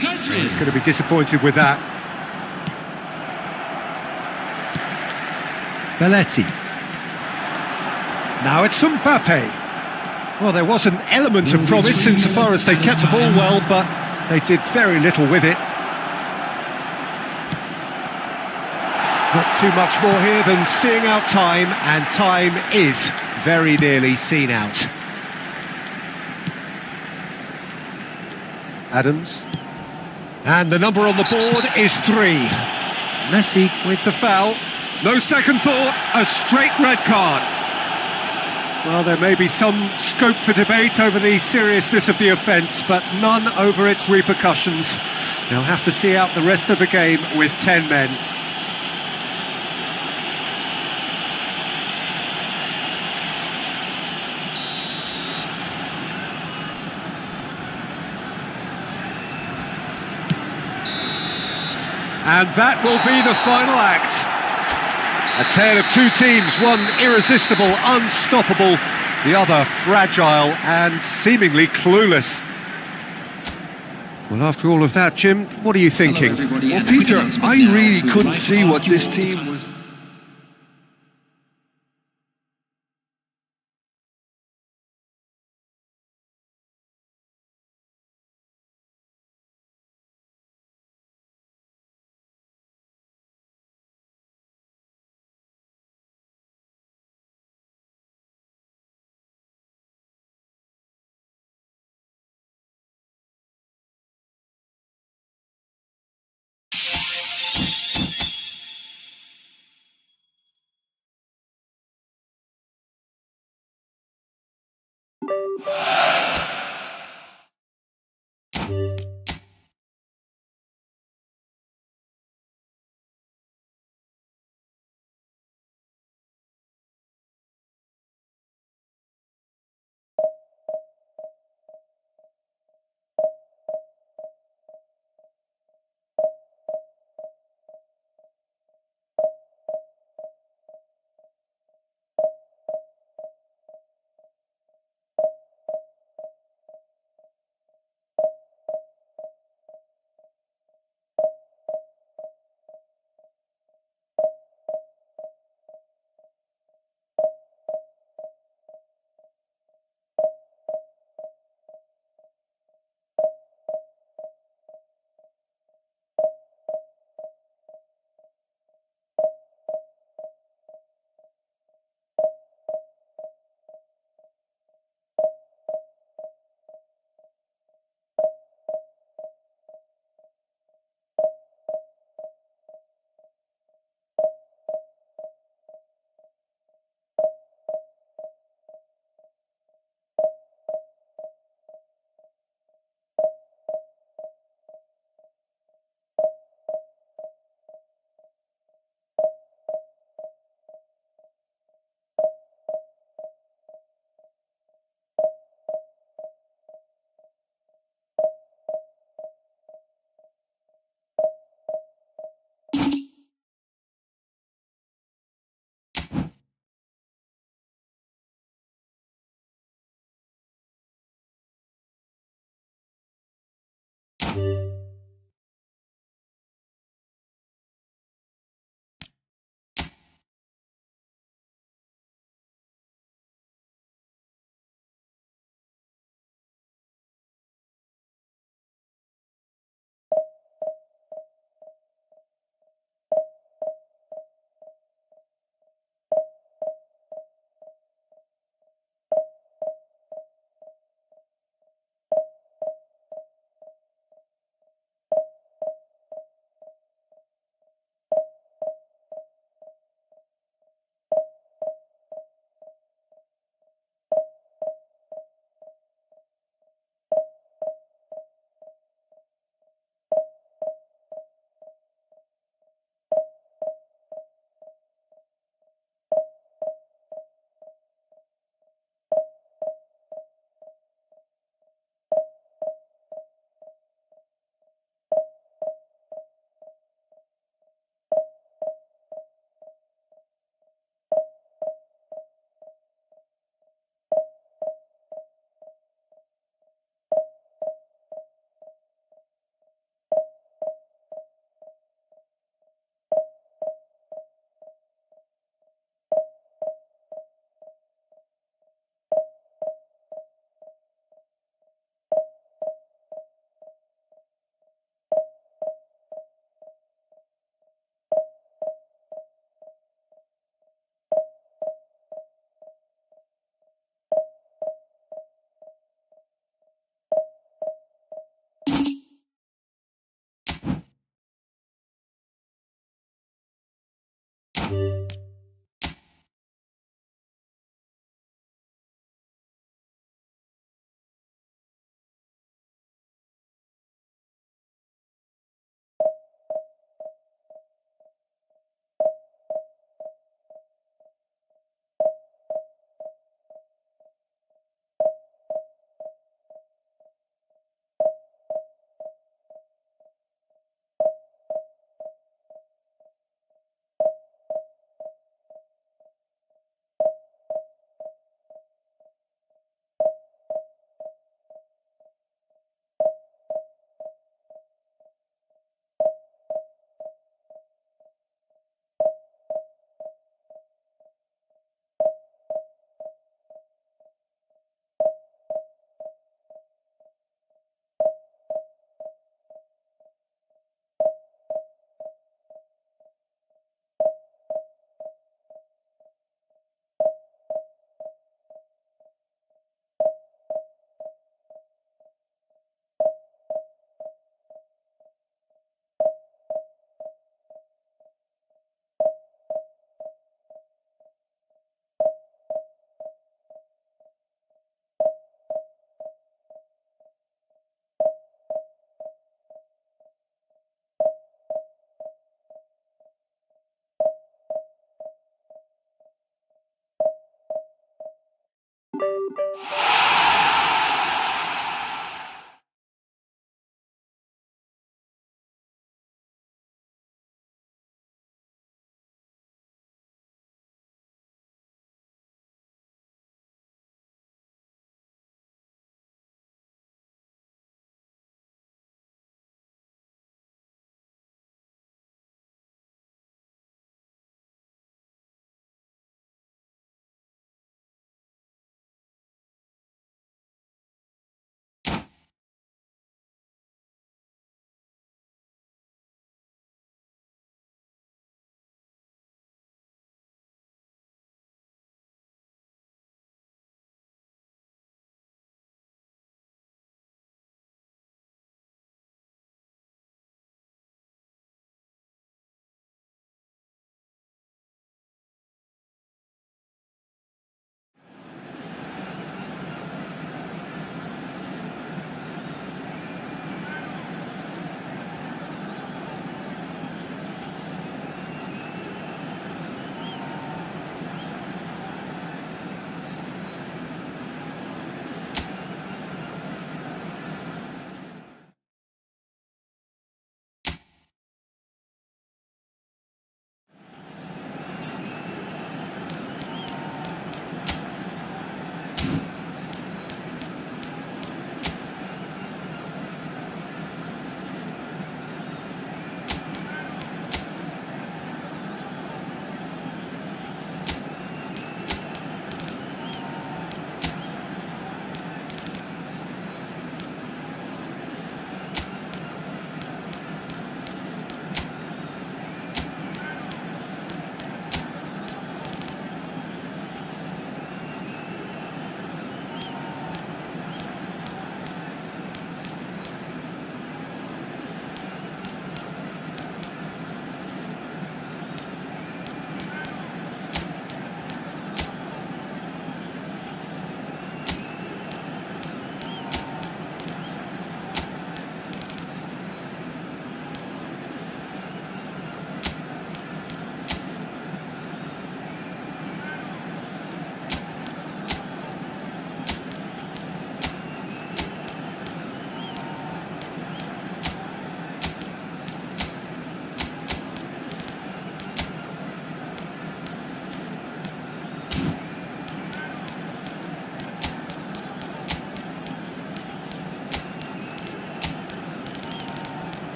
Pedri. He's going to be disappointed with that. Belletti. Now it's Mbappe. Well, there was an element of promise insofar as they kept the ball well, but they did very little with it. Not too much more here than seeing out time, and time is very nearly seen out. Adams. And the number on the board is 3. Messi with the foul. No second thought, a straight red card. Well, there may be some scope for debate over the seriousness of the offence, but none over its repercussions. They'll have to see out the rest of the game with 10 men. And that will be the final act. A tale of two teams, one irresistible, unstoppable, the other fragile and seemingly clueless. Well, after all of that, Jim, what are you thinking? Well, Peter, I really couldn't see what this team was...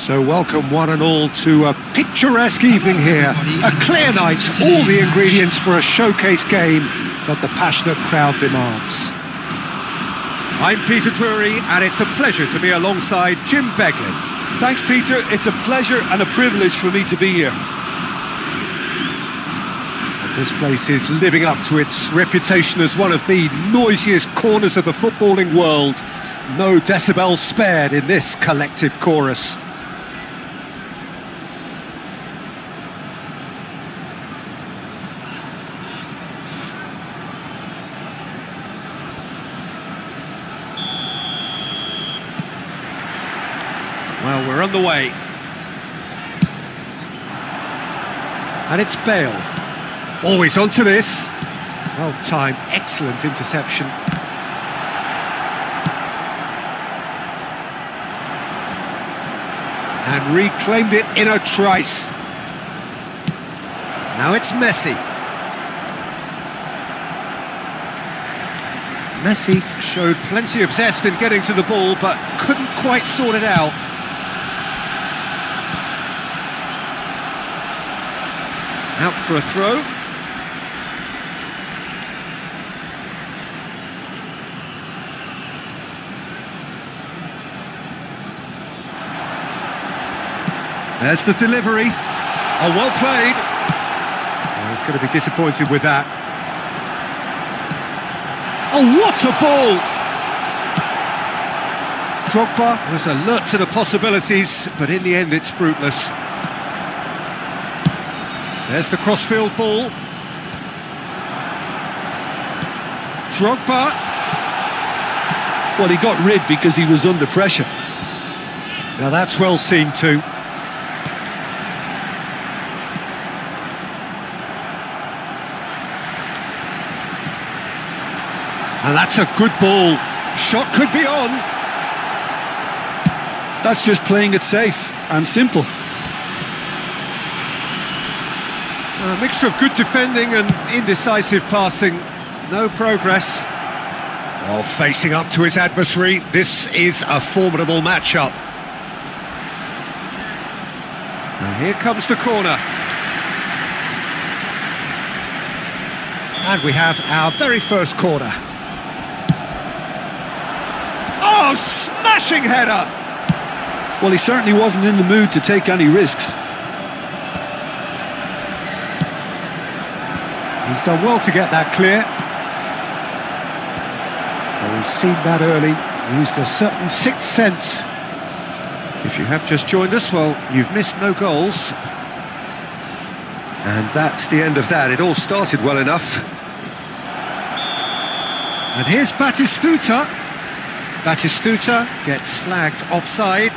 So welcome one and all to a picturesque evening here. A clear night, all the ingredients for a showcase game that the passionate crowd demands. I'm Peter Drury, and it's a pleasure to be alongside Jim Beglin. Thanks, Peter. It's a pleasure and a privilege for me to be here. And this place is living up to its reputation as one of the noisiest corners of the footballing world. No decibels spared in this collective chorus. Well, we're on the way. And it's Bale. Always onto this. Well timed, excellent interception. And reclaimed it in a trice. Now it's Messi. Messi showed plenty of zest in getting to the ball, but couldn't quite sort it out. Out for a throw. There's the delivery. Oh, well played. Oh, he's going to be disappointed with that. Oh, what a ball! Drogba was alert to the possibilities, but in the end it's fruitless. There's the crossfield ball. Drogba. Well, he got rid because he was under pressure. Now that's well seen too. And that's a good ball. Shot could be on. That's just playing it safe and simple. A mixture of good defending and indecisive passing. No progress. Well, facing up to his adversary, this is a formidable matchup. And here comes the corner. And we have our very first corner. Oh, smashing header! Well, he certainly wasn't in the mood to take any risks. He's done well to get that clear. Well, he's seen that early, used a certain sixth sense. If you have just joined us, well, you've missed no goals. And that's the end of that. It all started well enough. And here's Batistuta. Batistuta gets flagged offside.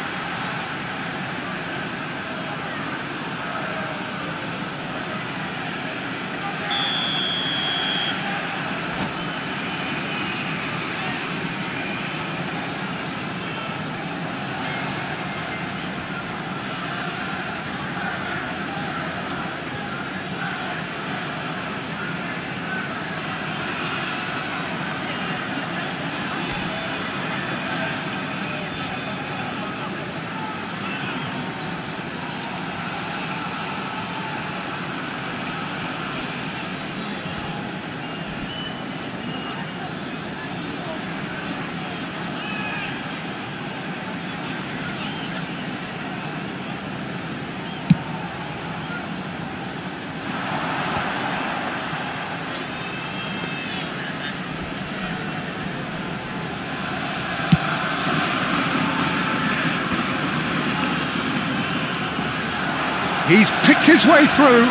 He's picked his way through.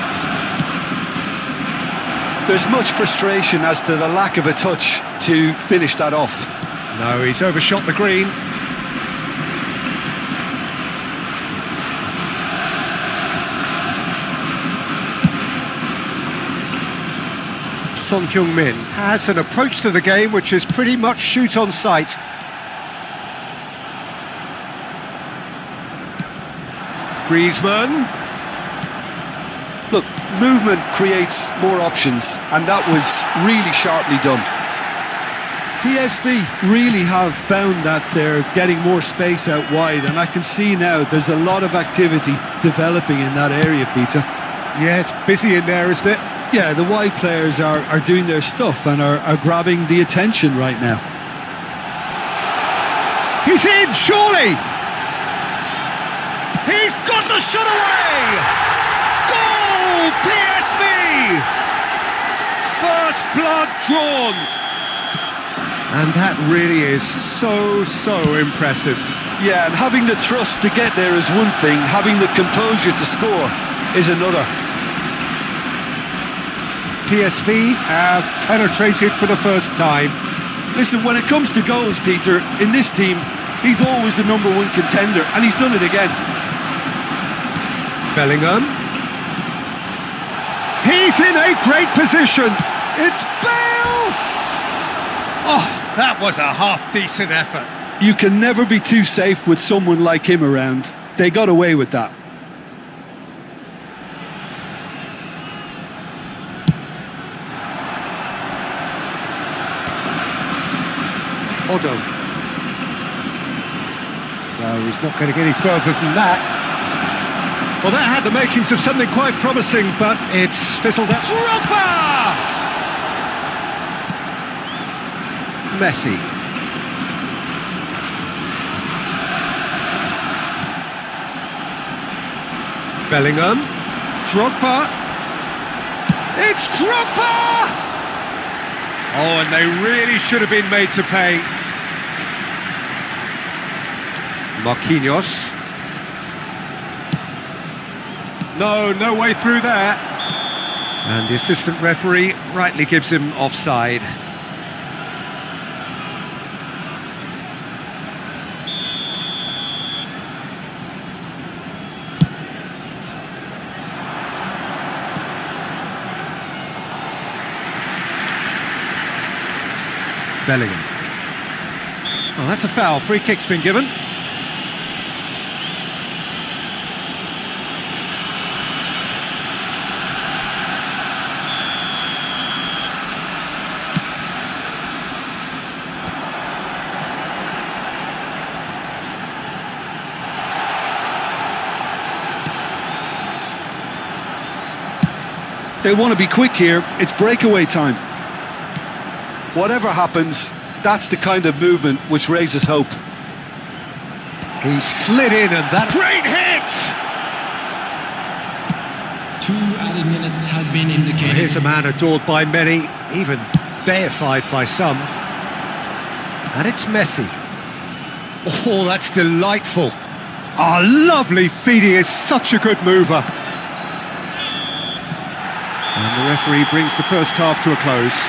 There's much frustration as to the lack of a touch to finish that off. No, he's overshot the green. Son Heung-min has an approach to the game which is pretty much shoot on sight. Griezmann. Look, movement creates more options, and that was really sharply done. PSV really have found that they're getting more space out wide, and I can see now there's a lot of activity developing in that area, Peter. Yeah, it's busy in there, isn't it? Yeah, the wide players are doing their stuff and are grabbing the attention right now. He's in, surely! He's got the shot away! Goal! PSV! First blood drawn! And that really is so impressive. Yeah, and having the thrust to get there is one thing, having the composure to score is another. PSV have penetrated for the first time. Listen, when it comes to goals, Peter, in this team, he's always the number one contender, and he's done it again. Bellingham. He's in a great position. It's Bale! Oh, that was a half-decent effort. You can never be too safe with someone like him around. They got away with that. Odo. No, he's not getting any further than that. Well, that had the makings of something quite promising, but it's fizzled out. Drogba! Messi. Bellingham. Drogba. It's Drogba! Oh, and they really should have been made to pay. Marquinhos. No way through there. And the assistant referee rightly gives him offside. Bellingham. Oh, that's a foul. Free kick's been given. They want to be quick here. It's breakaway time. Whatever happens, that's the kind of movement which raises hope. He slid in and that great hit! 2 added minutes has been indicated. Well, here's a man adored by many, even deified by some. And it's Messi. Oh, that's delightful. Ah, lovely feed. He is such a good mover. And the referee brings the first half to a close.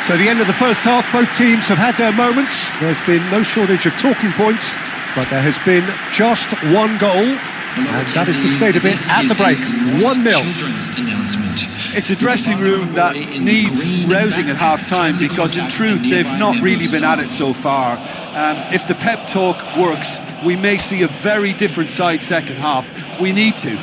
So the end of the first half, both teams have had their moments. There's been no shortage of talking points, but there has been just one goal, and that is the state of it at the break, 1-0. It's a dressing room that needs rousing at half-time because in truth they've not really been at it so far. If the pep talk works, we may see a very different side second half. We need to.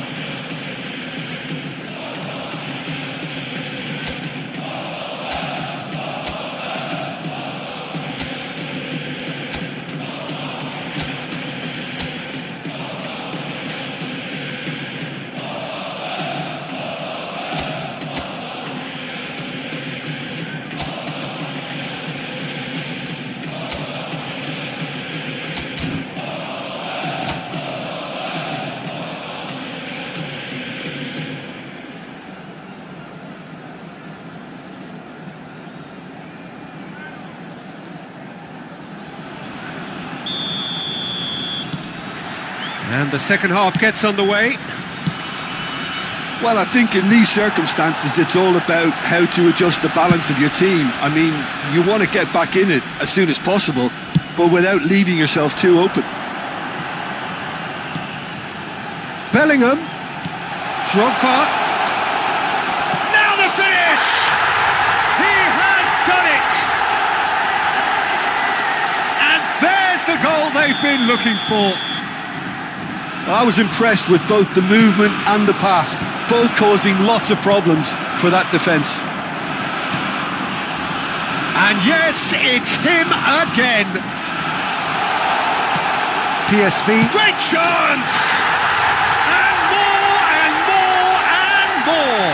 And the second half gets underway. Well, I think in these circumstances, it's all about how to adjust the balance of your team. I mean, you want to get back in it as soon as possible, but without leaving yourself too open. Bellingham. Drogba. Now the finish! He has done it! And there's the goal they've been looking for. I was impressed with both the movement and the pass, both causing lots of problems for that defence. And yes, it's him again. PSV. Great chance! And more and more and more.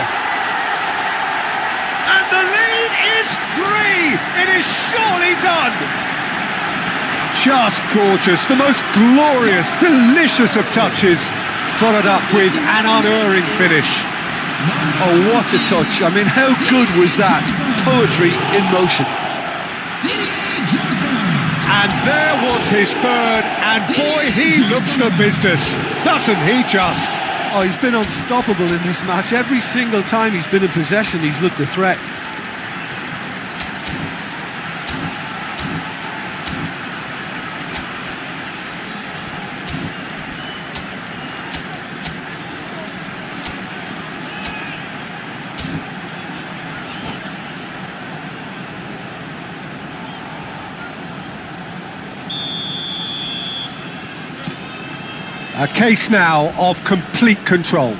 And the lead is 3. It is surely done. Just gorgeous. The most glorious, delicious of touches. Followed up with an unerring finish. Oh, what a touch. I mean, how good was that? Poetry in motion. And there was his third, and boy, he looks the business, doesn't he just? Oh, he's been unstoppable in this match. Every single time he's been in possession, he's looked a threat. A case now of complete control.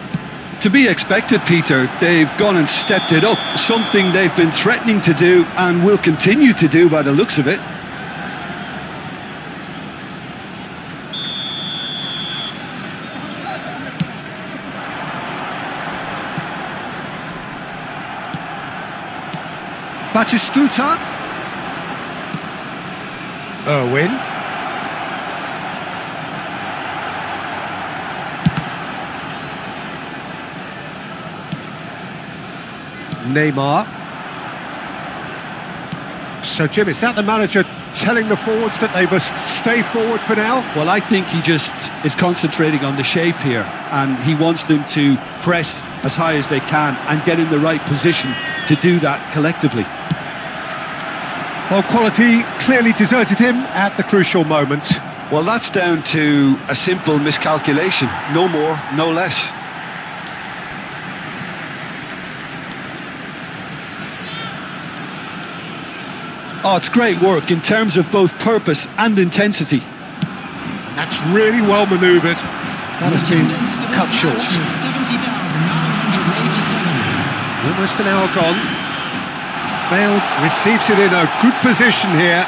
To be expected, Peter. They've gone and stepped it up, something they've been threatening to do and will continue to do by the looks of it. Batistuta. Irwin. Neymar. So, Jim, is that the manager telling the forwards that they must stay forward for now? Well, I think he just is concentrating on the shape here, and he wants them to press as high as they can and get in the right position to do that collectively. Well, quality clearly deserted him at the crucial moment. Well, that's down to a simple miscalculation. No more, no less. Oh, it's great work in terms of both purpose and intensity. And that's really well manoeuvred. That has been cut short. 70,987. Almost an hour gone. Bale receives it in a good position here.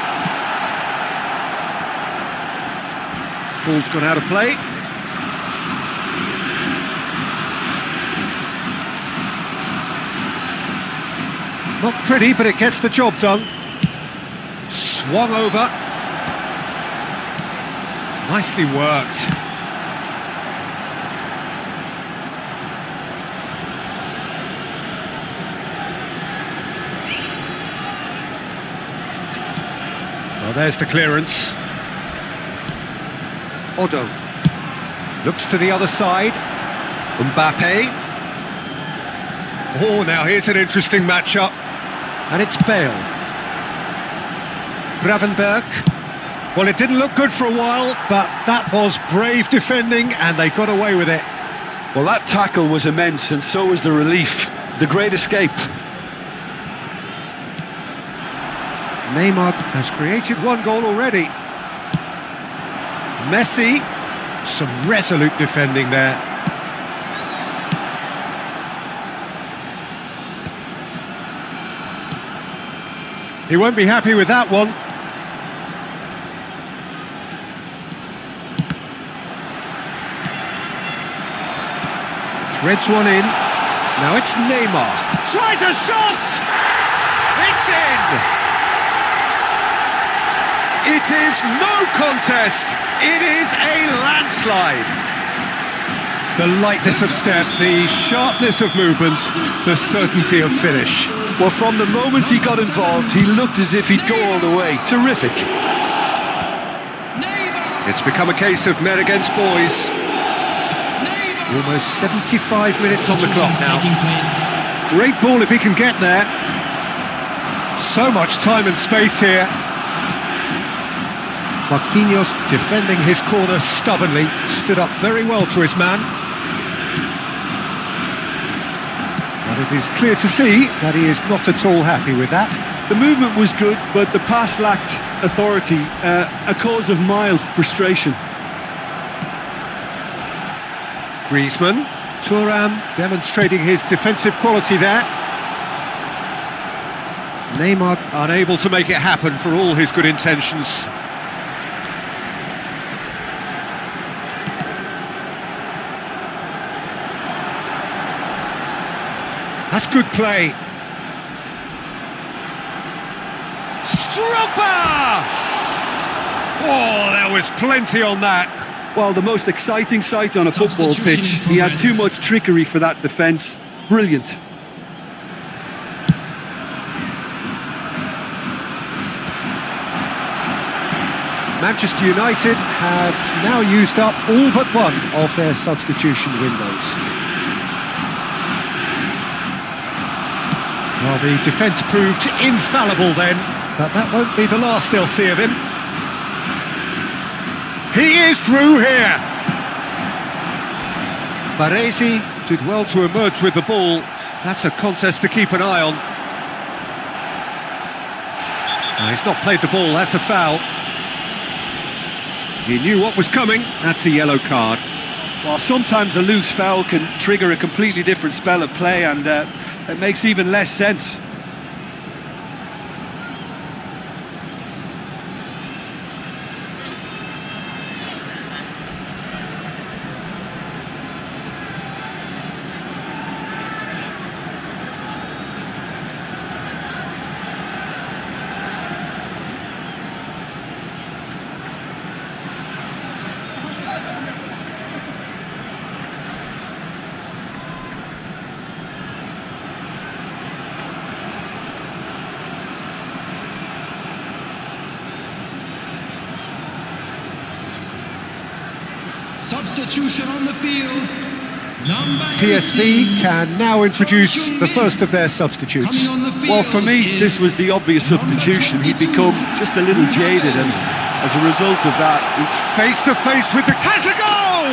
Ball's gone out of play. Not pretty, but it gets the job done. Swung over. Nicely worked. Well, there's the clearance. Odo looks to the other side. Mbappe. Oh, now here's an interesting matchup. And it's Bale. Gravenberg. Well, it didn't look good for a while, but that was brave defending, and they got away with it. Well, that tackle was immense, and so was the relief. The great escape. Neymar has created one goal already. Messi, some resolute defending there. He won't be happy with that one. Threads one in. Now it's Neymar. Tries a shot! It's in! It is no contest. It is a landslide. The lightness of step, the sharpness of movement, the certainty of finish. Well, from the moment he got involved, he looked as if he'd go all the way. Terrific. It's become a case of men against boys. Almost 75 minutes on the clock now. Great ball if he can get there. So much time and space here. Marquinhos defending his corner stubbornly, stood up very well to his man. But it is clear to see that he is not at all happy with that. The movement was good, but the pass lacked authority, a cause of mild frustration. Griezmann, Thuram demonstrating his defensive quality there. Neymar unable to make it happen for all his good intentions. That's good play. Stropa! Oh, there was plenty on that. Well, the most exciting sight on a football pitch. He had too much trickery for that defence. Brilliant. Manchester United have now used up all but one of their substitution windows. Well, the defence proved infallible then, but that won't be the last they'll see of him. He is through here! Baresi did well to emerge with the ball. That's a contest to keep an eye on. No, he's not played the ball, that's a foul. He knew what was coming, that's a yellow card. Well, sometimes a loose foul can trigger a completely different spell of play, and it makes even less sense. Substitution on the field. Number PSV 18, can now introduce the first of their substitutes. coming on the field Well, for me, is this was the obvious substitution. He'd become just a little jaded, and as a result of that, Face to face with the... Has a goal!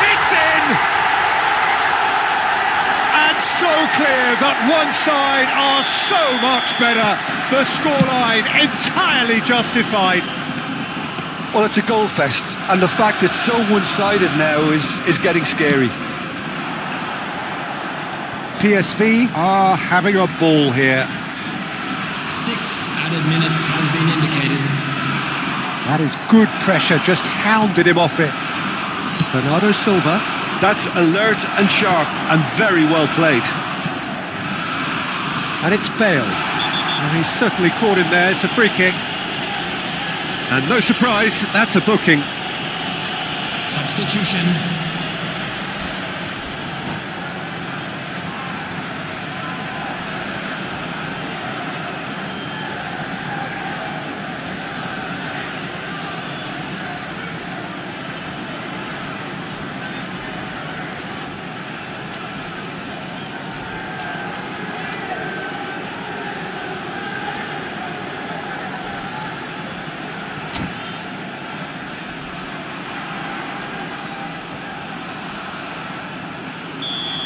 It's in! And so clear that one side are so much better. The scoreline entirely justified. well, it's a goal fest, and the fact it's so one-sided now is getting scary. PSV are having a ball here. 6 added minutes has been indicated. That is good pressure, just hounded him off it. Bernardo Silva. That's alert and sharp and very well played. And it's Bale. And he's certainly caught him there, it's a free kick. And no surprise, that's a booking. Substitution.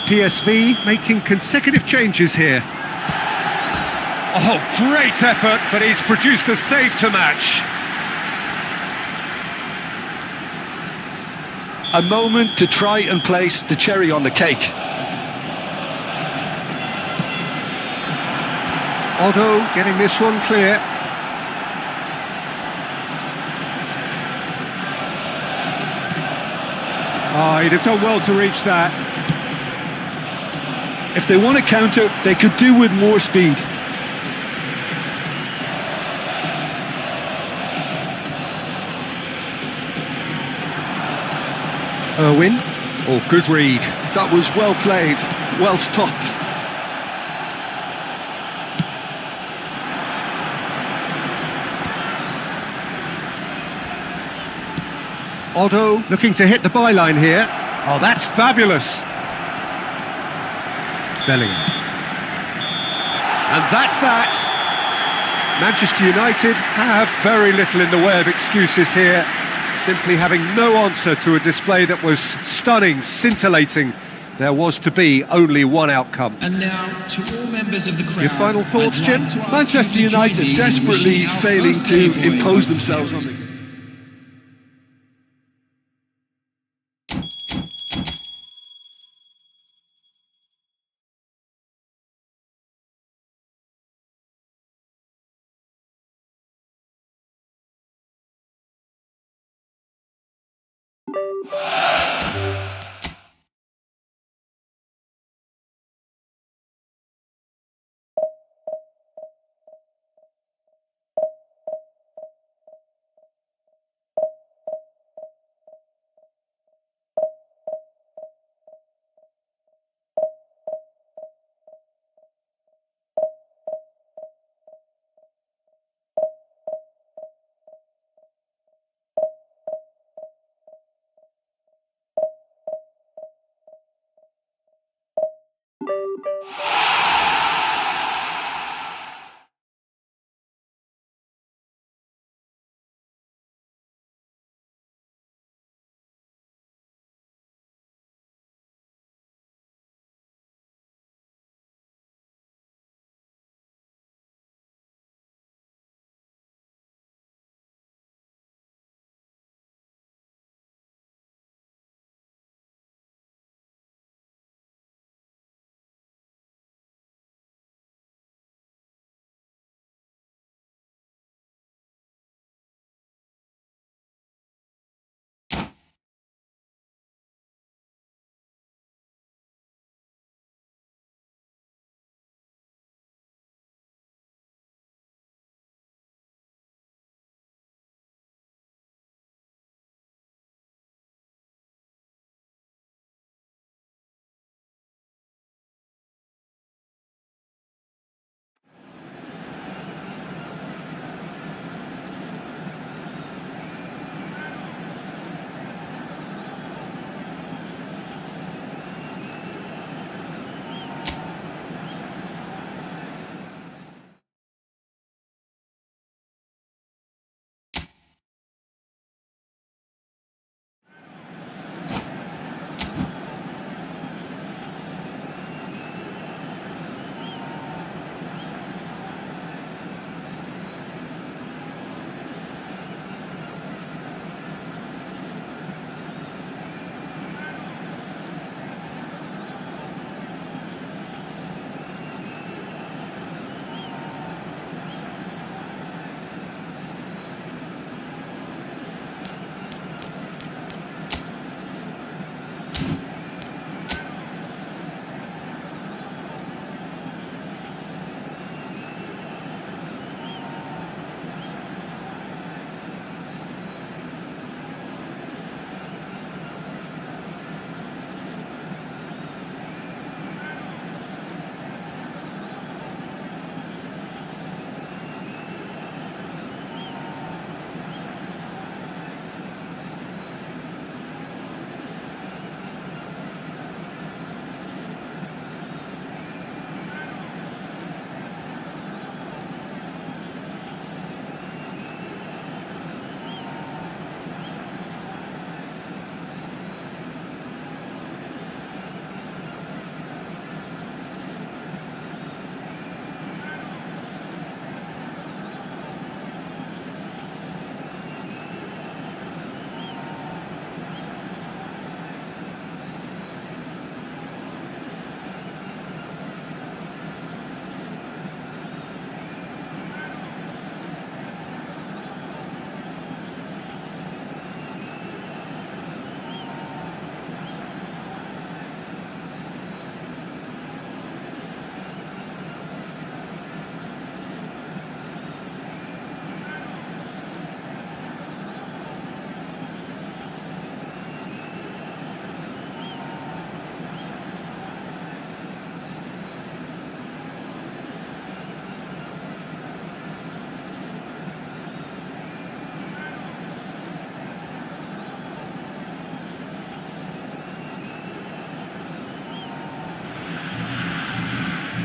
PSV making consecutive changes here. Oh, great effort, but he's produced a save to match. A moment to try and place the cherry on the cake. Otto getting this one clear. Oh, he'd have done well to reach that. If they want to counter, they could do with more speed. Irwin. Oh, good read. That was well played, well stopped. Otto looking to hit the byline here. Oh, that's fabulous. Bellingham. And that's that. Manchester United have very little in the way of excuses here, simply having no answer to a display that was stunning, scintillating. There was to be only one outcome. And now, to all members of the crowd... Your final thoughts, I'd like Jim? to ask Manchester you to join United's me in desperately wishing our failing birthday to boy impose themselves on the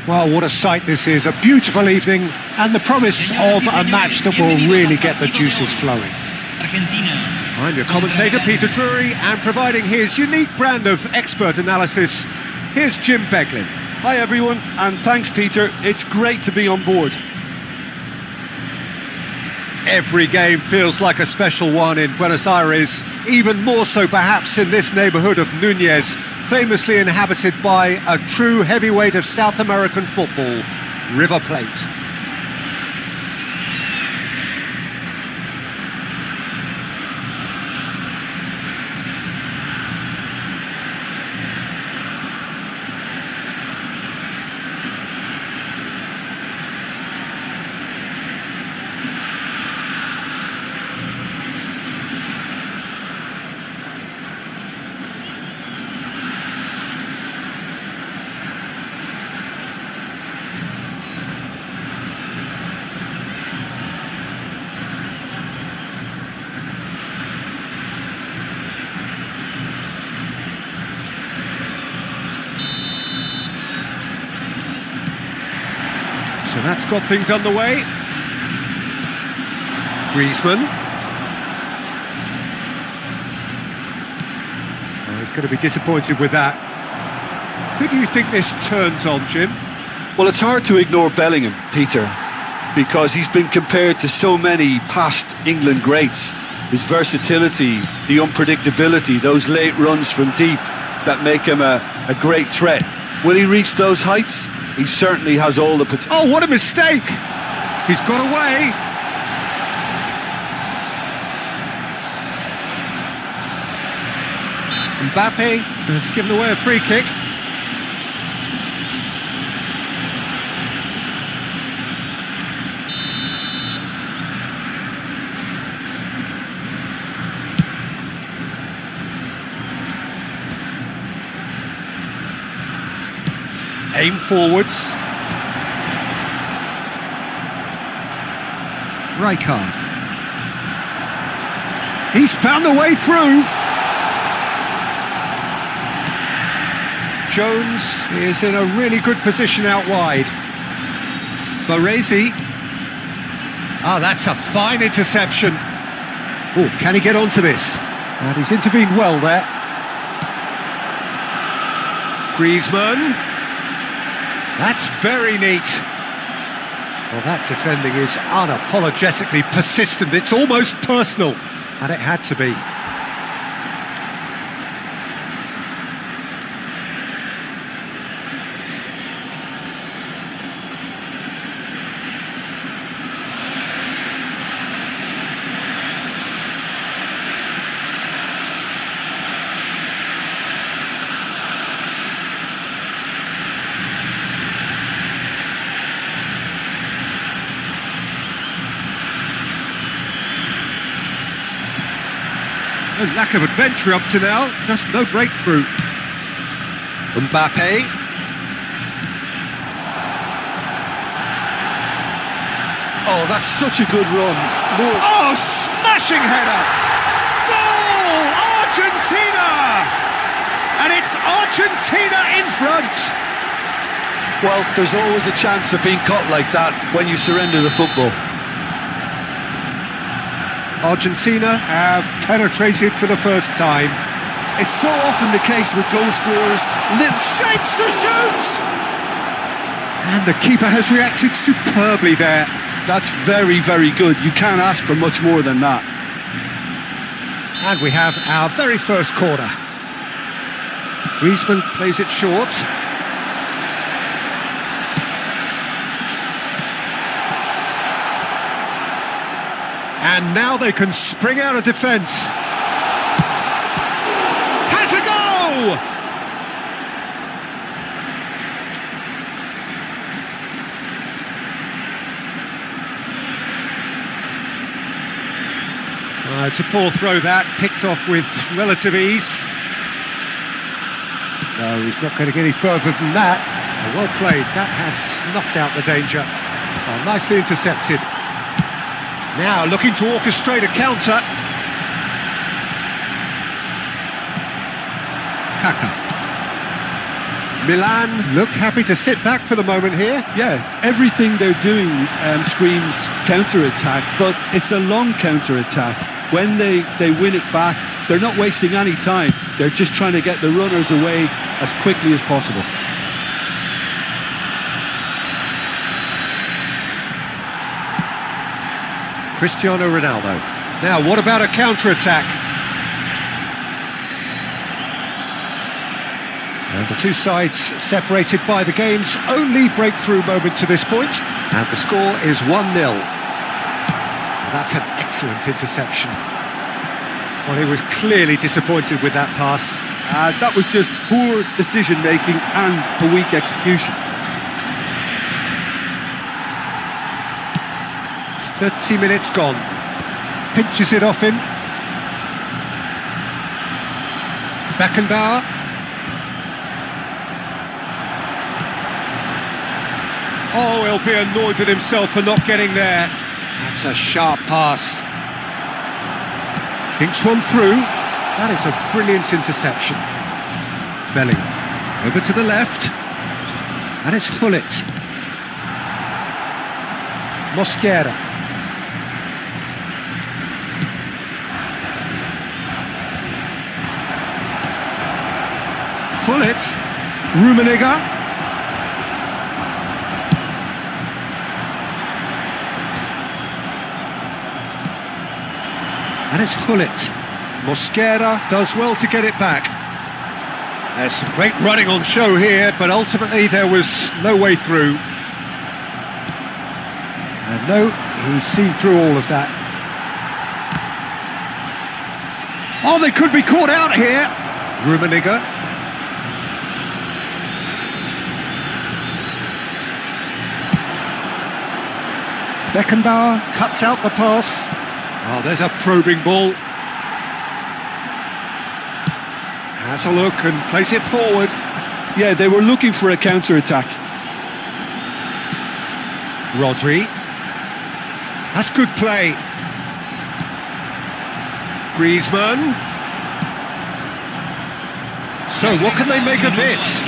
Well, what a sight this is. A beautiful evening and the promise of a match that will really get the juices flowing. I'm your commentator, Peter Drury, and providing his unique brand of expert analysis, here's Jim Beglin. Hi everyone, and thanks Peter, it's great to be on board. Every game feels like a special one in Buenos Aires, even more so perhaps in this neighbourhood of Núñez, famously inhabited by a true heavyweight of South American football, River Plate. So that's got things underway. Griezmann. Oh, he's going to be disappointed with that. Who do you think this turns on, Jim? Well, it's hard to ignore Bellingham, Peter, because he's been compared to so many past England greats. His versatility, the unpredictability, those late runs from deep that make him a great threat. Will he reach those heights? He certainly has all the potential. Oh, what a mistake! He's got away. Mbappe has given away a free kick. Aim forwards. Rijkaard. He's found the way through. Jones is in a really good position out wide. Baresi. Ah, that's a fine interception. Oh, can he get onto this? And he's intervened well there. Griezmann. That's very neat. Well, that defending is unapologetically persistent. It's almost personal, and it had to be. No lack of adventure up to now, just no breakthrough. Mbappe. Oh, that's such a good run. Oh, smashing header! Goal! Argentina! And it's Argentina in front! Well, there's always a chance of being caught like that when you surrender the football. Argentina have penetrated for the first time. It's so often the case with goal scorers. Little shapes to shoot! And the keeper has reacted superbly there. That's very, very good. You can't ask for much more than that. And we have our very first corner. Griezmann plays it short. And now they can spring out of defence. Has a go! It's a poor throw that, picked off with relative ease. No, he's not going to get any further than that. Well played, that has snuffed out the danger. Oh, nicely intercepted. Now looking to orchestrate a counter. Kaka. Milan look happy to sit back for the moment here. Yeah, everything they're doing screams counter-attack, but it's a long counter-attack. When they win it back, they're not wasting any time. They're just trying to get the runners away as quickly as possible. Cristiano Ronaldo. Now, what about a counter-attack? And the two sides separated by the game's only breakthrough moment to this point. And the score is 1-0. That's an excellent interception. Well, he was clearly disappointed with that pass. That was just poor decision-making and a weak execution. 30 minutes gone. Pinches it off him. Beckenbauer. Oh, he'll be annoyed with himself for not getting there. That's a sharp pass. Thinks one through. That is a brilliant interception. Bellingham. Over to the left. And it's Hullet. Mosquera. Gullit. Rummenigge. And it's Gullit. Mosquera does well to get it back. There's some great running on show here, but ultimately there was no way through. And no, he's seen through all of that. Oh, they could be caught out here. Rummenigge. Beckenbauer cuts out the pass. Oh, there's a probing ball. Has a look and plays it forward. Yeah, they were looking for a counter-attack. Rodri. That's good play. Griezmann. So what can they make of this?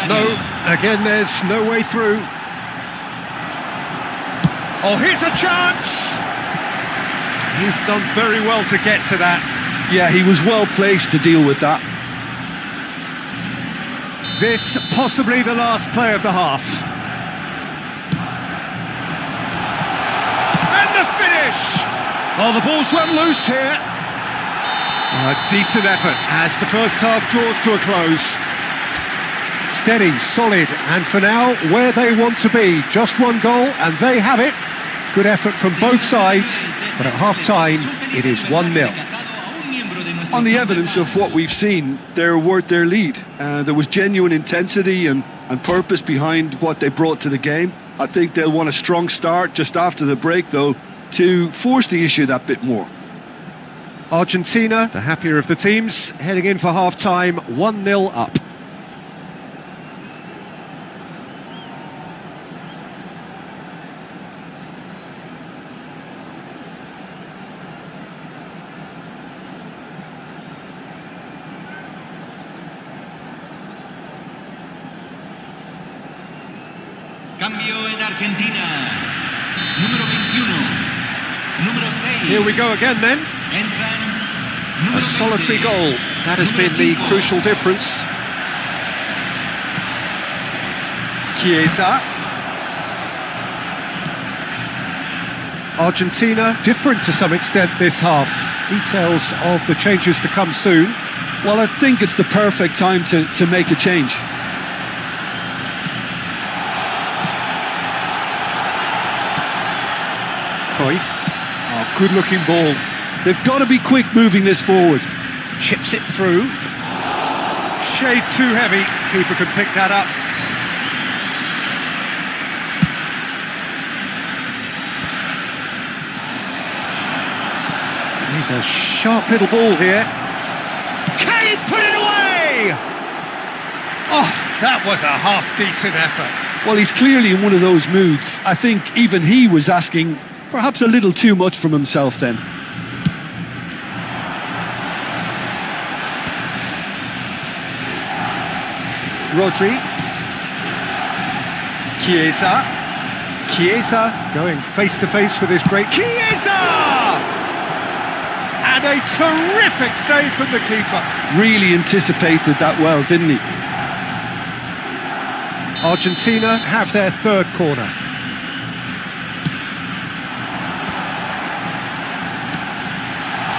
No, again there's no way through. Oh, here's a chance! He's done very well to get to that. Yeah, he was well placed to deal with that. This possibly the last play of the half. And the finish! Oh, the ball's run loose here. A decent effort as the first half draws to a close. Steady, solid, and for now, where they want to be. Just one goal, and they have it. Good effort from both sides, but at half-time, it is 1-0. On the evidence of what we've seen, they're worth their lead. There was genuine intensity and purpose behind what they brought to the game. I think they'll want a strong start just after the break, though, to force the issue that bit more. Argentina, the happier of the teams, heading in for half-time, 1-0 up. Cambio en Argentina. Número 21. Número 6. Here we go again then. Entran A solitary goal. That has been the crucial difference. Chiesa. Argentina, different to some extent this half. Details of the changes to come soon. Well, I think it's the perfect time to make a change. Cruyff. Oh, good-looking ball. They've got to be quick moving this forward. Chips it through. Shade too heavy. Keeper can pick that up. He's a sharp little ball here. Can he put it away? Oh, that was a half-decent effort. Well, he's clearly in one of those moods. I think even he was asking perhaps a little too much from himself then. Rodri. Chiesa. Chiesa going face-to-face with his great... Chiesa! And a terrific save from the keeper. Really anticipated that well, didn't he? Argentina have their third corner.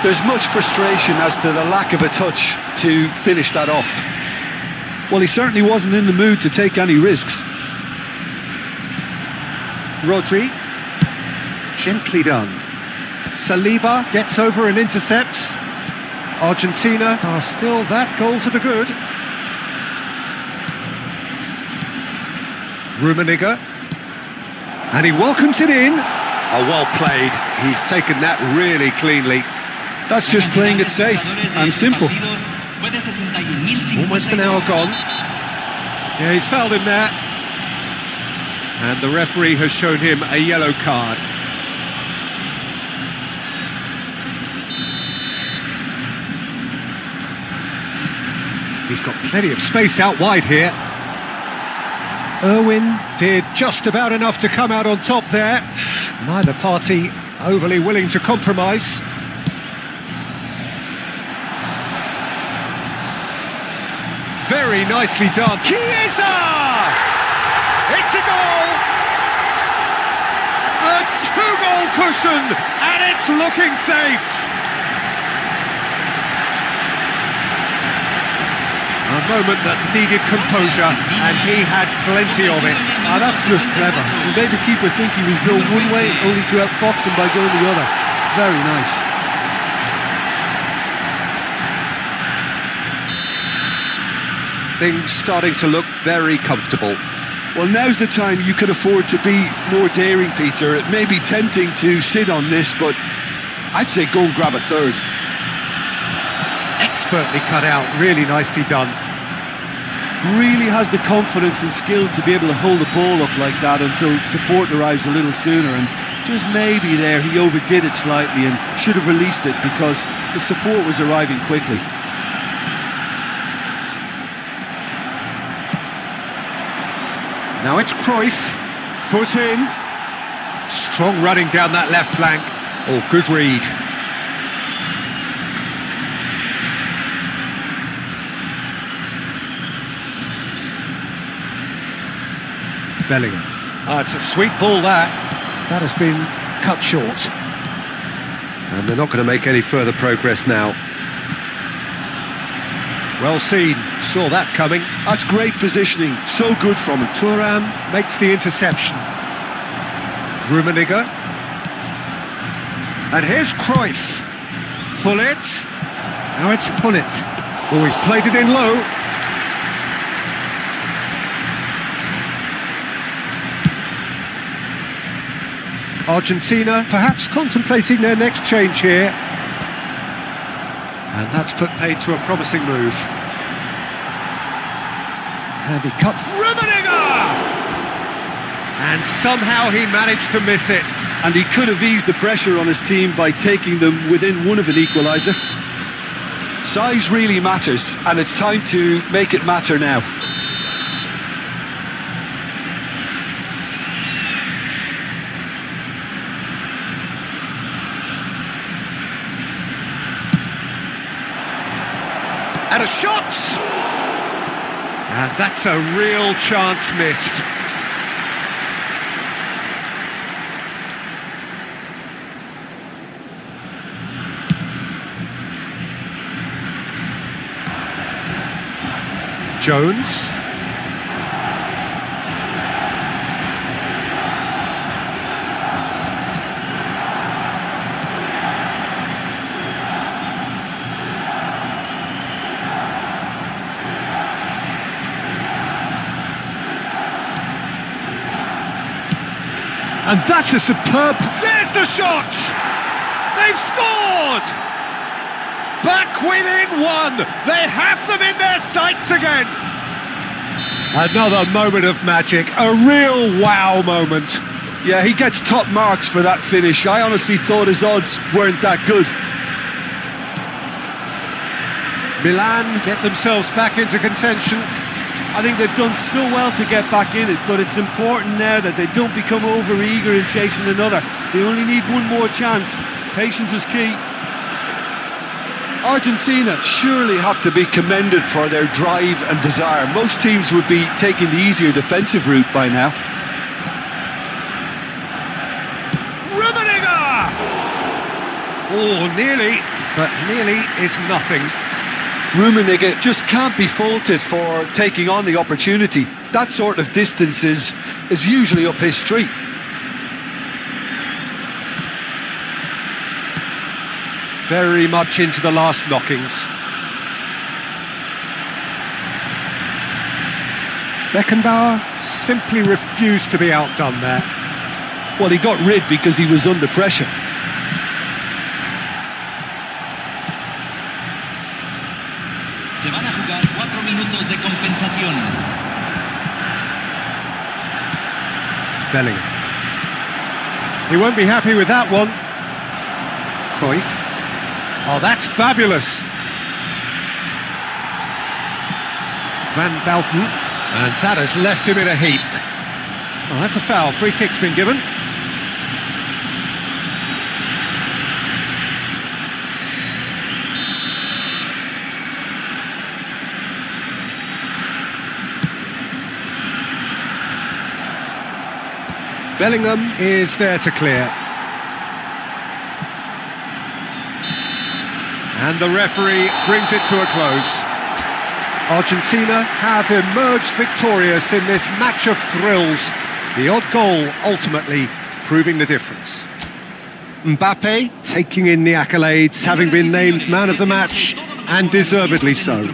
There's much frustration as to the lack of a touch to finish that off. Well, he certainly wasn't in the mood to take any risks. Rodri. Gently done. Saliba gets over and intercepts. Argentina are still that goal to the good. Rummenigge. And he welcomes it in. Oh, well played. He's taken that really cleanly. That's just playing it safe and simple. Almost an hour gone. Yeah, he's fouled him there. And the referee has shown him a yellow card. He's got plenty of space out wide here. Irwin did just about enough to come out on top there. Neither party overly willing to compromise. Very nicely done. Chiesa! It's a goal! A two-goal cushion, and it's looking safe. A moment that needed composure, and he had plenty of it. That's just clever. He made the keeper think he was going one way, only to outfox him by going the other. Very nice. Things starting to look very comfortable. Well, now's the time you can afford to be more daring, Peter. It may be tempting to sit on this, but I'd say go and grab a third. Expertly cut out, really nicely done. Really has the confidence and skill to be able to hold the ball up like that until support arrives a little sooner, and just maybe there he overdid it slightly and should have released it because the support was arriving quickly. Now it's Cruyff, foot in. Strong running down that left flank. Oh, good read. Bellingham. It's a sweet ball, that. That has been cut short. And they're not going to make any further progress now. Well seen, saw that coming. That's great positioning, so good from him. Thuram makes the interception. Rummenigge. And here's Cruyff. Hullet. Now it's Hullet. Oh, he's played it in low. Argentina perhaps contemplating their next change here. And that's put paid to a promising move. And he cuts Rummenigge! And somehow he managed to miss it. And he could have eased the pressure on his team by taking them within one of an equaliser. Size really matters, and it's time to make it matter now. And a shot! And that's a real chance missed. Jones. And that's a superb... There's the shot! They've scored! Back within one! They have them in their sights again! Another moment of magic, a real wow moment. Yeah, he gets top marks for that finish. I honestly thought his odds weren't that good. Milan get themselves back into contention. I think they've done so well to get back in it, but it's important now that they don't become over-eager in chasing another. They only need one more chance. Patience is key. Argentina surely have to be commended for their drive and desire. Most teams would be taking the easier defensive route by now. Rummenigge! Oh, nearly, but nearly is nothing. Rummenigge just can't be faulted for taking on the opportunity. That sort of distance is usually up his street. Very much into the last knockings. Beckenbauer simply refused to be outdone there. Well, he got rid because he was under pressure. Se van a jugar 4 minutos de compensación. Bellingham. He won't be happy with that one. Cruyff. Oh, that's fabulous. Van Dalten. And that has left him in a heap. Well, that's a foul. Free kick's been given. Bellingham is there to clear. And the referee brings it to a close. Argentina have emerged victorious in this match of thrills. The odd goal ultimately proving the difference. Mbappe taking in the accolades, having been named man of the match, and deservedly so.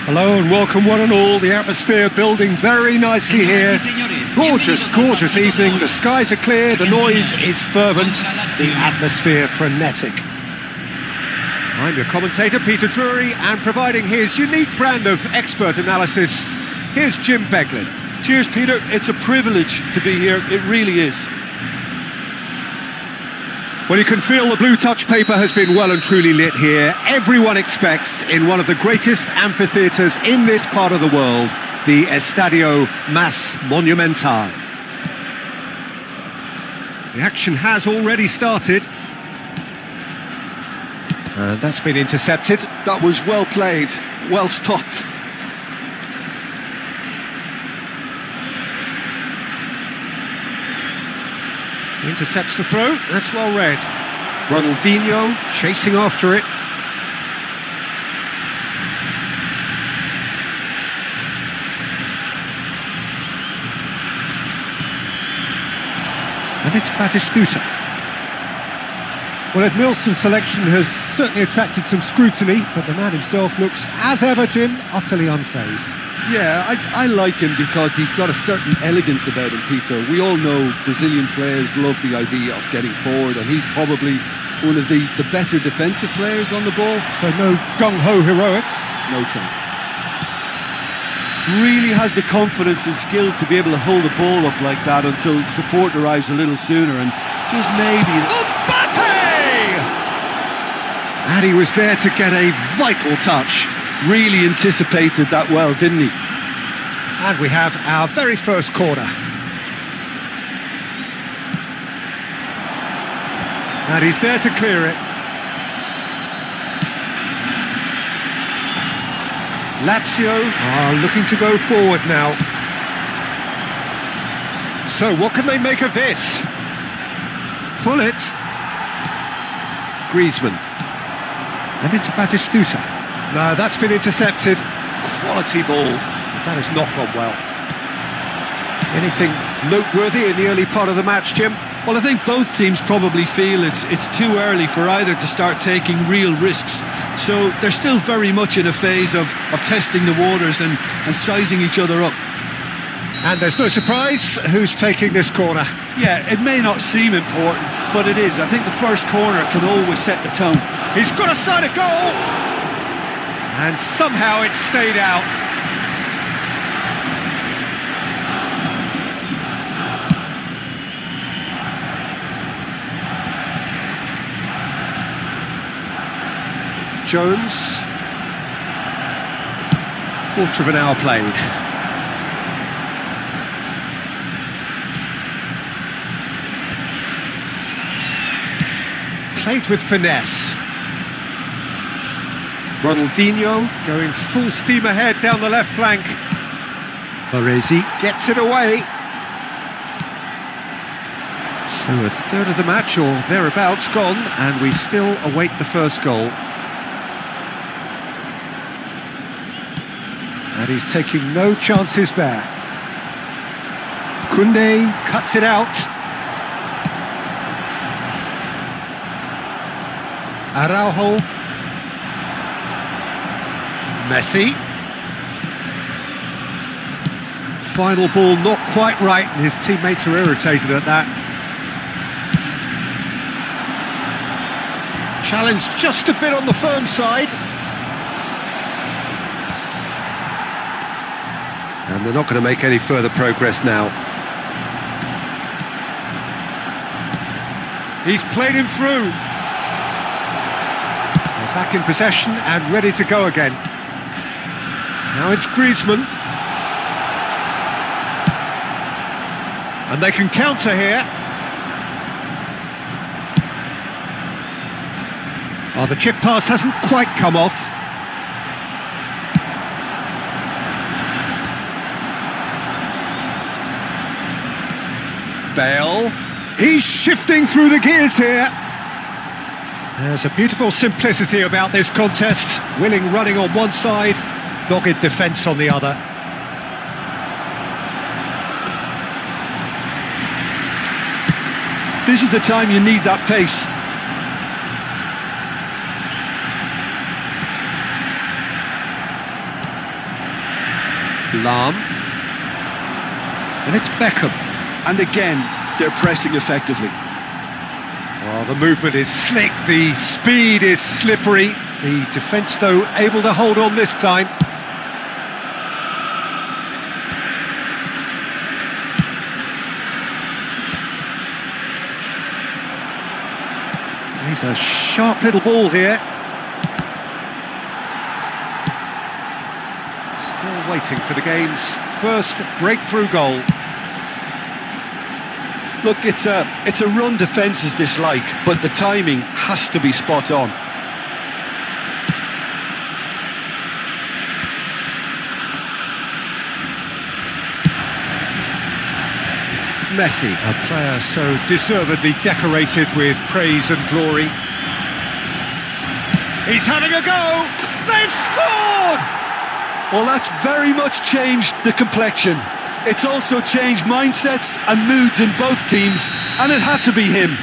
Hello and welcome one and all. The atmosphere building very nicely here. Gorgeous, gorgeous evening. The skies are clear, the noise is fervent, the atmosphere frenetic. I'm your commentator, Peter Drury, and providing his unique brand of expert analysis, here's Jim Beglin. Cheers, Peter. It's a privilege to be here. It really is. Well, you can feel the blue touch paper has been well and truly lit here. Everyone expects, in one of the greatest amphitheatres in this part of the world, the Estadio Mas Monumental. The action has already started. And that's been intercepted. That was well played, well stopped. Intercepts the throw, that's well read. Ronaldinho chasing after it. And it's Batistuta. Well, Ed Milson's selection has certainly attracted some scrutiny, but the man himself looks, as ever, Jim, utterly unfazed. Yeah, I like him because he's got a certain elegance about him, Peter. We all know Brazilian players love the idea of getting forward, and he's probably one of the better defensive players on the ball. So no gung-ho heroics? No chance. Really has the confidence and skill to be able to hold the ball up like that until support arrives a little sooner, and just maybe... Mbappe! And he was there to get a vital touch. Really anticipated that well, didn't he? And we have our very first corner. And he's there to clear it. Lazio are looking to go forward now. So what can they make of this? Pull it. Griezmann. And it's Batistuta. No, that's been intercepted. Quality ball. That has not gone well. Anything noteworthy in the early part of the match, Jim? Well, I think both teams probably feel it's too early for either to start taking real risks. So they're still very much in a phase of testing the waters and sizing each other up. And there's no surprise who's taking this corner. Yeah, it may not seem important, but it is. I think the first corner can always set the tone. He's got a side of goal! And somehow it stayed out. Jones. Quarter of an hour played. Played with finesse. Ronaldinho going full steam ahead down the left flank. Baresi gets it away. So a third of the match or thereabouts gone, and we still await the first goal. And he's taking no chances there. Koundé cuts it out. Araujo. Messi. Final ball not quite right, and his teammates are irritated at that. Challenge just a bit on the firm side. And they're not going to make any further progress now. He's played him through. They're back in possession and ready to go again. Now it's Griezmann. And they can counter here. Oh, the chip pass hasn't quite come off. Bale. He's shifting through the gears here. There's a beautiful simplicity about this contest. Willing running on one side, dogged defence on the other. This is the time you need that pace. Lahm. And it's Beckham. And again, they're pressing effectively. Oh, the movement is slick, the speed is slippery. The defence, though, able to hold on this time. He's a sharp little ball here. Still waiting for the game's first breakthrough goal. Look, it's a run defences dislike, but the timing has to be spot on. Messi, a player so deservedly decorated with praise and glory. He's having a go! They've scored! Well, that's very much changed the complexion. It's also changed mindsets and moods in both teams, and it had to be him.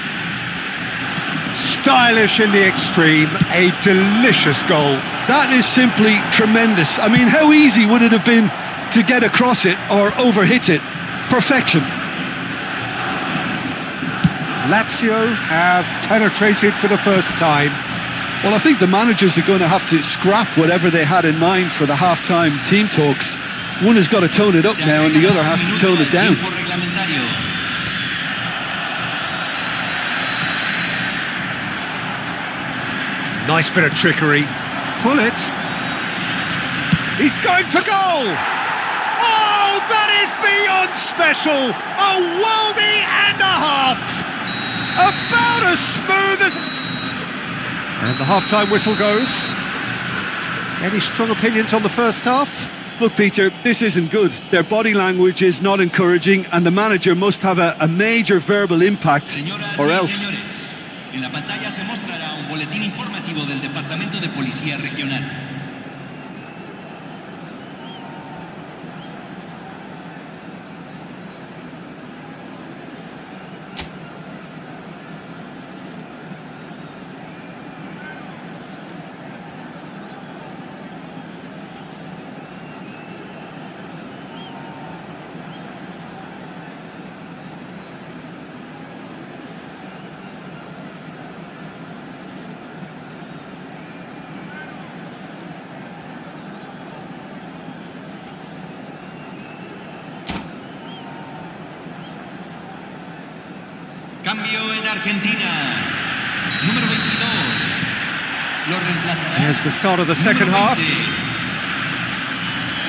Stylish in the extreme, a delicious goal. That is simply tremendous. I mean, how easy would it have been to get across it or overhit it? Perfection. Lazio have penetrated for the first time. Well, I think the managers are going to have to scrap whatever they had in mind for the half-time team talks. One has got to tone it up now and the other has to tone it down. Nice bit of trickery. Pull it. He's going for goal! Oh, that is beyond special! A worldie and a half! About as smooth as... And the half-time whistle goes. Any strong opinions on the first half? Look, Peter, this isn't good. Their body language is not encouraging and the manager must have a major verbal impact, or else. En la pantalla se mostrará un boletín informativo del Departamento de Policía Regional. Cambio en Argentina. Número 22. Lo reemplazará. Here's the start of the second half.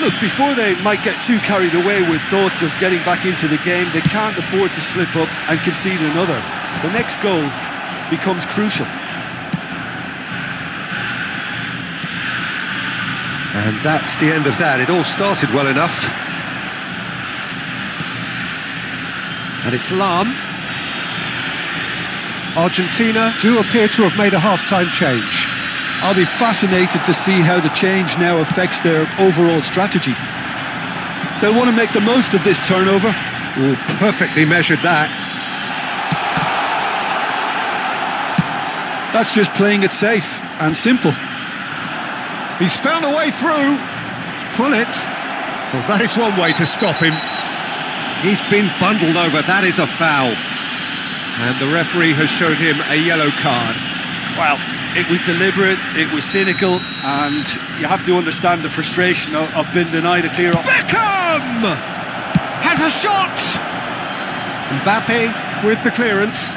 Look, before they might get too carried away with thoughts of getting back into the game, they can't afford to slip up and concede another. The next goal becomes crucial. And that's the end of that. It all started well enough. And it's Lahm. Argentina do appear to have made a half-time change. I'll be fascinated to see how the change now affects their overall strategy. They'll want to make the most of this turnover. Ooh, perfectly measured that. That's just playing it safe and simple. He's found a way through. Pull it. Well, that is one way to stop him. He's been bundled over. That is a foul. And the referee has shown him a yellow card. Well, it was deliberate, it was cynical, and you have to understand the frustration of being denied a clear... Beckham! Has a shot! Mbappe with the clearance.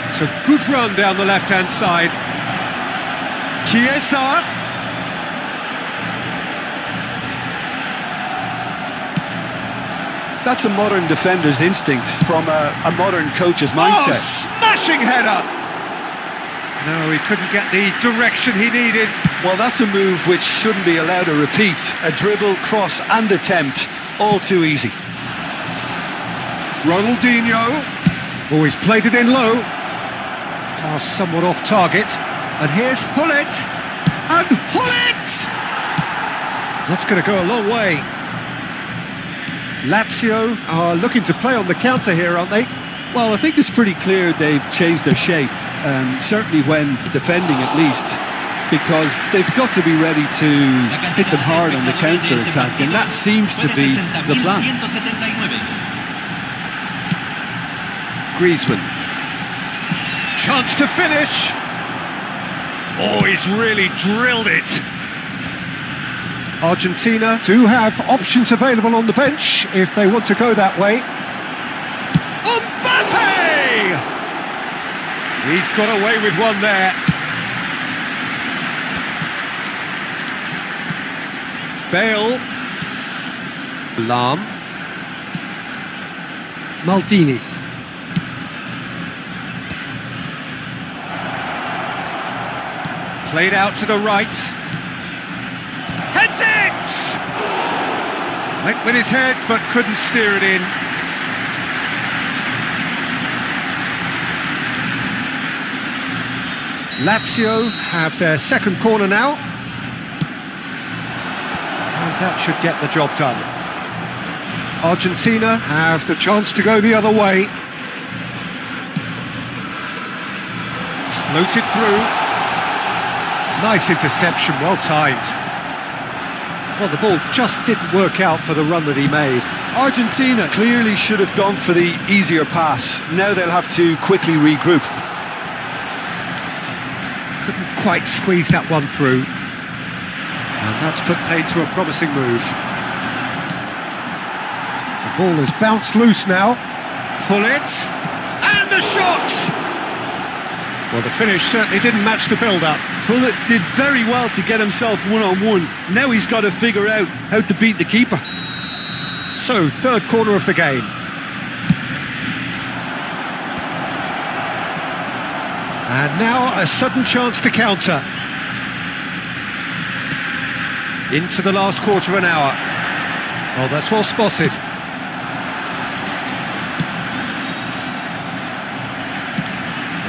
It's a good run down the left-hand side. Chiesa. That's a modern defender's instinct from a modern coach's mindset. Oh, smashing header! No, he couldn't get the direction he needed. Well, that's a move which shouldn't be allowed to repeat. A dribble, cross and attempt, all too easy. Ronaldinho. Oh, he's played it in low. Pass somewhat off target. And here's Hullet. And Hullet! That's going to go a long way. Lazio are looking to play on the counter here, aren't they? Well, I think it's pretty clear they've changed their shape, certainly when defending at least. because they've got to be ready to hit them hard on the counter-attack, and that seems to be the plan. Griezmann. Chance to finish. Oh, he's really drilled it. Argentina do have options available on the bench if they want to go that way. Mbappe! He's got away with one there. Bale. Lam. Maldini. Played out to the right. Heads it! Went with his head, but couldn't steer it in. Lazio have their second corner now. And that should get the job done. Argentina have the chance to go the other way. Floated through. Nice interception, well timed. Well, the ball just didn't work out for the run that he made. Argentina clearly should have gone for the easier pass. Now they'll have to quickly regroup. Couldn't quite squeeze that one through. And that's put paid to a promising move. The ball has bounced loose now. Pull it. And the shot! Well, the finish certainly didn't match the build-up. Hullet did very well to get himself one-on-one. Now he's got to figure out how to beat the keeper. So, third corner of the game. And now a sudden chance to counter. Into the last quarter of an hour. Oh, that's well spotted.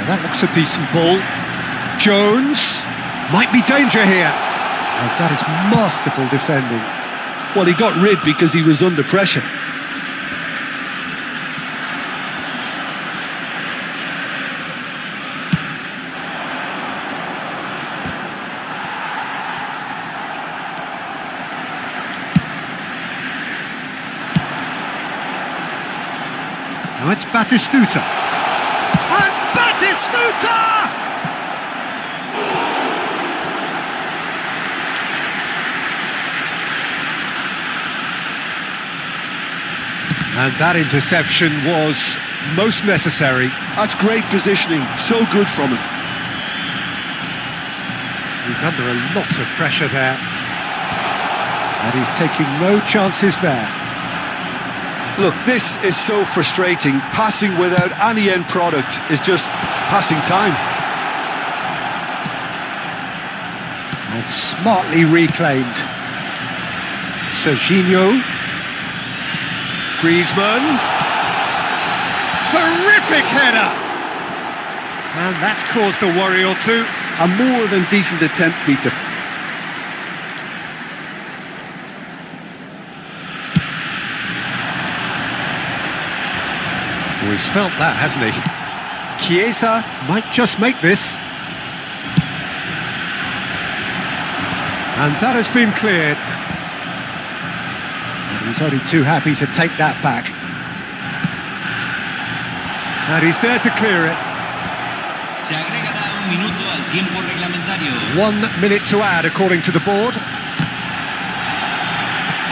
That looks a decent ball. Jones. Might be danger here. And that is masterful defending. Well, he got rid because he was under pressure. Now it's Batistuta. Batistuta! And that interception was most necessary. That's great positioning, so good from him. He's under a lot of pressure there. And he's taking no chances there. Look, this is so frustrating. Passing without any end product is just passing time. And smartly reclaimed. Serginho. Griezmann. Terrific header! And that's caused a worry or two. A more than decent attempt, Peter. Oh, he's felt that, hasn't he? Chiesa might just make this. And that has been cleared. And he's only too happy to take that back. And he's there to clear it. 1 minute to add, according to the board.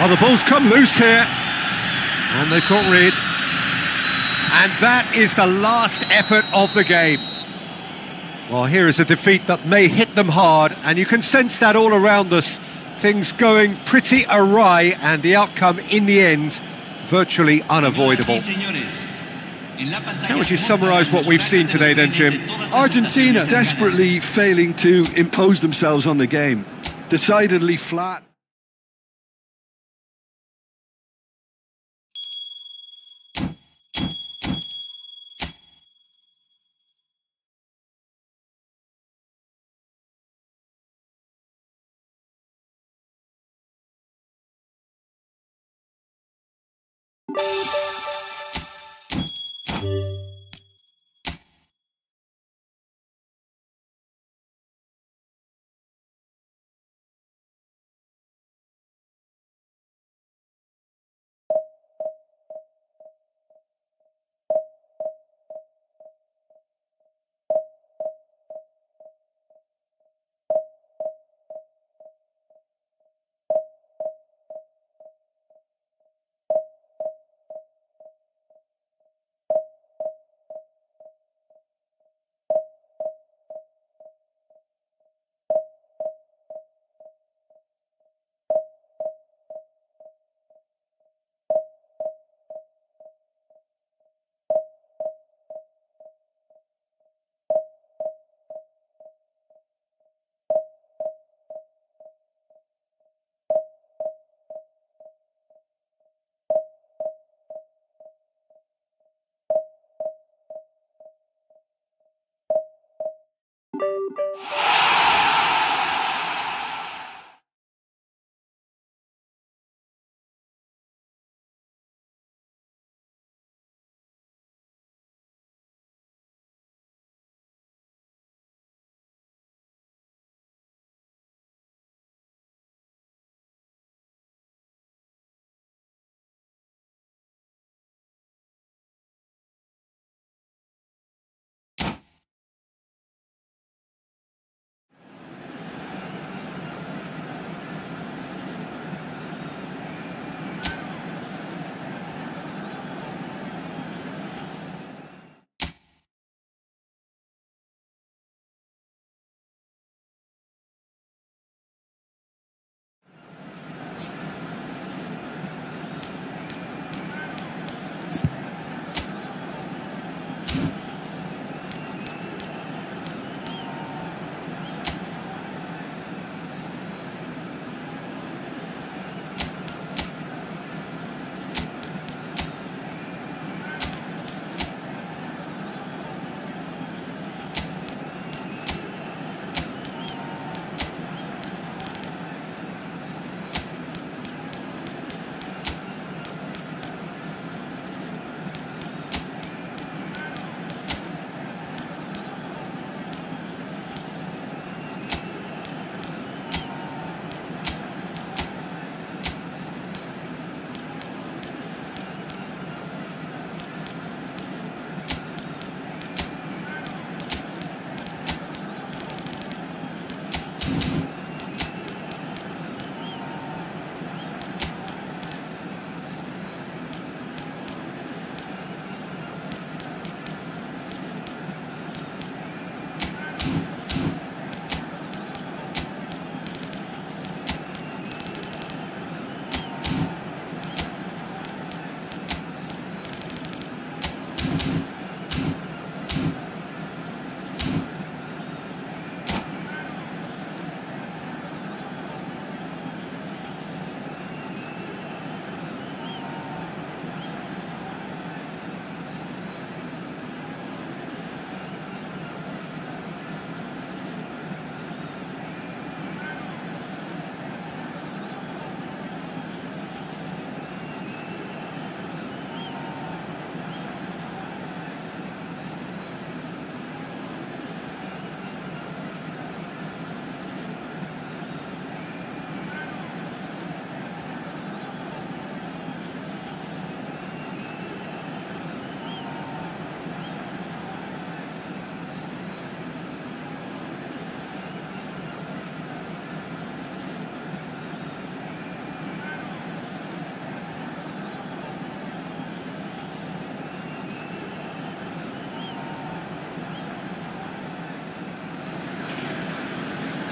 Oh, the ball's come loose here. And they've got rid. And that is the last effort of the game. Well, here is a defeat that may hit them hard, and you can sense that all around us. Things going pretty awry, and the outcome in the end virtually unavoidable. How would you summarise what we've seen today then, Jim? Argentina desperately failing to impose themselves on the game. Decidedly flat.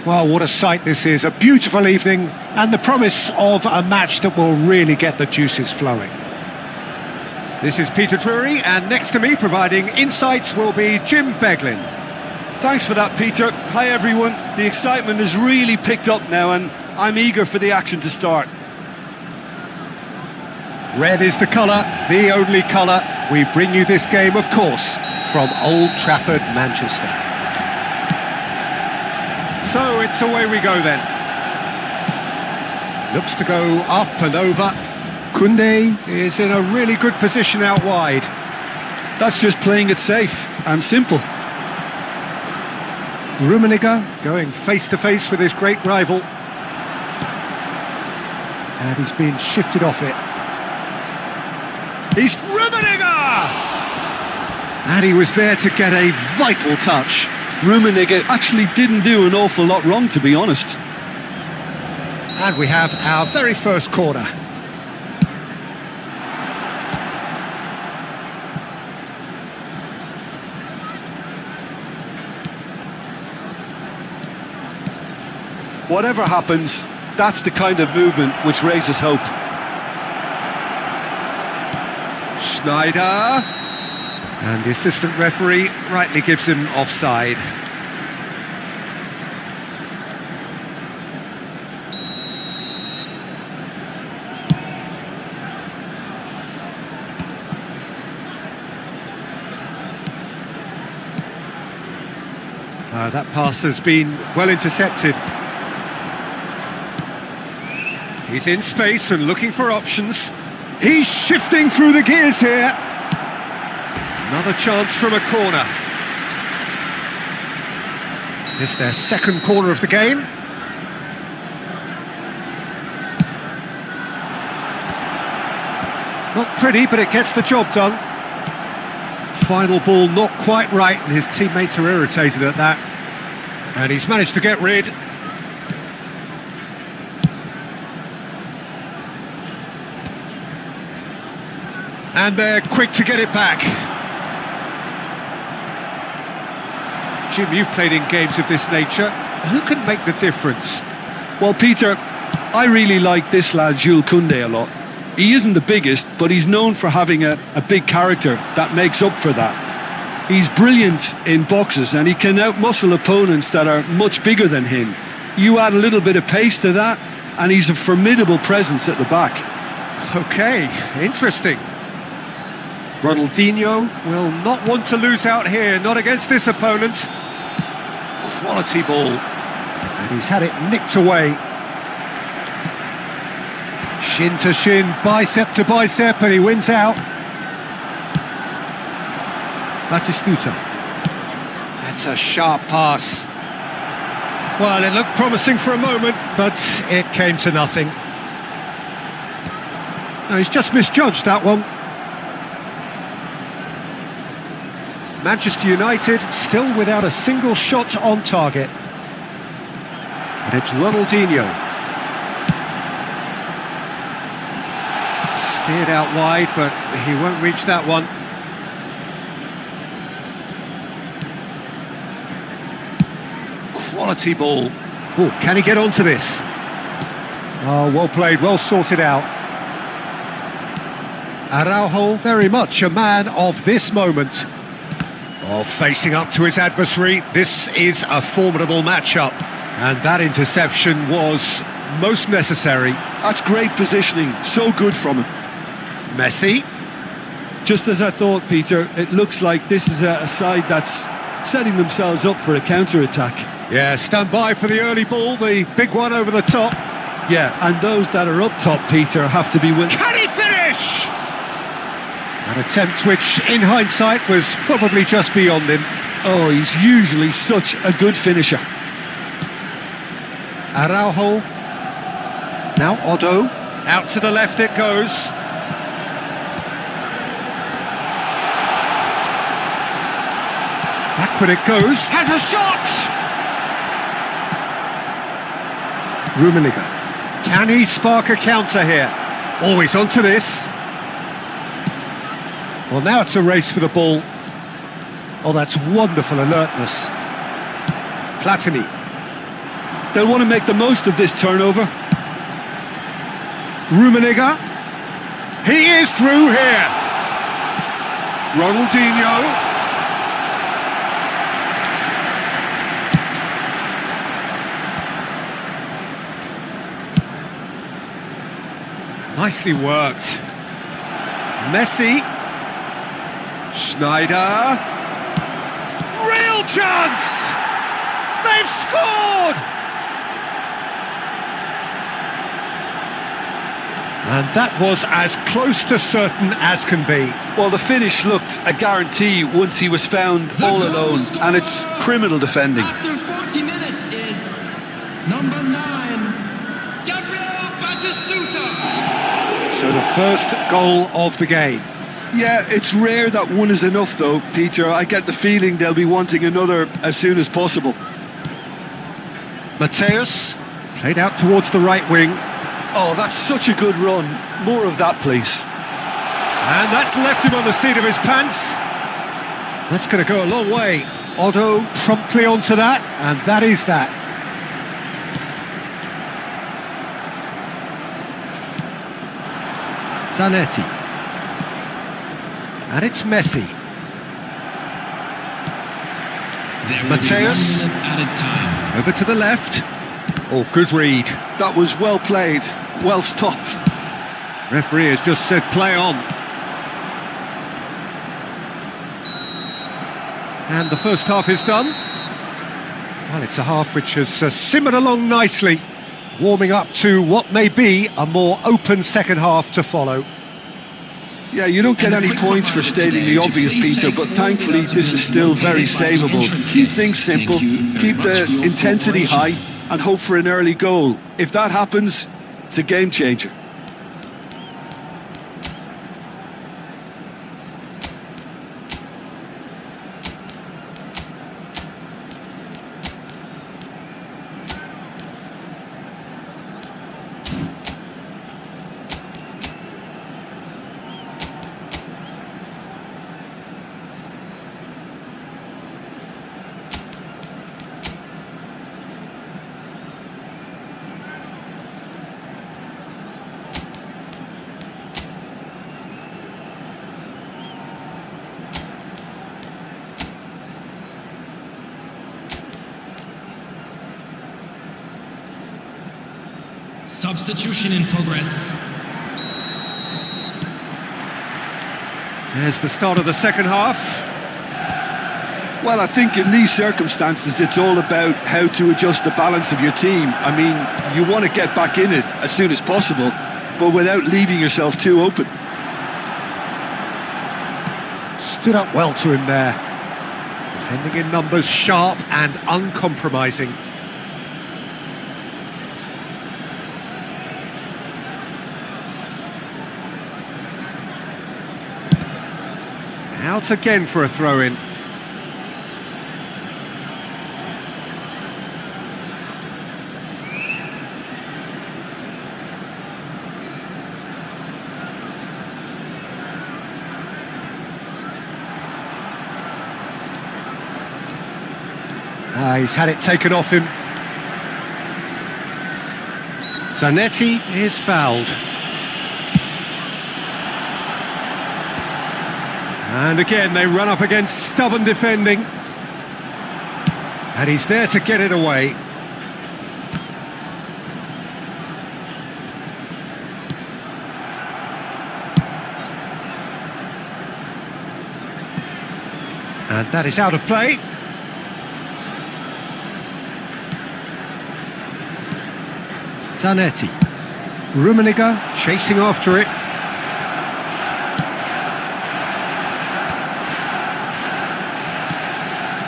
Well, what a sight this is. A beautiful evening and the promise of a match that will really get the juices flowing. This is Peter Drury, and next to me providing insights will be Jim Beglin. Thanks for that, Peter. Hi, everyone. The excitement has really picked up now, and I'm eager for the action to start. Red is the colour, the only colour. We bring you this game, of course, from Old Trafford, Manchester. So it's away we go then. Looks to go up and over. Koundé is in a really good position out wide. That's just playing it safe and simple. Rummenigge going face-to-face with his great rival. And he's been shifted off it. He's Rummenigge! And he was there to get a vital touch. Rummenigge actually didn't do an awful lot wrong, to be honest. And we have our very first corner. Whatever happens, that's the kind of movement which raises hope. Schneider. And the assistant referee rightly gives him offside. That pass has been well intercepted. He's in space and looking for options. He's shifting through the gears here. Another chance from a corner. This their second corner of the game. Not pretty, but it gets the job done. Final ball not quite right, and his teammates are irritated at that. And he's managed to get rid. And they're quick to get it back. Jim, you've played in games of this nature. Who can make the difference? Well, Peter, I really like this lad, Jules Koundé, a lot. He isn't the biggest, but he's known for having a big character that makes up for that. He's brilliant in boxes, and he can outmuscle opponents that are much bigger than him. You add a little bit of pace to that, and he's a formidable presence at the back. Okay, interesting. Ronaldinho will not want to lose out here, not against this opponent. Quality ball. And he's had it nicked away. Shin to shin, bicep to bicep, and he wins out. Batistuta. That's a sharp pass. Well, it looked promising for a moment, but it came to nothing. No, he's just misjudged that one. Manchester United still without a single shot on target. And it's Ronaldinho. Steered out wide, but he won't reach that one. Quality ball. Oh, can he get onto this? Oh, well played, well sorted out. Araujo, very much a man of this moment. Oh, facing up to his adversary, this is a formidable matchup. And that interception was most necessary. That's great positioning, so good from him. Messi. Just as I thought, Peter, it looks like this is a side that's setting themselves up for a counter-attack. Yeah, stand by for the early ball, the big one over the top. Yeah, and those that are up top, Peter, have to be willing. Can he finish? An attempt which, in hindsight, was probably just beyond him. Oh, he's usually such a good finisher. Araujo. Now Otto. Out to the left it goes. Backward it goes. Has a shot! Rummenigge. Can he spark a counter here? Always onto this. Well, now it's a race for the ball. Oh, that's wonderful alertness. Platini. They'll want to make the most of this turnover. Rummenigge. He is through here. Ronaldinho. Nicely worked. Messi. Schneider. Real chance! They've scored! And that was as close to certain as can be. Well, the finish looked a guarantee once he was found all alone, and it's criminal defending. After 40 minutes is number 9, Gabriel Batistuta. So the first goal of the game. Yeah, it's rare that one is enough though, Peter. I get the feeling they'll be wanting another as soon as possible. Mateus, played out towards the right wing. Oh, that's such a good run. More of that, please. And that's left him on the seat of his pants. That's going to go a long way. Otto promptly onto that, and that is that. Zanetti. And it's Messi. Mateus. Added time. Over to the left. Oh, good read. That was well played, well stopped. Referee has just said play on. And the first half is done. Well, it's a half which has simmered along nicely, warming up to what may be a more open second half to follow. Yeah, you don't get any points for stating the obvious, Peter, but thankfully this is still very savable. Keep things simple, keep the intensity high, and hope for an early goal. If that happens, it's a game changer. Substitution in progress. There's the start of the second half. Well, I think in these circumstances, it's all about how to adjust the balance of your team. I mean, you want to get back in it as soon as possible, but without leaving yourself too open. Stood up well to him there. Defending in numbers, sharp and uncompromising. Out again for a throw-in. He's had it taken off him. Zanetti is fouled. And again, they run up against stubborn defending. And he's there to get it away. And that is out of play. Zanetti. Rummenigge chasing after it.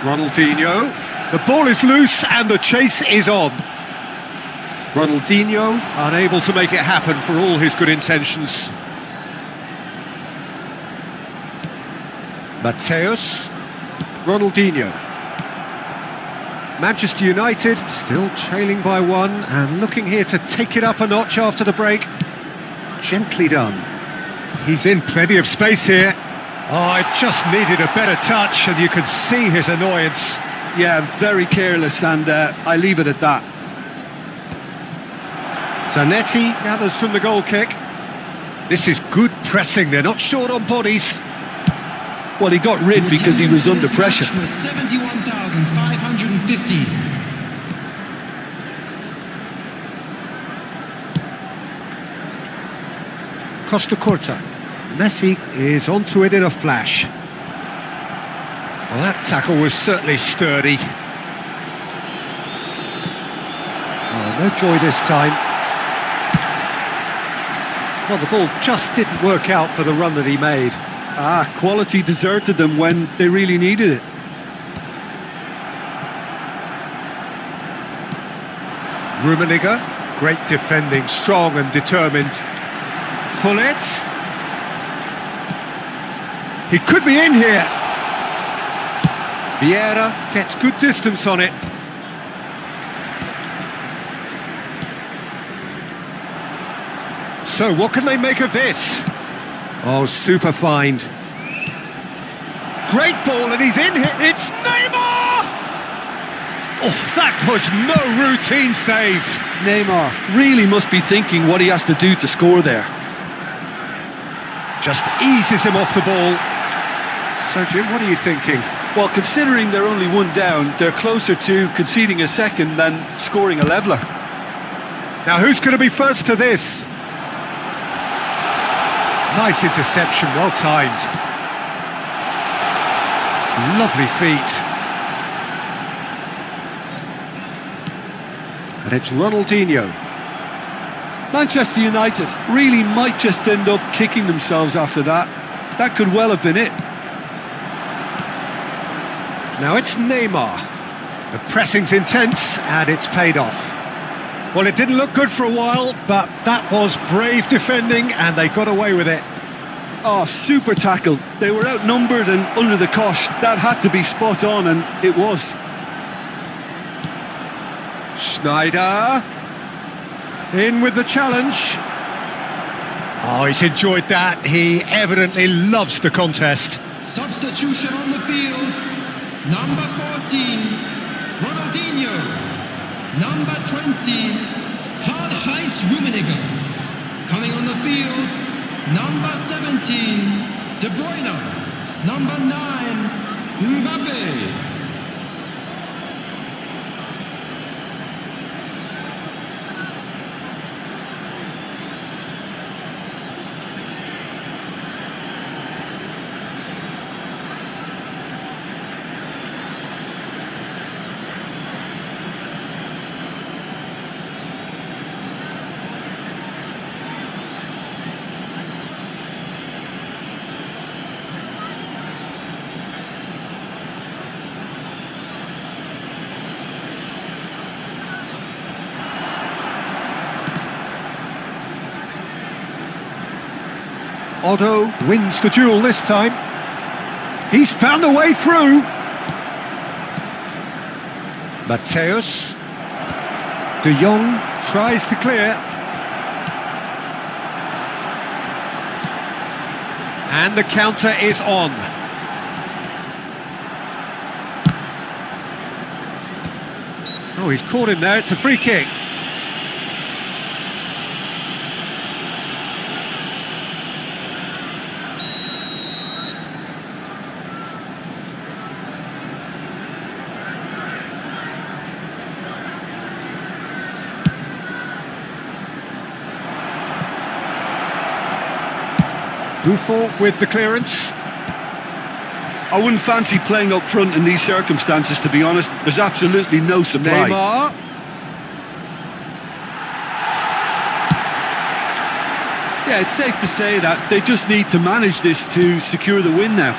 Ronaldinho. The ball is loose and the chase is on. Ronaldinho unable to make it happen for all his good intentions. Mateus. Ronaldinho. Manchester United still trailing by one and looking here to take it up a notch after the break. Gently done. He's in plenty of space here. Oh, it just needed a better touch, and you could see his annoyance. Yeah, very careless, and I leave it at that. Zanetti gathers from the goal kick. This is good pressing, they're not short on bodies. Well, he got rid because he was under pressure. 71,550. Costa Curta. Messi is onto it in a flash. Well, that tackle was certainly sturdy. Oh, no joy this time. Well, the ball just didn't work out for the run that he made. Quality deserted them when they really needed it. Rummenigge, great defending, strong and determined. Hullet. He could be in here. Vieira gets good distance on it. So, what can they make of this? Oh, super find. Great ball, and he's in here. It's Neymar! Oh, that was no routine save. Neymar really must be thinking what he has to do to score there. Just eases him off the ball. So, Jim, what are you thinking? Well, considering they're only one down, they're closer to conceding a second than scoring a leveller. Now, who's going to be first to this? Nice interception, well timed. Lovely feet. And it's Ronaldinho. Manchester United really might just end up kicking themselves after that. That could well have been it. Now it's Neymar. The pressing's intense and it's paid off. Well, it didn't look good for a while, but that was brave defending and they got away with it. Oh, super tackle. They were outnumbered and under the cosh. That had to be spot on, and it was. Schneider. In with the challenge. Oh, he's enjoyed that. He evidently loves the contest. Substitution on the field. Number 14, Ronaldinho. Number 20, Karl-Heinz Rummenigge. Coming on the field, number 17, De Bruyne. Number 9, Mbappe. Otto wins the duel this time. He's found a way through. Mateus. De Jong tries to clear. And the counter is on. Oh, he's caught him there. It's a free kick. Buffon with the clearance. I wouldn't fancy playing up front in these circumstances, to be honest. There's absolutely no supply. Neymar. Yeah, it's safe to say that they just need to manage this to secure the win now.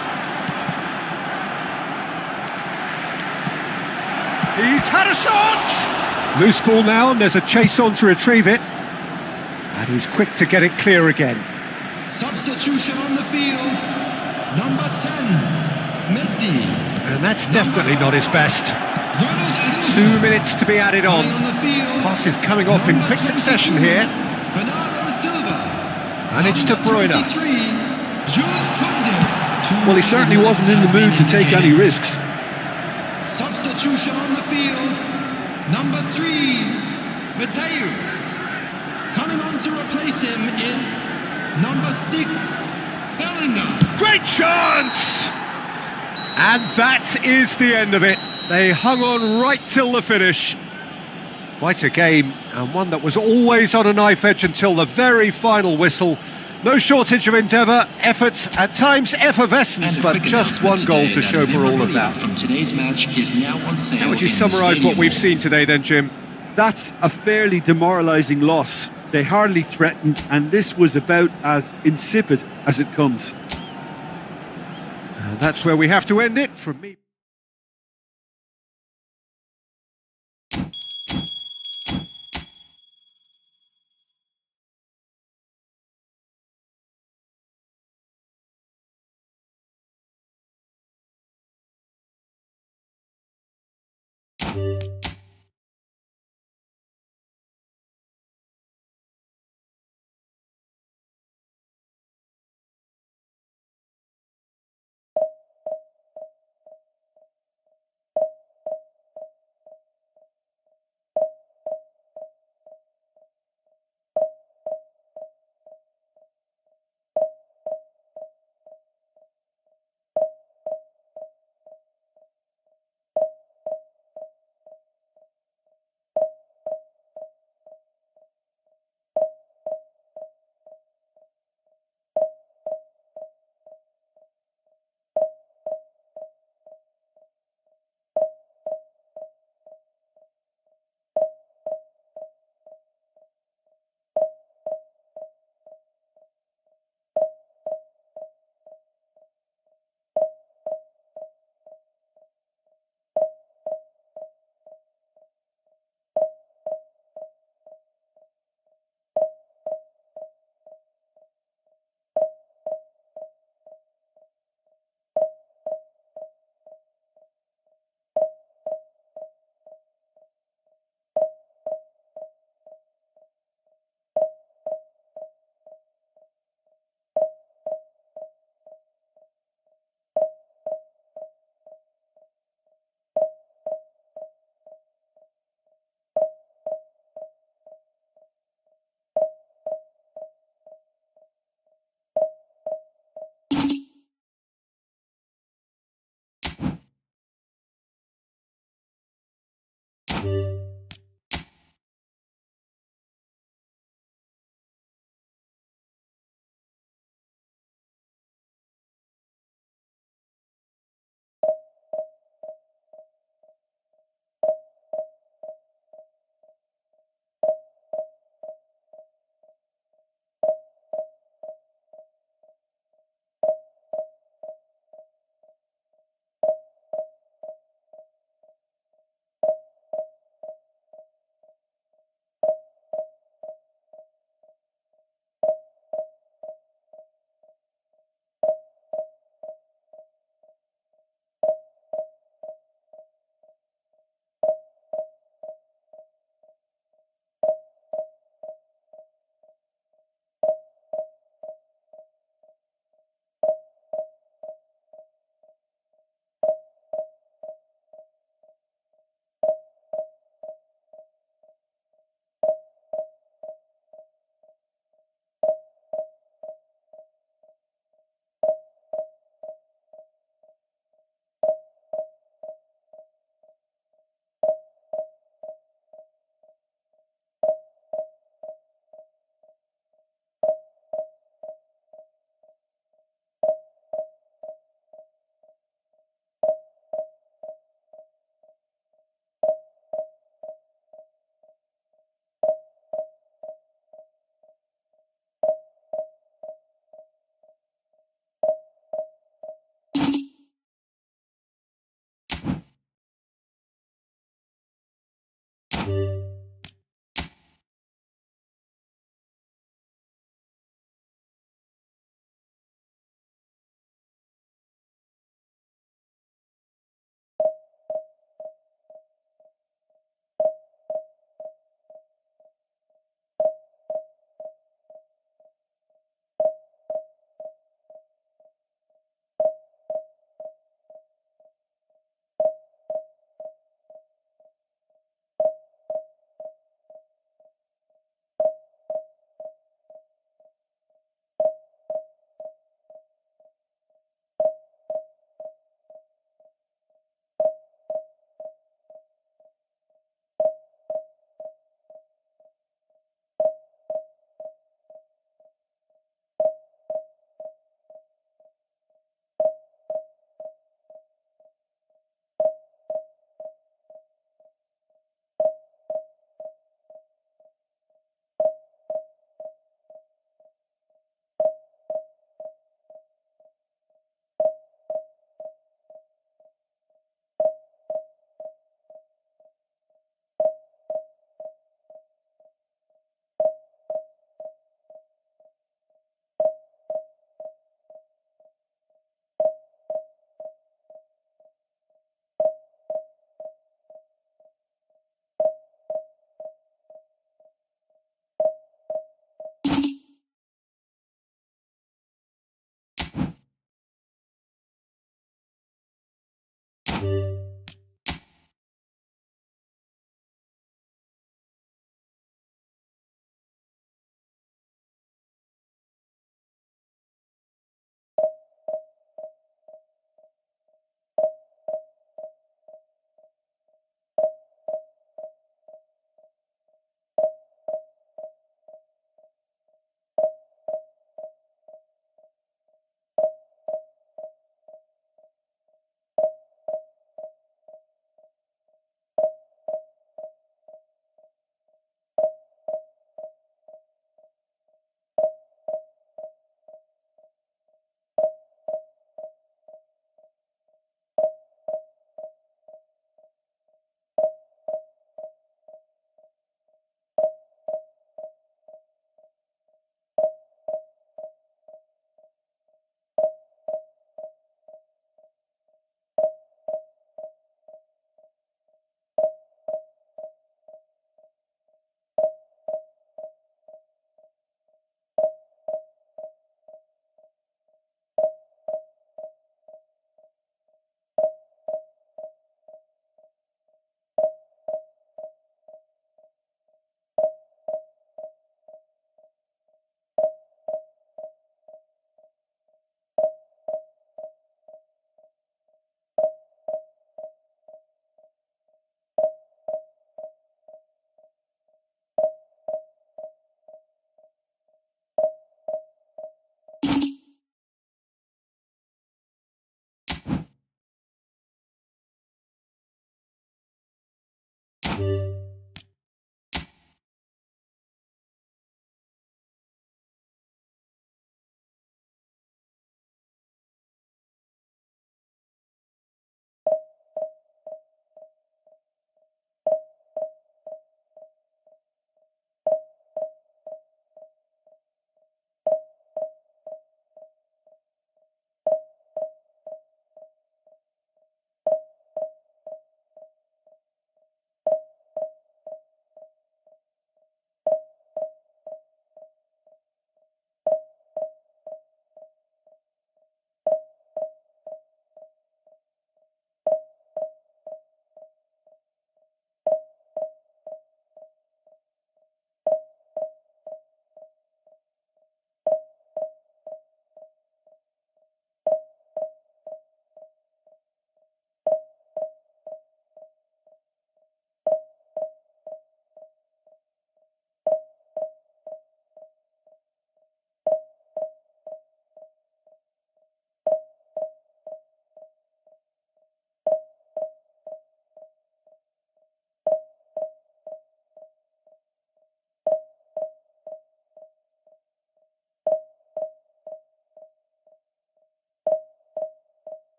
He's had a shot! Loose ball now, and there's a chase on to retrieve it. And he's quick to get it clear again. Substitution on the field, number 10, Messi. And that's definitely not his best. Ronaldinho. 2 minutes to be added on. Coming the field, Passes coming off in quick succession here. Bernardo Silva. And it's De Bruyne. Number 23, Jules Koundé. Well, he certainly wasn't in the mood to take any risks. Substitution on the field, number 3, Mateus. Coming on to replace him is number 6, Bellingham. Great chance! And that is the end of it. They hung on right till the finish. Quite a game, and one that was always on a knife edge until the very final whistle. No shortage of endeavour, effort, at times effervescence, but just one goal to show for all of that. From today's match is now on sale. How would you summarise what we've seen today then, Jim? That's a fairly demoralising loss. They hardly threatened, and this was about as insipid as it comes. And that's where we have to end it from me.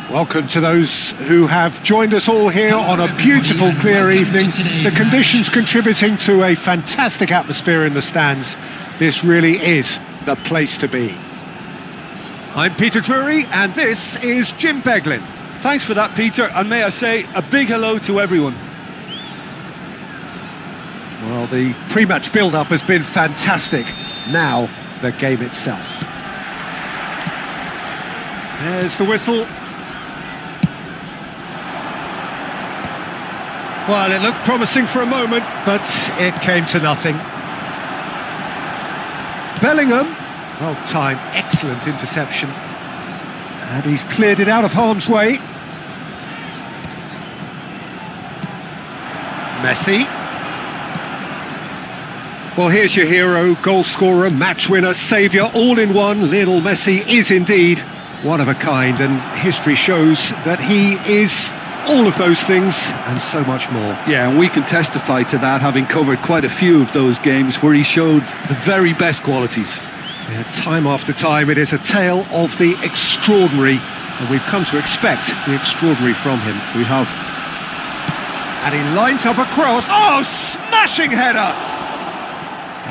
Welcome to those who have joined us all here on a beautiful, clear evening. The conditions contributing to a fantastic atmosphere in the stands. This really is the place to be. I'm Peter Drury, and this is Jim Beglin. Thanks for that, Peter, and may I say a big hello to everyone. Well, the pre-match build-up has been fantastic. Now, the game itself. There's the whistle. Well, it looked promising for a moment, but it came to nothing. Bellingham, well timed, excellent interception. And he's cleared it out of harm's way. Messi. Well, here's your hero, goal scorer, match winner, saviour, all in one. Lionel Messi is indeed one of a kind, and history shows that he is all of those things and so much more. Yeah, and we can testify to that, having covered quite a few of those games where he showed the very best qualities. Yeah, time after time, it is a tale of the extraordinary, and we've come to expect the extraordinary from him. We have. And he lines up a cross. Oh, smashing header!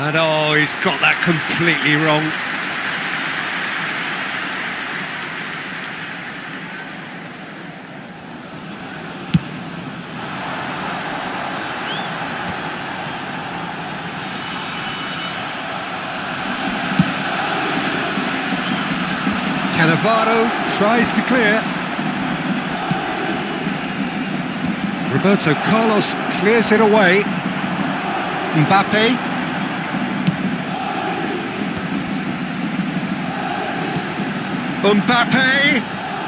And oh, he's got that completely wrong. Cannavaro tries to clear. Roberto Carlos clears it away. Mbappe.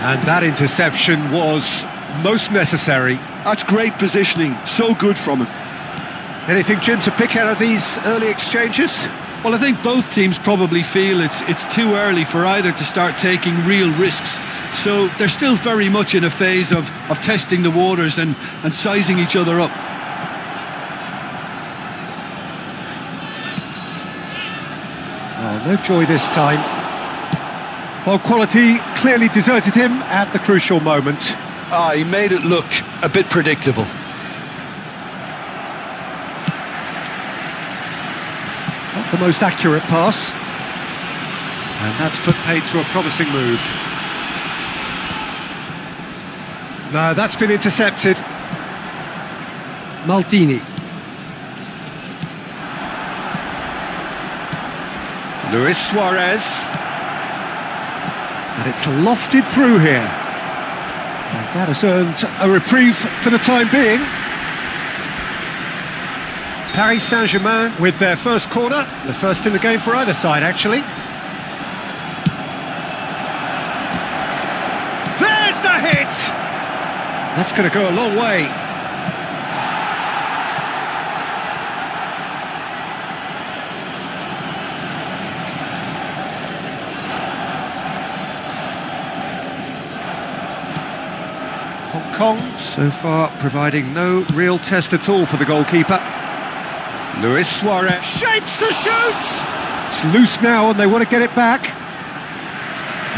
And that interception was most necessary. That's great positioning, so good from him. Anything, Jim, to pick out of these early exchanges? Well, I think both teams probably feel it's too early for either to start taking real risks. So they're still very much in a phase of testing the waters and sizing each other up. Oh, no joy this time. Well, quality clearly deserted him at the crucial moment. He made it look a bit predictable. Not the most accurate pass. And that's put paid to a promising move. No, that's been intercepted. Maldini. Luis Suarez. And it's lofted through here. And that has earned a reprieve for the time being. Paris Saint-Germain with their first corner, the first in the game for either side, actually. There's the hit! That's going to go a long way. Hong Kong, so far, providing no real test at all for the goalkeeper. Luis Suarez shapes to shoot! It's loose now and they want to get it back.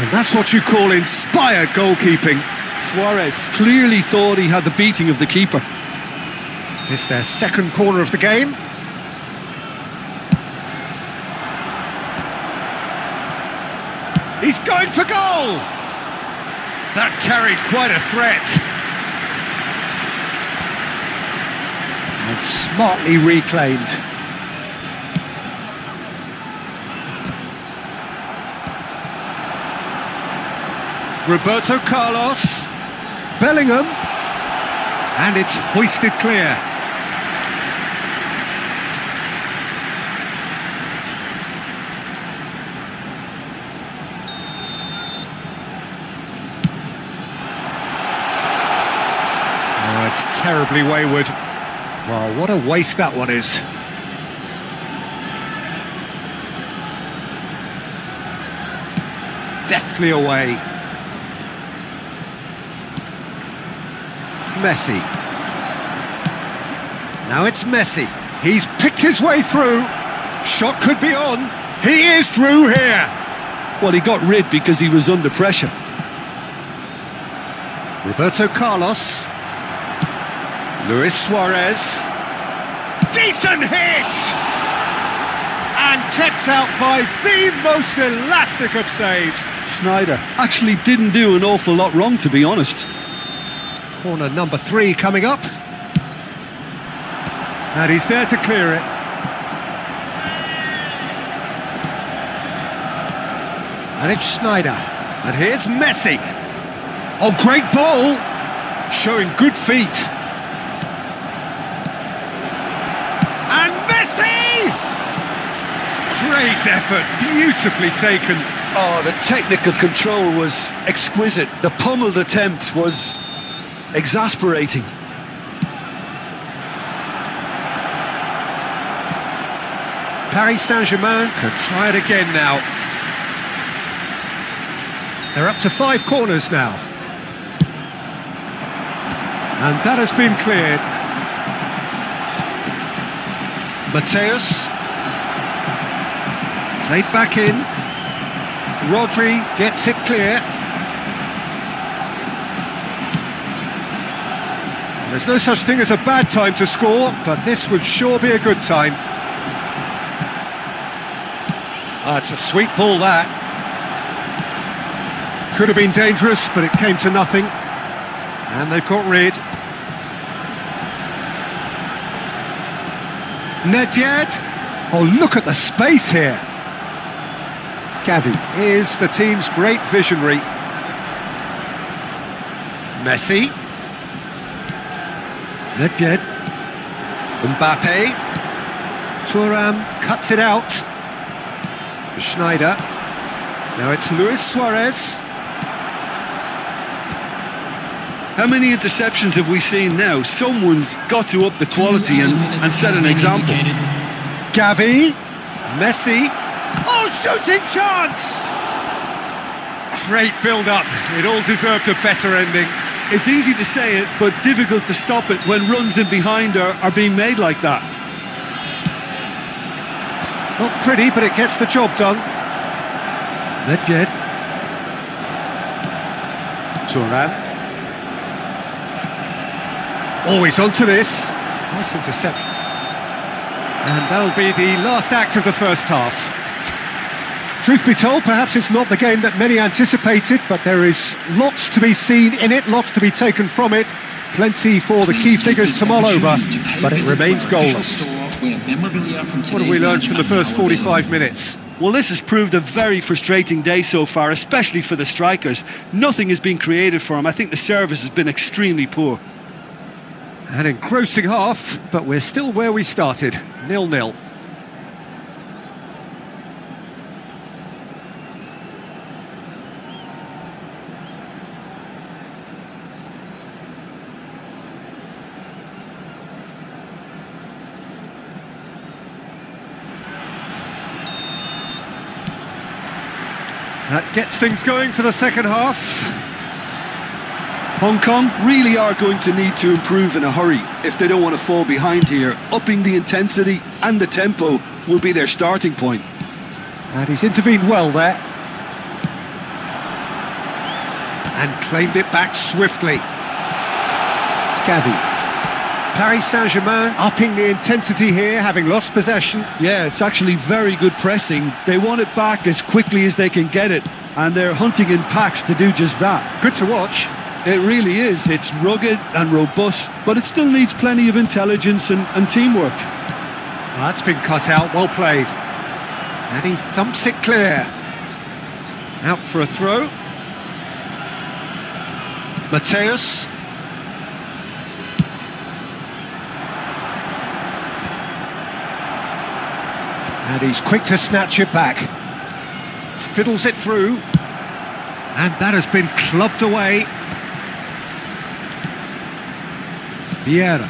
And that's what you call inspired goalkeeping. Suarez clearly thought he had the beating of the keeper. It's their second corner of the game. He's going for goal! That carried quite a threat. And smartly reclaimed. Roberto Carlos. Bellingham. And it's hoisted clear. Oh, it's terribly wayward. Well, what a waste that one is. Deftly away. Messi. Now it's Messi. He's picked his way through. Shot could be on. He is through here. Well, he got rid because he was under pressure. Roberto Carlos. Luis Suarez. Decent hit! And kept out by the most elastic of saves. Sneijder actually didn't do an awful lot wrong, to be honest. Corner number 3 coming up. And he's there to clear it. And it's Sneijder. And here's Messi. Oh, great ball! Showing good feet. And Messi! Great effort, beautifully taken. Oh, the technical control was exquisite. The pummeled attempt was exasperating. Paris Saint-Germain can try it again now. They're up to 5 corners now. And that has been cleared. Mateus. Played back in. Rodri gets it clear. There's no such thing as a bad time to score, but this would sure be a good time. It's a sweet ball, that. Could have been dangerous, but it came to nothing. And they've got rid. Nedved. Oh, look at the space here. Gavi is the team's great visionary. Messi. Nedved. Mbappe. Thuram cuts it out. Sneijder. Now it's Luis Suarez. How many interceptions have we seen now? Someone's got to up the quality and set an example. Gavi. Messi. Oh, shooting chance! Great build-up. It all deserved a better ending. It's easy to say it, but difficult to stop it when runs in behind are being made like that. Not pretty, but it gets the job done. Nedved. Thuram. Always onto this. Nice interception. And that'll be the last act of the first half. Truth be told, perhaps it's not the game that many anticipated, but there is lots to be seen in it, lots to be taken from it. Plenty for the key figures to mull over, but it remains goalless. What have we learned from the first 45 minutes? Well, this has proved a very frustrating day so far, especially for the strikers. Nothing has been created for them. I think the service has been extremely poor. An engrossing half, but we're still where we started, 0-0. That gets things going for the second half. Hong Kong really are going to need to improve in a hurry if they don't want to fall behind here. Upping the intensity and the tempo will be their starting point. And he's intervened well there. And claimed it back swiftly. Gavi. Paris Saint-Germain upping the intensity here, having lost possession. Yeah, it's actually very good pressing. They want it back as quickly as they can get it, and they're hunting in packs to do just that. Good to watch. It really is. It's rugged and robust, but it still needs plenty of intelligence and teamwork. That's been cut out, well played. And he thumps it clear. Out for a throw. Mateus. And he's quick to snatch it back. Fiddles it through. And that has been clubbed away. Vieira.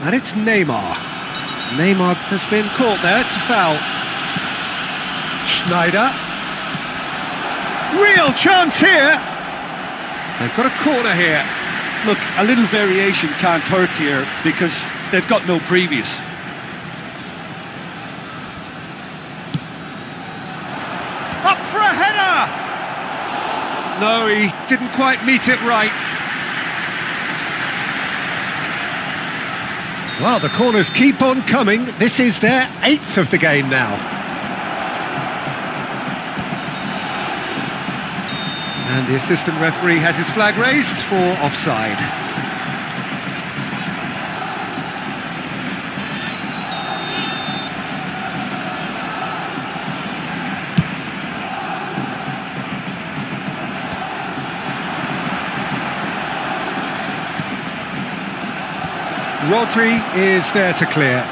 And it's Neymar. Neymar has been caught there, it's a foul. Sneijder. Real chance here. They've got a corner here. Look, a little variation can't hurt here because they've got no previous. Up for a header! No, he didn't quite meet it right. Well, the corners keep on coming. This is their 8th of the game now. And the assistant referee has his flag raised for offside. Rodri is there to clear.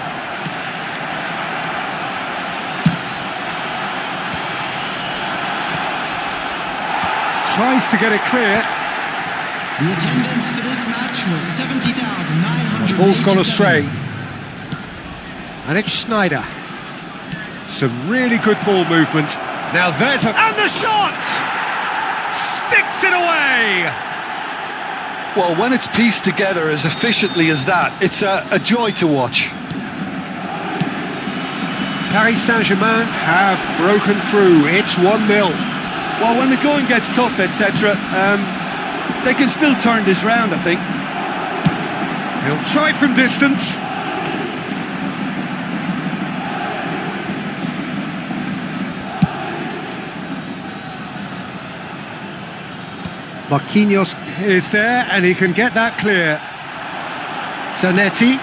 Tries to get it clear. The attendance for this match was 70,900. Ball's gone astray. And it's Schneider. Some really good ball movement. Now there's a... And the shot! Sticks it away! Well, when it's pieced together as efficiently as that, it's a joy to watch. Paris Saint-Germain have broken through. It's 1-0. Well, when the going gets tough, etc., they can still turn this round, I think. He'll try from distance. Marquinhos is there, and he can get that clear. Zanetti.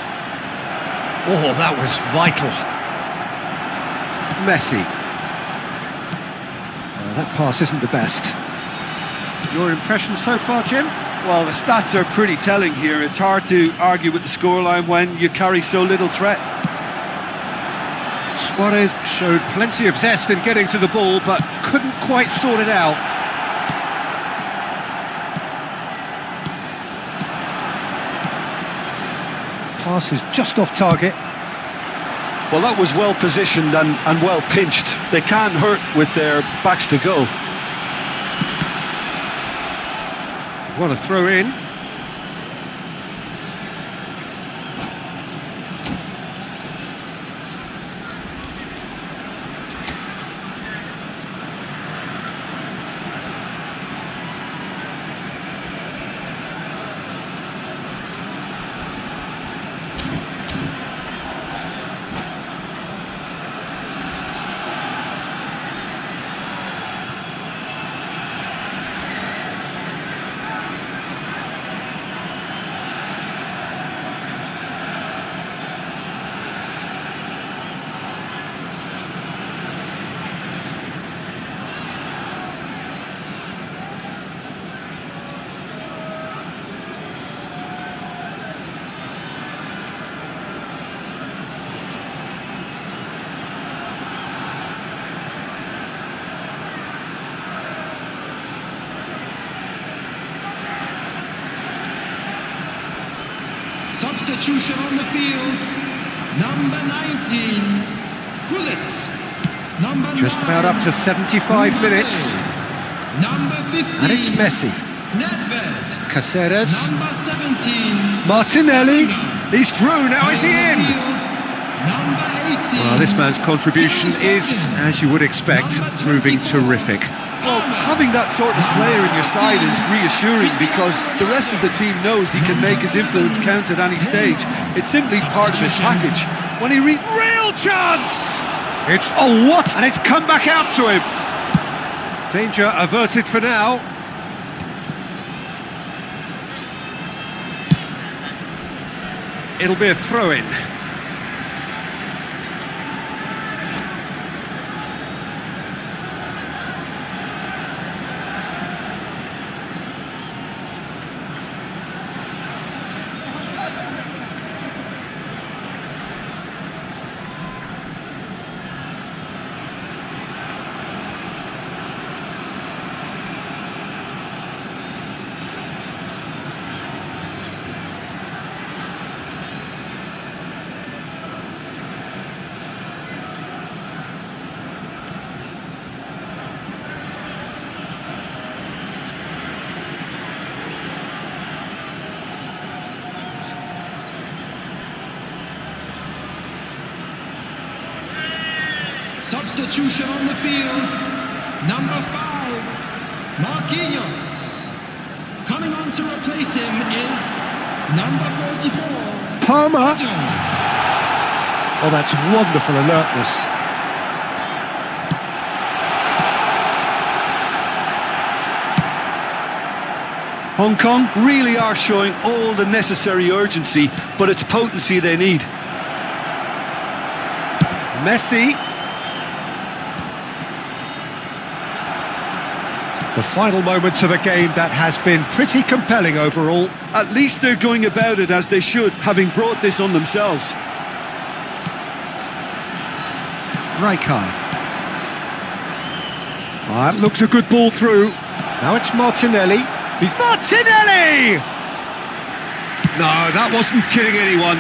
Oh, that was vital. Messi. That pass isn't the best. Your impression so far, Jim? Well, the stats are pretty telling here. It's hard to argue with the scoreline when you carry so little threat. Suarez showed plenty of zest in getting to the ball, but couldn't quite sort it out. Pass is just off target. Well, that was well positioned and well pinched. They can't hurt with their backs to go. They've got to throw in. Substitution on the field. Number 19, Gullit. Number Just 9, about up to 75 minutes. Number 15, And it's Messi. Nedved. Caceres. Number 17, Martinelli. He's through, now is he in? Number 18. Well, this man's contribution is, as you would expect, proving terrific. Well, having that sort of player in your side is reassuring because the rest of the team knows he can make his influence count at any stage. It's simply part of his package. When he real chance! It's what? And it's come back out to him. Danger averted for now. It'll be a throw-in. Substitution on the field. Number 5, Marquinhos. Coming on to replace him is number 44. Palmer. Joe. Oh, that's wonderful alertness. Hong Kong really are showing all the necessary urgency, but it's potency they need. Messi. The final moments of a game that has been pretty compelling overall. At least they're going about it as they should, having brought this on themselves. Rijkaard. That looks a good ball through. Now it's Martinelli. He's Martinelli! No, that wasn't kidding anyone.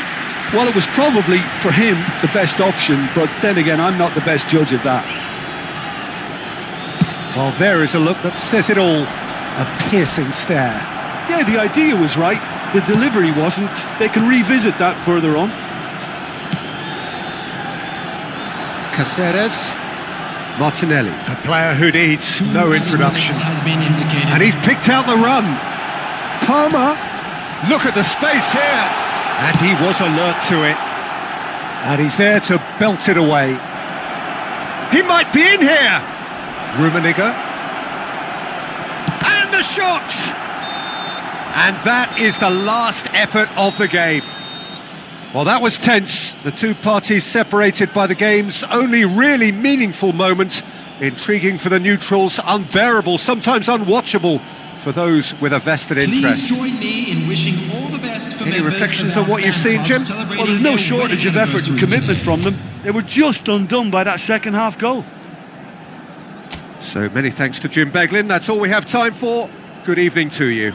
Well, it was probably, for him, the best option, but then again, I'm not the best judge of that. Well, there is a look that says it all. A piercing stare. Yeah, the idea was right. The delivery wasn't. They can revisit that further on. Caceres. Martinelli, a player who needs no introduction. Has been indicated. And he's picked out the run. Palmer, look at the space here. And he was alert to it. And he's there to belt it away. He might be in here. Rummenigge. And the shot! And that is the last effort of the game. Well, that was tense. The two parties separated by the game's only really meaningful moment. Intriguing for the neutrals, unbearable, sometimes unwatchable for those with a vested interest. Please join me in wishing all the best for Any members reflections of on what our you've seen, fan Jim? club celebrating Well, there's no their shortage of wedding effort and anniversary commitment today. from them. They were just undone by that second half goal. So many thanks to Jim Beglin. That's all we have time for. Good evening to you.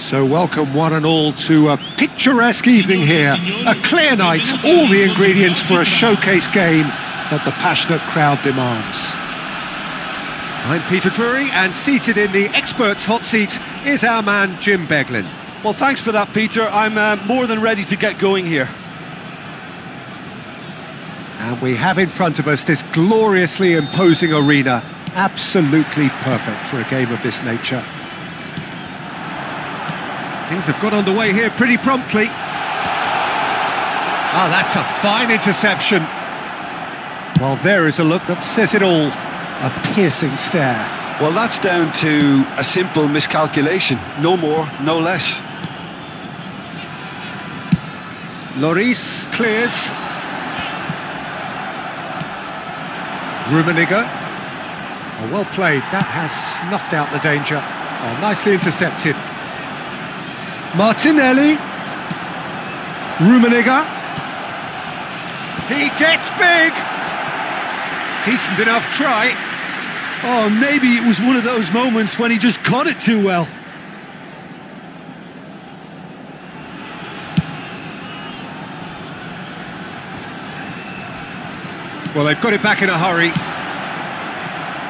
So welcome one and all to a picturesque evening here. A clear night, all the ingredients for a showcase game that the passionate crowd demands. I'm Peter Drury, and seated in the experts' hot seat is our man Jim Beglin. Well, thanks for that, Peter. I'm more than ready to get going here. And we have in front of us this gloriously imposing arena, absolutely perfect for a game of this nature. Things have got underway here pretty promptly. Oh, that's a fine interception. Well, there is a look that says it all, a piercing stare. Well, that's down to a simple miscalculation, no more, no less. Lloris clears. Rummenigge. Oh, well played, that has snuffed out the danger. Oh, nicely intercepted. Martinelli. Rummenigge. He gets big. Decent enough try. Oh, maybe it was one of those moments when he just caught it too well. Well, they've got it back in a hurry.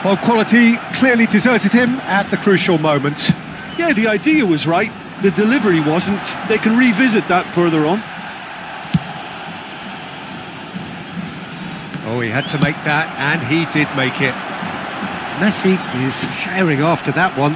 Well, quality clearly deserted him at the crucial moment. Yeah, the idea was right. The delivery wasn't. They can revisit that further on. Oh, he had to make that, and he did make it. Messi is herring after that one.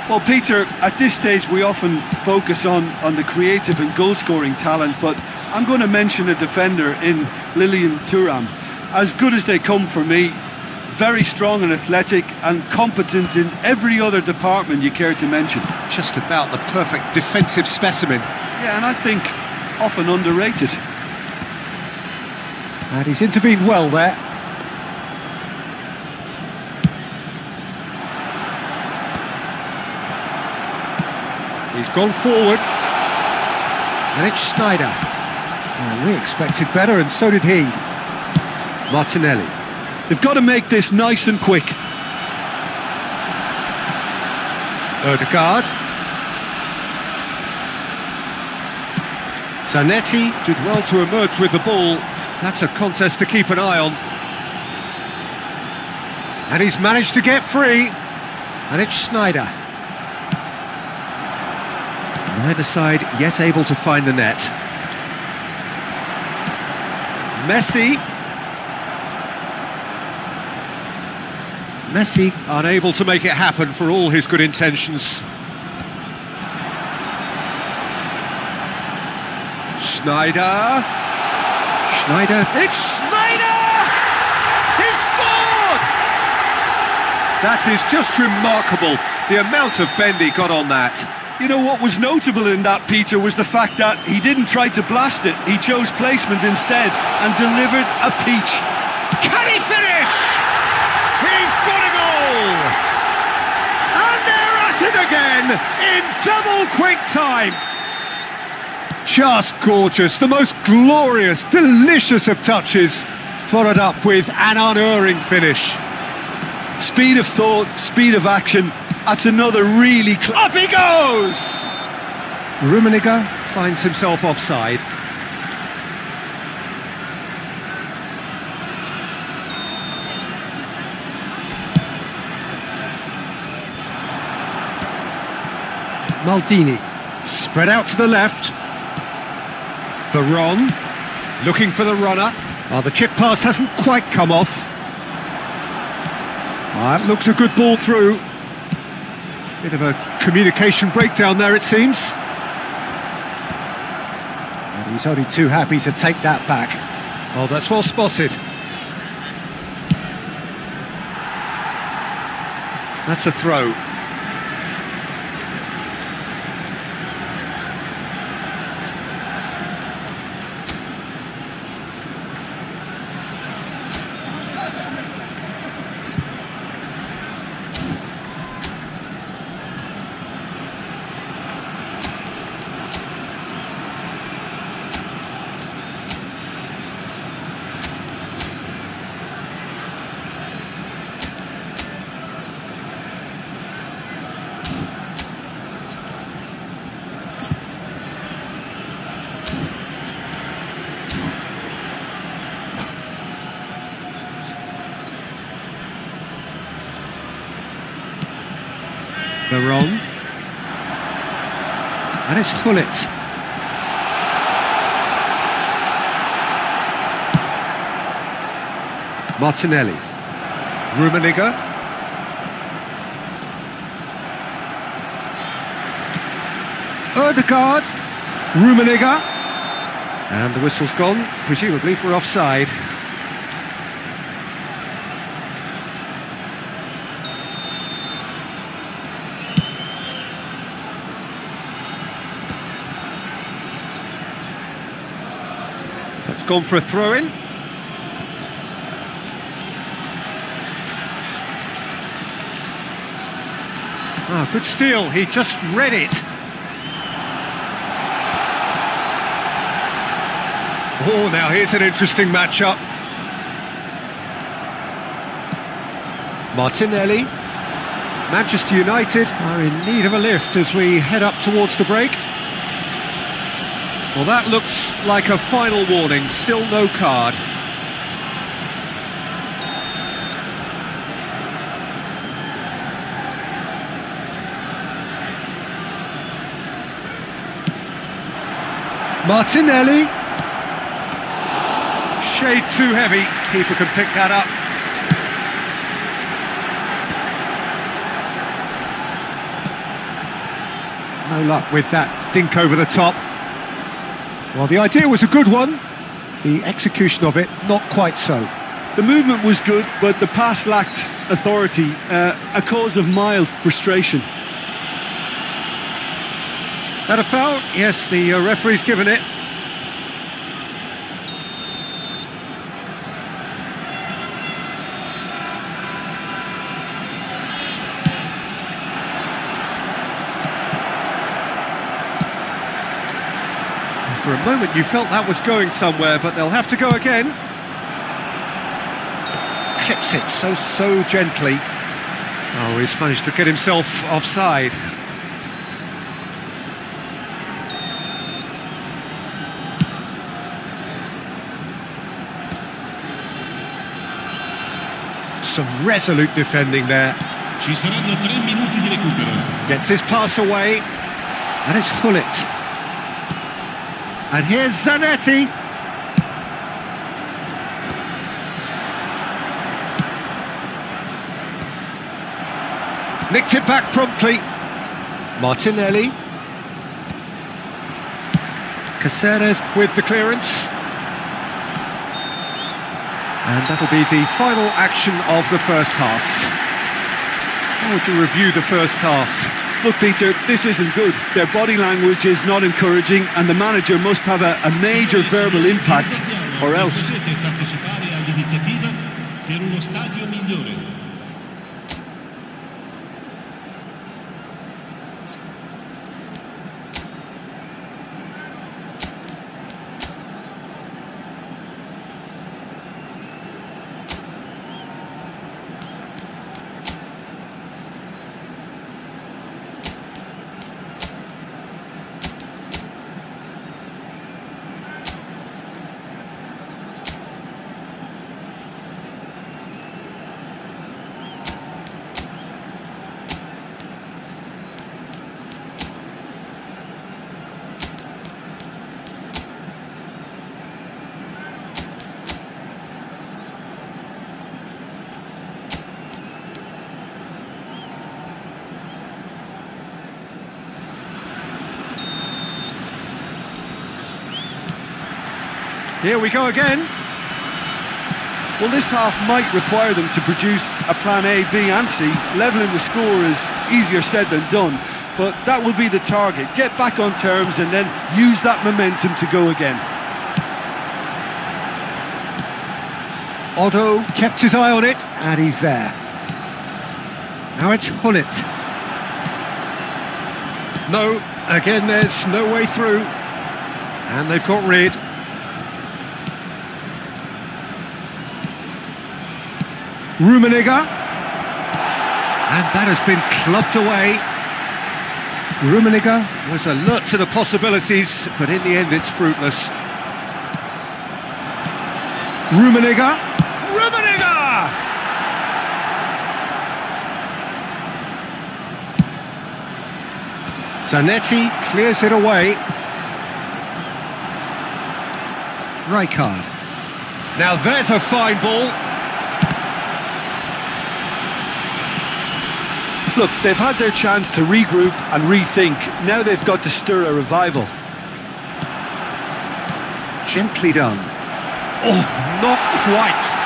Well, Peter, at this stage we often focus on the creative and goal-scoring talent, but I'm going to mention a defender in Lilian Thuram. As good as they come for me, very strong and athletic and competent in every other department you care to mention. Just about the perfect defensive specimen. Yeah, and I think often underrated. And he's intervened well there. He's gone forward. And it's Schneider. Oh, we expected better, and so did he. Martinelli. They've got to make this nice and quick. Odegaard. Zanetti did well to emerge with the ball. That's a contest to keep an eye on. And he's managed to get free. And it's Schneider. Neither side yet able to find the net. Messi. Messi unable to make it happen for all his good intentions. Schneider. Schneider. It's Schneider! He's scored! That is just remarkable, the amount of bend he got on that. You know what was notable in that, Peter, was the fact that he didn't try to blast it. He chose placement instead and delivered a peach. Can he finish? He's got a goal! And they're at it again in double quick time. Just gorgeous, the most glorious, delicious of touches, followed up with an unerring finish. Speed of thought, speed of action. That's another really... Up he goes! Rummenigge finds himself offside. Maldini, spread out to the left. Veron, looking for the runner. Oh, the chip pass hasn't quite come off. That looks a good ball through. Bit of a communication breakdown there, it seems. And he's only too happy to take that back. Oh, that's well spotted. That's a throw. Baron. And it's Hullet. Martinelli. Rummenigge. Ødegaard. Rummenigge. And the whistle's gone, presumably for offside. That's gone for a throw-in. Ah, good steal, he just read it. Oh, now here's an interesting matchup. Martinelli. Manchester United are in need of a lift as we head up towards the break. Well, that looks like a final warning, still no card. Martinelli. Shade too heavy, keeper can pick that up. No luck with that dink over the top. Well, the idea was a good one, the execution of it not quite so. The movement was good, but the pass lacked authority, a cause of mild frustration. That a foul? Yes, the referee's given it. For a moment you felt that was going somewhere, but they'll have to go again. Clips it so gently. Oh, he's managed to get himself offside. Some resolute defending there. Ci saranno 3 minuti di recupero. Gets his pass away, and it's Hullet. And here's Zanetti. Nicked it back promptly. Martinelli. Caceres with the clearance. And that'll be the final action of the first half. How would you review the first half? Look, Peter, this isn't good. Their body language is not encouraging, and the manager must have a major verbal impact, or else. Partecipare all'iniziativa per uno stadio migliore. Here we go again. Well, this half might require them to produce a plan A, B and C. Levelling the score is easier said than done, but that will be the target. Get back on terms and then use that momentum to go again. Otto kept his eye on it, and he's there. Now it's Hullet. No, again there's no way through. And they've got rid. Rummenigge, and that has been clubbed away. Rummenigge was alert to the possibilities, but in the end it's fruitless. Rummenigge! Zanetti clears it away. Rijkaard. Now there's a fine ball. Look, they've had their chance to regroup and rethink. Now they've got to stir a revival. Gently done. Oh, not quite.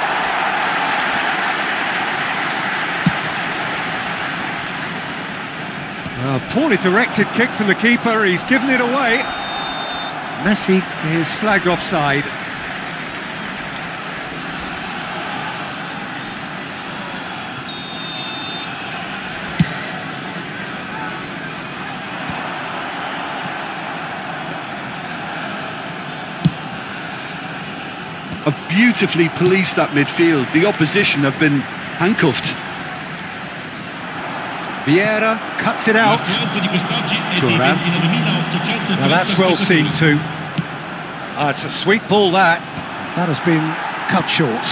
A poorly directed kick from the keeper. He's given it away. Messi is flagged offside. Have beautifully policed that midfield. The opposition have been handcuffed. Vieira cuts it out. Thuram. Now that's well seen too. It's a sweet ball that. That has been cut short.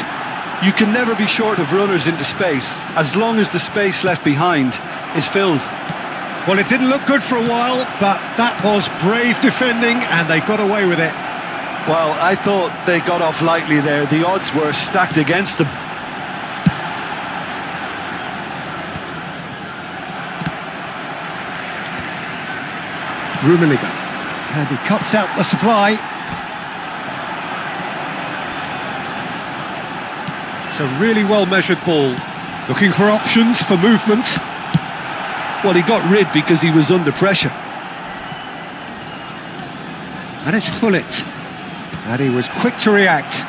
You can never be short of runners into space, as long as the space left behind is filled. Well, it didn't look good for a while, but that was brave defending and they got away with it. Well, I thought they got off lightly there. The odds were stacked against them. Rummenigge. And he cuts out the supply. It's a really well-measured ball. Looking for options for movement. Well, he got rid because he was under pressure. And it's Hullet. And he was quick to react.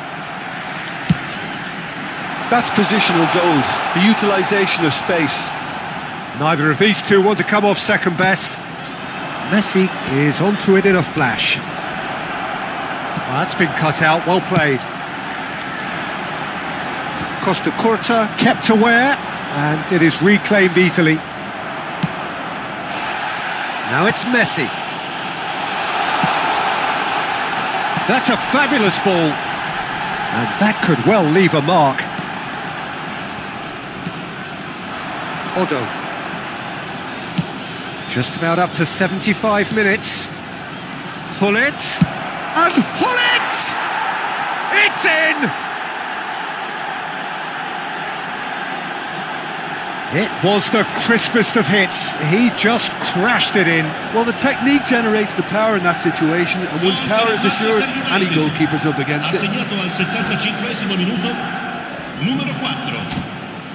That's positional gold, the utilisation of space. Neither of these two want to come off second best. Messi is onto it in a flash. Well, that's been cut out, well played. Costa Curta kept aware, and it is reclaimed easily. Now it's Messi. That's a fabulous ball. And that could well leave a mark. Odo. Just about up to 75 minutes. Hullet. And Hullet! It's in! It was the crispest of hits. He just crashed it in. Well, the technique generates the power in that situation, and once power is assured, any goalkeeper's up against it. Assegnato al 75esimo minuto, numero 4.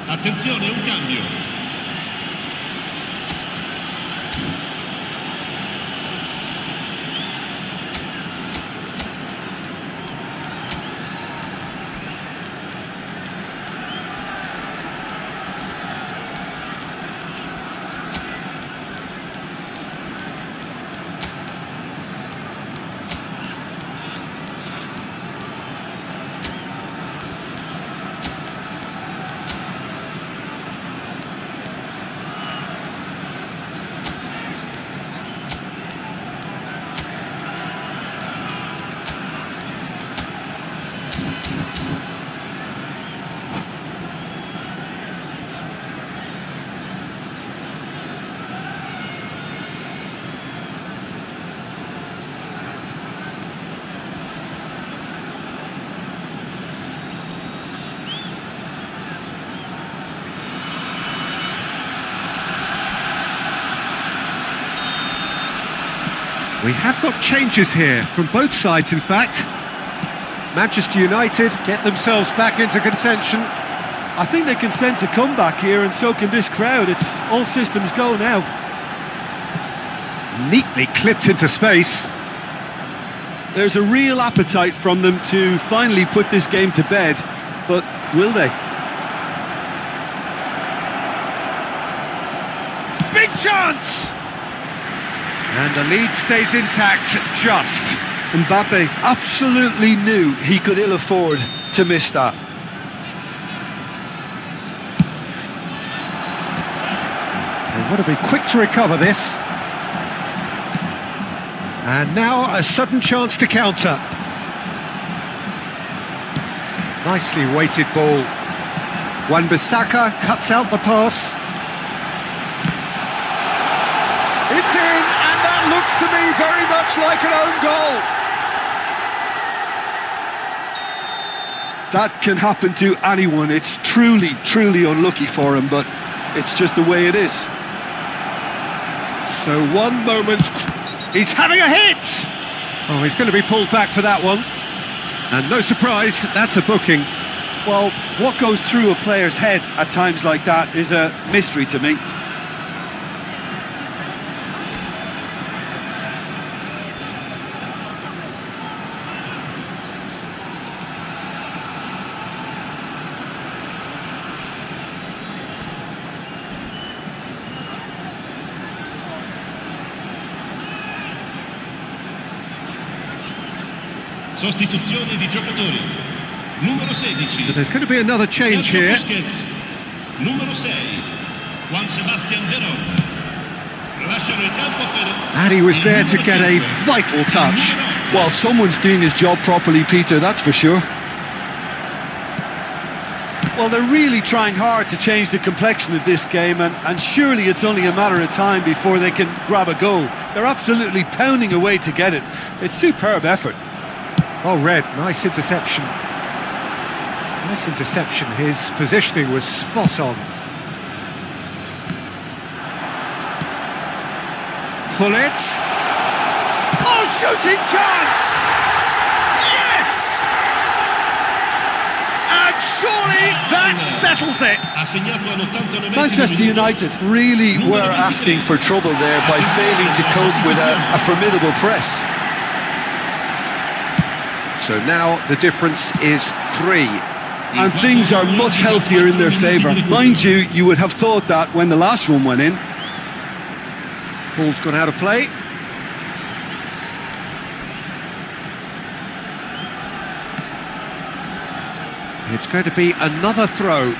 Attenzione, un cambio. We have got changes here, from both sides in fact. Manchester United get themselves back into contention. I think they can sense a comeback here, and so can this crowd. It's all systems go now. Neatly clipped into space. There's a real appetite from them to finally put this game to bed, but will they? Big chance! And the lead stays intact, just. Mbappe absolutely knew he could ill afford to miss that. They want to be quick to recover this. And now a sudden chance to counter. Nicely weighted ball. Wan-Bissaka cuts out the pass. It's in, and That looks to me very much like an own goal. That can happen to anyone. It's truly, truly unlucky for him, but it's just the way it is. So one moment, he's having a hit! Oh, he's going to be pulled back for that one. And no surprise, that's a booking. Well, what goes through a player's head at times like that is a mystery to me. Sostituzione di giocatori. Numero 16. So there's going to be another change here. Numero 6. Juan Sebastian Veron. Lasciano il campo per... And he was there to get a vital touch. Well, someone's doing his job properly, Peter, that's for sure. Well, they're really trying hard to change the complexion of this game, and surely it's only a matter of time before they can grab a goal. They're absolutely pounding away to get it. It's superb effort. Oh, Red, nice interception. Nice interception. His positioning was spot on. Hullet. Oh, shooting chance! Yes! And surely that settles it. Manchester United really were asking for trouble there by failing to cope with a formidable press. So now the difference is 3. And things are much healthier in their favour. Mind you, you would have thought that when the last one went in. Ball's gone out of play. It's going to be another throw.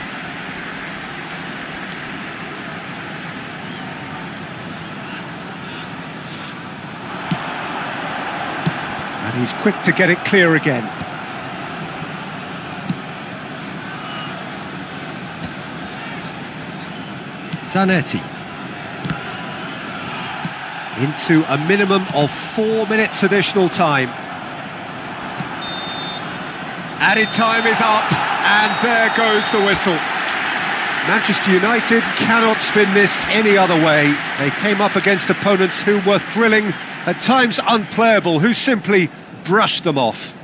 And he's quick to get it clear again. Zanetti. Into a minimum of 4 minutes additional time. Added time is up, and there goes the whistle. Manchester United cannot spin this any other way. They came up against opponents who were thrilling, at times unplayable, who simply brushed them off.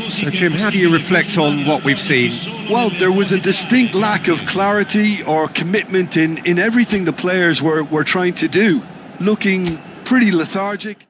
So, Jim, how do you reflect on what we've seen? Well, there was a distinct lack of clarity or commitment in everything the players were trying to do. Looking pretty lethargic.